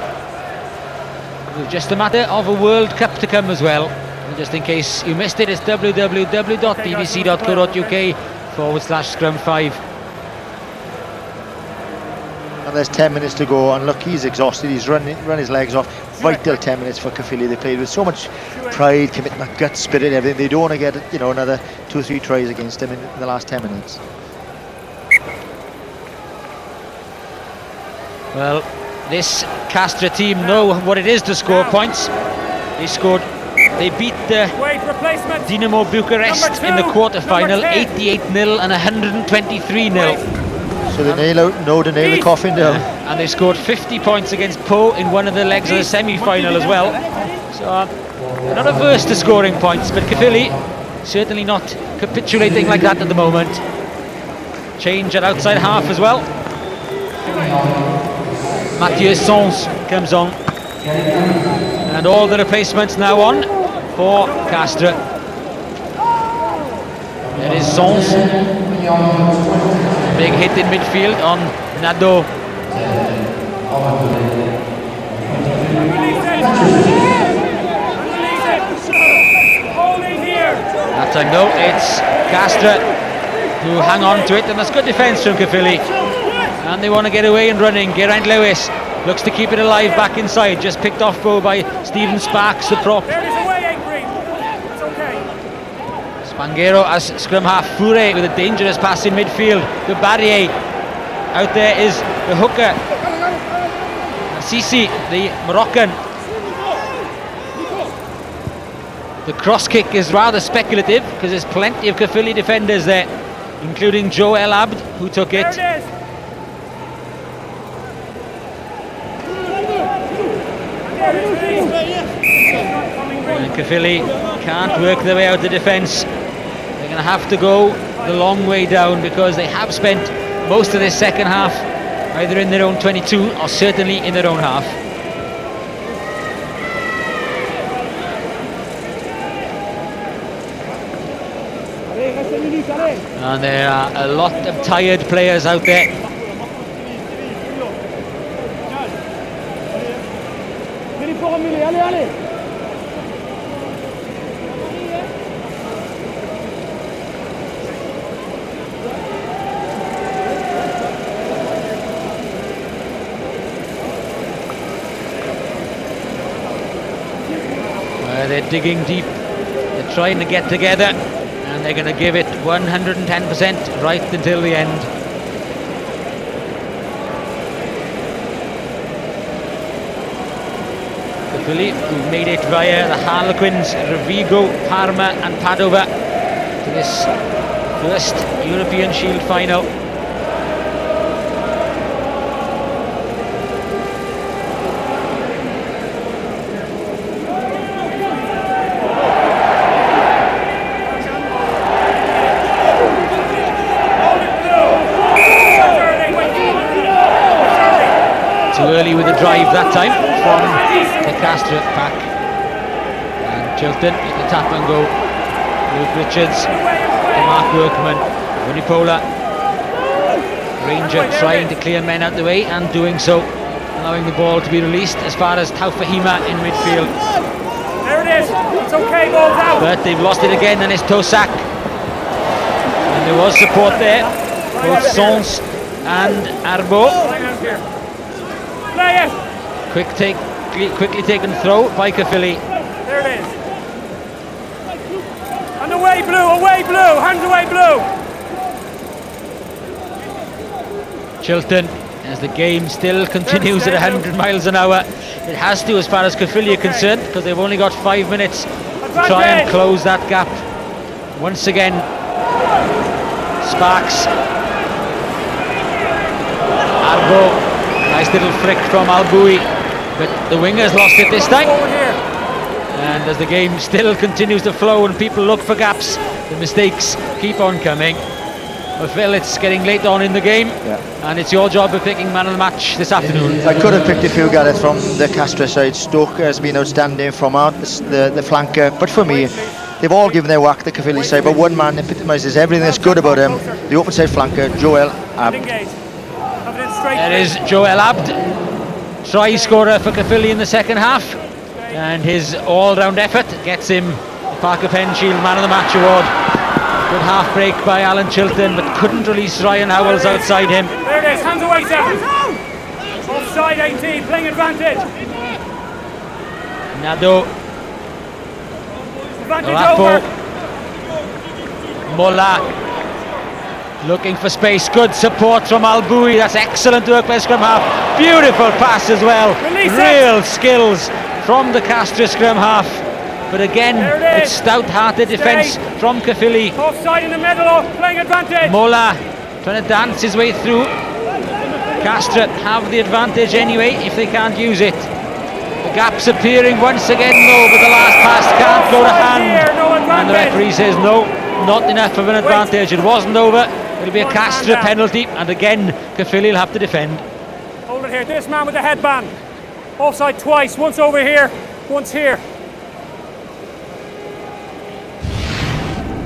S18: with just a matter of a World Cup to come as well. And just in case you missed it, it's www.bbc.co.uk/scrum5.
S5: And there's 10 minutes to go, and look, he's exhausted. He's run his legs off. Vital 10 minutes for Caerphilly. They played with so much pride, commitment, gut, spirit, everything. They don't want to get, you know, another 2 or 3 tries against them in the last 10 minutes.
S18: Well, this Castres team know what it is to score points. They beat the Dinamo Bucharest in the quarter-final 88-0 and 123-0.
S5: So they know to nail the coffin down.
S18: And they scored 50 points against Po in one of the legs of the semi-final as well. So they're not averse to scoring points, but Caerphilly certainly not capitulating like that at the moment. Change at outside half as well. Mathieu Sons comes on. And all the replacements now on for Castres. There is Sons. Big hit in midfield on Nadau. That time though, it's Castres who hang on to it, and that's good defence from Caerphilly. And they want to get away and running. Geraint Lewis looks to keep it alive back inside, just picked off goal by Stephen Sparks, the prop. Spanghero as scrum half. Furet with a dangerous pass in midfield. The barrier. Out there is the hooker. Narjissi, the Moroccan. The cross kick is rather speculative because there's plenty of Caerphilly defenders there, including Joe El Abd, who took it. And Caerphilly can't work their way out the defence. They're going to have to go the long way down because they have spent most of this second half either in their own 22 or certainly in their own half. And there are a lot of tired players out there. They're digging deep, they're trying to get together, and they're going to give it 110% right until the end. Caerphilly, who made it via the Harlequins, Rovigo, Parma and Padova to this first European Shield final. Early with a drive that time from the Castres pack, and Chiltern with the tap and go. Luke Richards to Mark Workman. Unipola. Ranger trying to clear men out the way and doing so, allowing the ball to be released as far as Taufahema in midfield.
S19: There it is, it's okay, ball's out.
S18: But they've lost it again, and it's Taussac. And there was support there, both Sons and Arbo. Quickly taken throw by Caerphilly.
S19: There it is. And away blue, hands away blue.
S18: Chiltern, as the game still continues at 100 miles an hour. It has to, as far as Caerphilly are concerned, because they've only got 5 minutes to try and close that gap. Once again, Sparks. Arbo. Nice little flick from Albouy, but the wingers lost it this time. And as the game still continues to flow and people look for gaps, the mistakes keep on coming. Well, Phil, it's getting late on in the game, and it's your job of picking man of the match this afternoon.
S5: I could have picked a few, Gareth, from the Castres side. Stoica has been outstanding from out the flanker, but for me, they've all given their whack, the Caerphilly side, but one man epitomises everything that's good about him, the open side flanker, Joel Abd.
S18: There is Joel Abd, try scorer for Caerphilly in the second half, and his all-round effort gets him the Parker Pen Shield Man of the Match award. Good half break by Alan Chiltern, but couldn't release Ryan Howells outside him.
S19: There it is, hands away, 7. Offside 18, playing advantage.
S18: Nadau.
S19: Advantage
S18: over. Mola. Looking for space, good support from Albouy. That's excellent work by scrum half. Beautiful pass as well. Real skills from the Castres scrum half. But again, it's stout-hearted defence from Caerphilly.
S19: Offside in the middle, playing advantage.
S18: Mola trying to dance his way through. Castres have the advantage anyway if they can't use it. The gap's appearing once again though, but the last pass can't go to hand. And the referee says no, not enough of an advantage. It wasn't over. It'll be a Castres penalty, and again Caerphilly will have to defend.
S19: Hold it here. This man with the headband. Offside twice. Once over here, once here.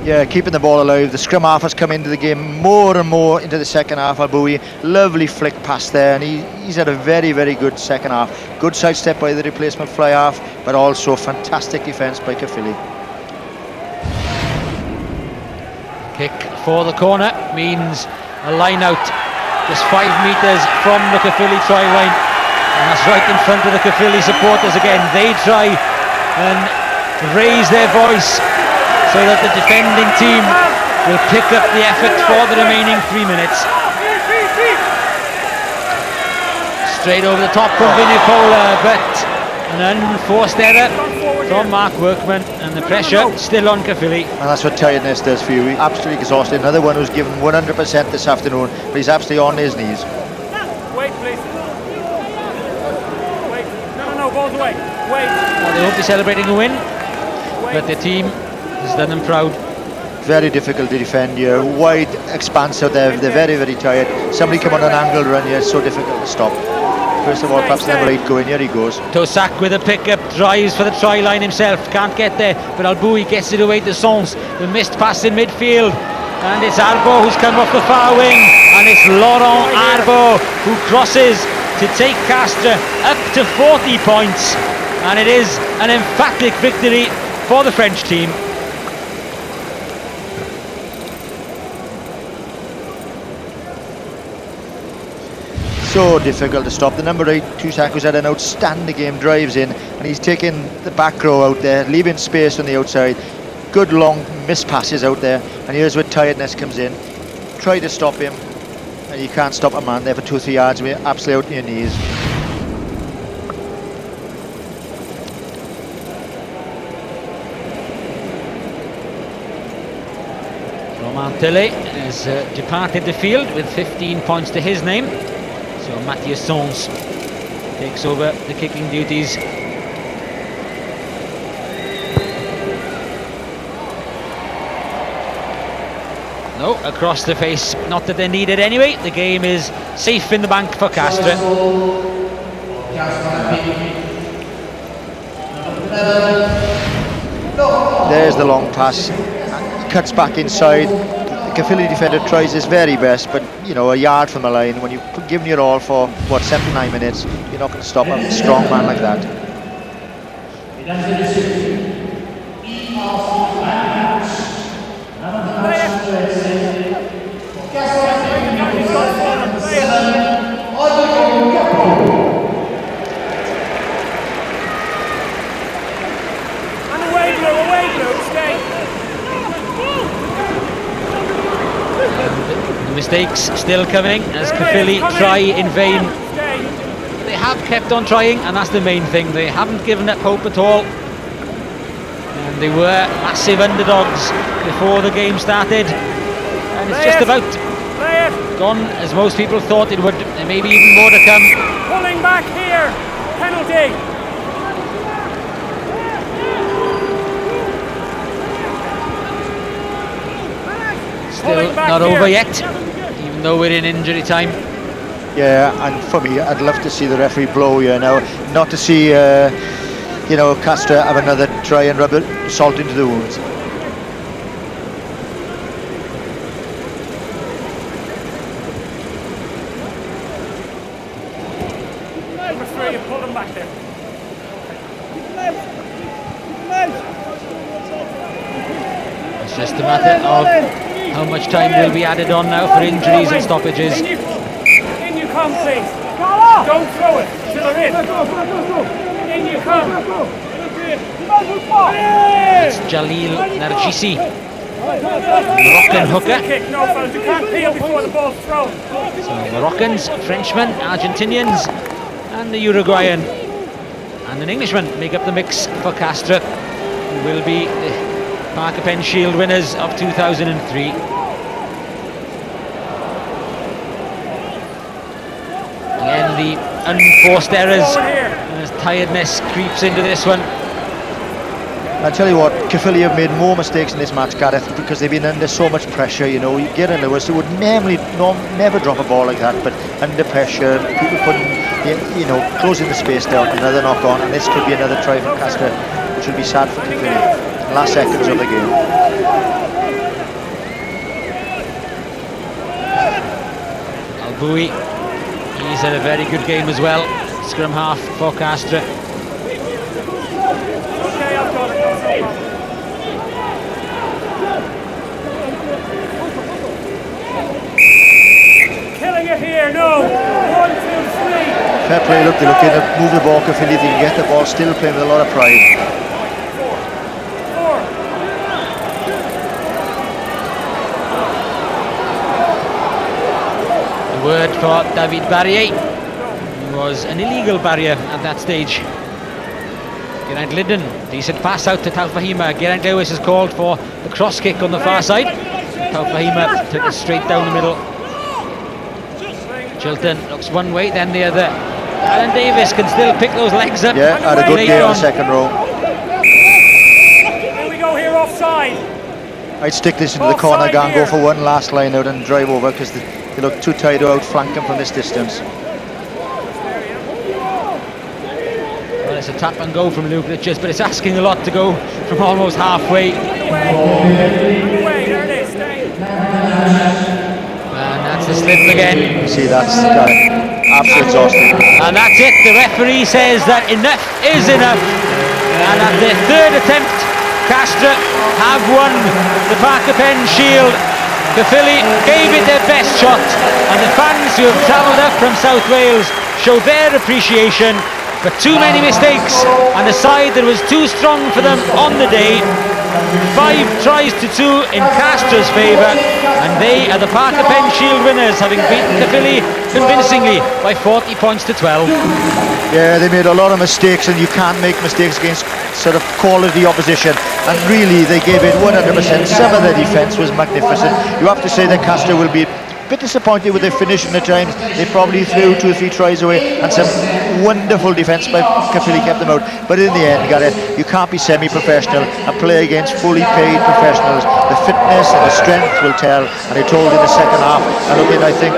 S5: Yeah, keeping the ball alive. The scrum half has come into the game more and more into the second half. Albouy, lovely flick pass there, and he's had a very, very good second half. Good sidestep by the replacement fly half, but also fantastic defence by Caerphilly.
S18: Kick for the corner means a line out just 5 metres from the Caerphilly try line, and that's right in front of the Caerphilly supporters again. They try and raise their voice so that the defending team will pick up the effort for the remaining 3 minutes. Straight over the top from Vigneaux, but an unforced error from Workman, and the pressure still on Caerphilly.
S5: And that's what tiredness does for you. He's absolutely exhausted. Another one who's given 100% this afternoon, but he's absolutely on his knees.
S19: Wait, please. Wait. No, balls away. Wait.
S18: Well, they won't be celebrating a win, but the team has done them proud.
S5: Very difficult to defend here. Wide expanse out there. They're very, very tired. Somebody come on an angle run here. It's so difficult to stop. First of all, perhaps number 8 going. Here he goes.
S18: Taussac with a pick-up, drives for the try line himself. Can't get there, but Albouy gets it away to Sons. The missed pass in midfield. And it's Arbo who's come off the far wing. And it's Laurent Arbo who crosses to take Castres up to 40 points. And it is an emphatic victory for the French team.
S5: So difficult to stop. The number 8, Taussac, who's had an outstanding game, drives in, and he's taking the back row out there, leaving space on the outside. Good long missed passes out there, and here's where tiredness comes in. Try to stop him, and you can't stop a man there for 2 or 3 yards. We're absolutely out on your knees.
S18: Teulet has departed the field with 15 points to his name. So Mathieu Sons takes over the kicking duties. No, across the face, not that they need it anyway. The game is safe in the bank for Castres.
S5: There's the long pass. Cuts back inside. The Caerphilly defender tries his very best, but you know, a yard from the line, when you've given your all for what, 79 minutes, you're not going to stop a strong man like that.
S19: And away blue, stay.
S18: The mistakes still coming as Caerphilly try in vain. They have kept on trying, and that's the main thing. They haven't given up hope at all. And they were massive underdogs before the game started. And it's just about gone as most people thought it would. There may be even more to come.
S19: Pulling back here. Penalty.
S18: Still not over yet, even though we're in injury time.
S5: Yeah, and for me, I'd love to see the referee blow here now, not to see, you know, Castres have another try and rub salt into the wounds.
S19: Number 3, you pull them back there.
S18: It's just a matter of how much time will be added on now for injuries and stoppages.
S19: In you come, please. Don't throw it till they're in. In you come.
S18: It's Jalil Narjissi, Moroccan hooker.
S19: No, fellas, you can't peel before the ball's thrown.
S18: So Moroccans, Frenchmen, Argentinians, and the Uruguayan and an Englishman make up the mix for Castres, who will be the Parker Pen Shield winners of 2003. Again, the unforced errors as tiredness creeps into this one.
S5: I tell you what, Caerphilly have made more mistakes in this match, Gareth, because they've been under so much pressure. You know, Geraint Lewis would never drop a ball like that, but under pressure, people putting, you know, closing the space down, another knock on, and this could be another try from Castres, which will be sad for Caerphilly. Last seconds of the game.
S18: Albouy, he's had a very good game as well. Scrum half for Castres.
S19: Killing it here, no. 1, 2, 3.
S5: Fair play, look, they're looking to move the ball, Caerphilly, they can get the ball, still playing with a lot of pride.
S18: The word for David Barrier. It was an illegal barrier at that stage. Geraint Linden, decent pass out to Taufahema. Geraint Lewis is called for the cross kick on the far side. Taufahema took it straight down the middle. Chiltern looks one way, then the other. Alan Davies can still pick those legs up.
S5: Yeah, had a good game in the second row.
S19: Here we go here, offside.
S5: I'd stick this into the corner, go and go for one last line out and drive over, because they look too tight to outflank him from this distance.
S18: Well, it's a tap and go from Luke Richards, but it's asking a lot to go from almost halfway. And that's the slip again.
S5: See, that's absolute exhausting.
S18: And that's it. The referee says that enough is enough. And at their third attempt, Castres have won the Parker Pen Shield. Caerphilly gave it their best shot, and the fans who have travelled up from South Wales show their appreciation for too many mistakes and a side that was too strong for them on the day. 5 tries to 2 in Castres' favour, and they are the Parker Pen Shield winners, having beaten Caerphilly convincingly by 40 points to 12.
S5: Yeah, they made a lot of mistakes, and you can't make mistakes against sort of quality opposition, and really they gave it 100%. Some of their defence was magnificent. You have to say that Castres will be a bit disappointed with their finishing at times. They probably threw 2 or 3 tries away, and some wonderful defence by Caerphilly kept them out. But in the end, Gareth, you can't be semi-professional and play against fully paid professionals. The fitness and the strength will tell, and they told in the second half. And look at, I think,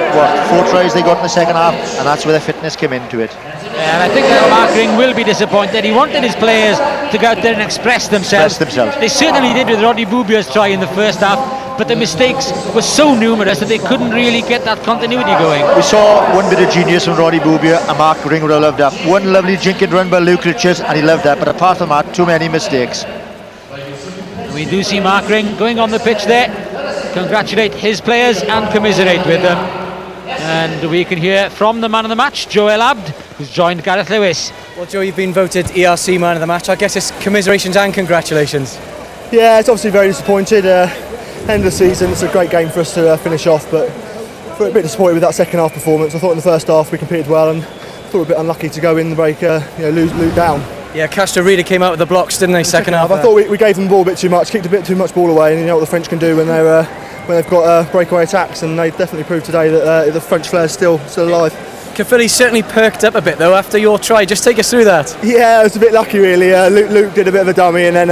S5: 4 tries they got in the second half, and that's where the fitness came into it.
S18: And I think that Mark Ring will be disappointed. He wanted his players to go out there and express themselves. They certainly did with Roddy Boobier's try in the first half, but the mistakes were so numerous that they couldn't really get that continuity going.
S5: We saw one bit of genius from Roddy Boobyer, and Mark Ring would have loved that. One lovely jinking run by Luke Richards, and he loved that, but apart from that, too many mistakes.
S18: We do see Mark Ring going on the pitch there, congratulate his players and commiserate with them. And we can hear from the man of the match, Joel Abd, who's joined Gareth Lewis.
S17: Well, Joe, you've been voted ERC man of the match. I guess it's commiserations and congratulations.
S7: Yeah, it's obviously very disappointed. End of the season, it's a great game for us to finish off, but a bit disappointed with that second half performance. I thought in the first half we competed well, and thought we were a bit unlucky to go in the break, lose down.
S17: Yeah, Castres really came out with the blocks, didn't they? Second half.
S7: I thought we gave them the ball a bit too much, kicked a bit too much ball away, and you know what the French can do when they've got breakaway attacks, and they definitely proved today that the French flair's still alive.
S17: Caerphilly certainly perked up a bit though after your try. Just take us through that.
S7: Yeah, I was a bit lucky really. Luke did a bit of a dummy and then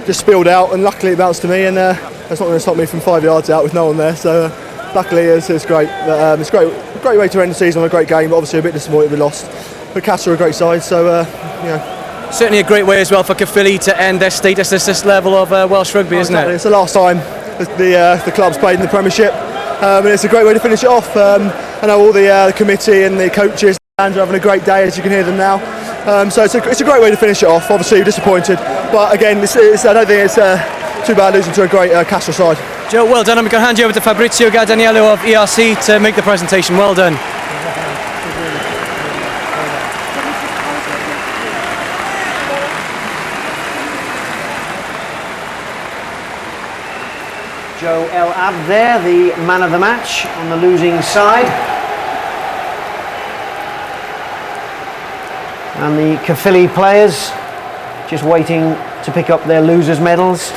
S7: just spilled out, and luckily it bounced to me, and that's not going to stop me from 5 yards out with no one there. So luckily it's great. But, it's a great way to end the season on a great game. But obviously a bit disappointed we lost. But Castres are a great side, so
S17: certainly a great way as well for Caerphilly to end their status as this level of Welsh rugby, isn't it?
S7: It's the last time the club's played in the Premiership, and it's a great way to finish it off. I know all the committee and the coaches are having a great day, as you can hear them now. So it's a great way to finish it off. Obviously, we're disappointed, but again, I don't think it's too bad losing to a great Castres side.
S17: Joe, well done. I'm going to hand you over to Fabrizio Gardaniello of ERC to make the presentation. Well done.
S3: Joe El Abd there, the man of the match on the losing side. And the Caerphilly players just waiting to pick up their losers' medals.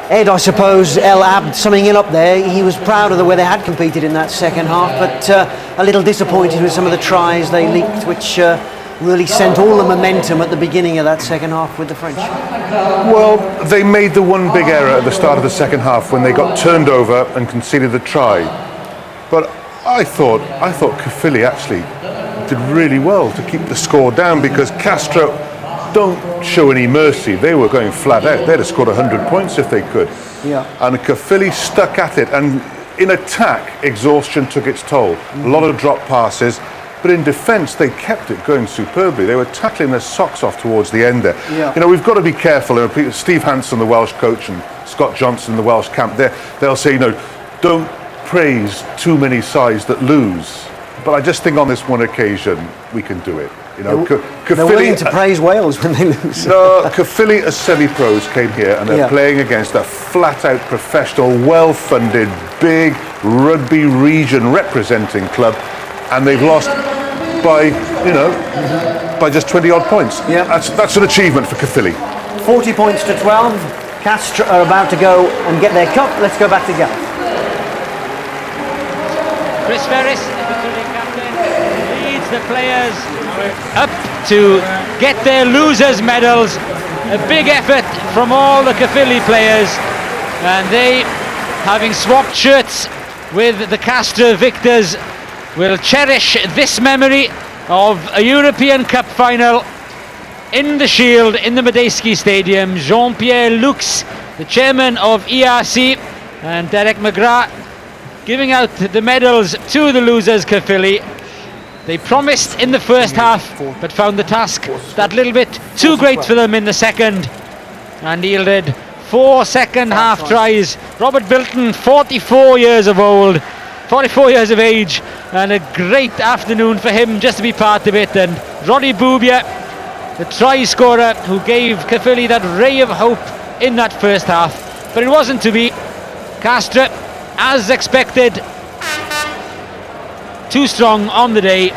S3: Ed, I suppose, El Abd summing it up there, he was proud of the way they had competed in that second half, but a little disappointed with some of the tries they leaked, which really sent all the momentum at the beginning of that second half with the French?
S4: Well, they made the one big error at the start of the second half when they got turned over and conceded the try. But I thought Caerphilly actually did really well to keep the score down, because Castres don't show any mercy. They were going flat out. They'd have scored 100 points if they could.
S3: Yeah.
S4: And Caerphilly stuck at it, and in attack, exhaustion took its toll. A lot of drop passes, but in defence, they kept it going superbly. They were tackling their socks off towards the end there.
S3: Yeah.
S4: You know, we've got to be careful. Steve Hansen, the Welsh coach, and Scott Johnson, the Welsh camp, they'll say, you know, don't praise too many sides that lose. But I just think on this one occasion, we can do it. You know,
S3: they're willing to praise Wales when they lose.
S4: No, Caerphilly as semi-pros came here and they're playing against a flat-out professional, well-funded, big rugby region representing club, and they've lost by, you know, by just 20-odd points.
S3: Yeah.
S4: That's an achievement for Caerphilly.
S3: 40 points to 12. Castres are about to go and get their cup. Let's go back to Gareth.
S18: Chris Ferris, the Caerphilly captain, leads the players up to get their losers' medals. A big effort from all the Caerphilly players, and they, having swapped shirts with the Castres victors, will cherish this memory of a European Cup final in the Shield in the Madejski Stadium. Jean-Pierre Lux, the chairman of ERC, and Derek McGrath giving out the medals to the losers, Caerphilly. They promised in the first half, but found the task that little bit too great for them in the second, and yielded 4 second half tries. Robert Bilton, 44 years of age, and a great afternoon for him just to be part of it. And Roddy Boobyer, the try scorer, who gave Caerphilly that ray of hope in that first half, but it wasn't to be. Castres, as expected, too strong on the day.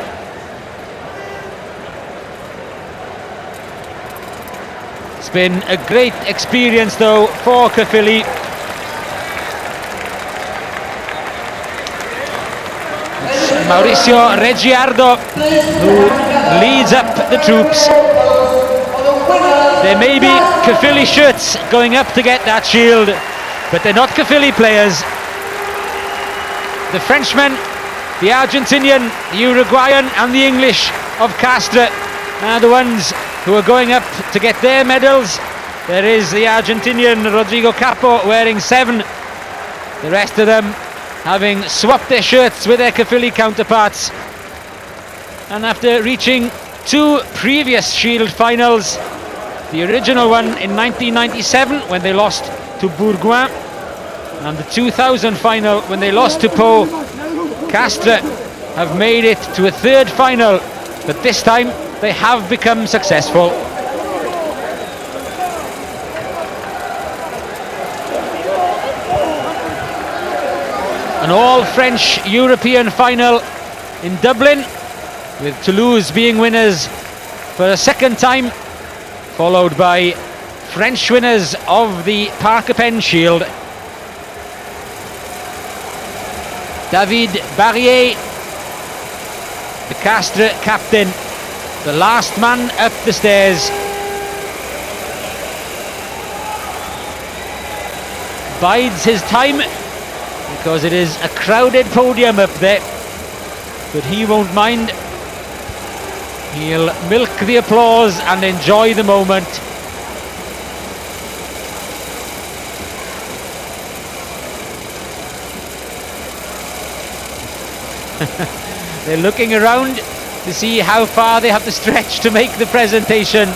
S18: It's been a great experience though for Caerphilly. It's Mauricio Reggiardo who leads up the troops. There may be Caerphilly shirts going up to get that shield, but they're not Caerphilly players. The Frenchman, the Argentinian, the Uruguayan and the English of Castres are the ones who are going up to get their medals. There is the Argentinian Rodrigo Capo wearing 7. The rest of them having swapped their shirts with their Caerphilly counterparts. And after reaching 2 previous Shield finals, the original one in 1997 when they lost to Bourgoin, and the 2000 final when they lost to Pau, Castres have made it to a 3rd final, but this time they have become successful. An all-French European final in Dublin, with Toulouse being winners for a 2nd time, followed by French winners of the Parker Pen Shield. David Barrier, the Castres captain, the last man up the stairs. Bides his time because it is a crowded podium up there, but he won't mind. He'll milk the applause and enjoy the moment. They're looking around to see how far they have to stretch to make the presentation.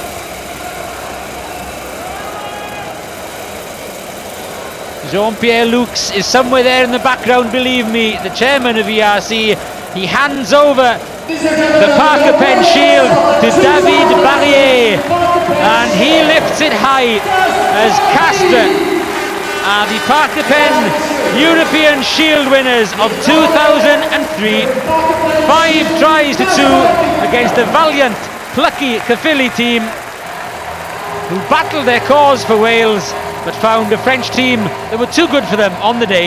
S18: Jean-Pierre Lux is somewhere there in the background, believe me, the chairman of ERC. He hands over the Parker Pen Shield to David Barrier, and he lifts it high as Castres are the Parker Pen European Shield winners of 2003. 5 tries to 2 against a valiant, plucky Caerphilly team who battled their cause for Wales, but found a French team that were too good for them on the day.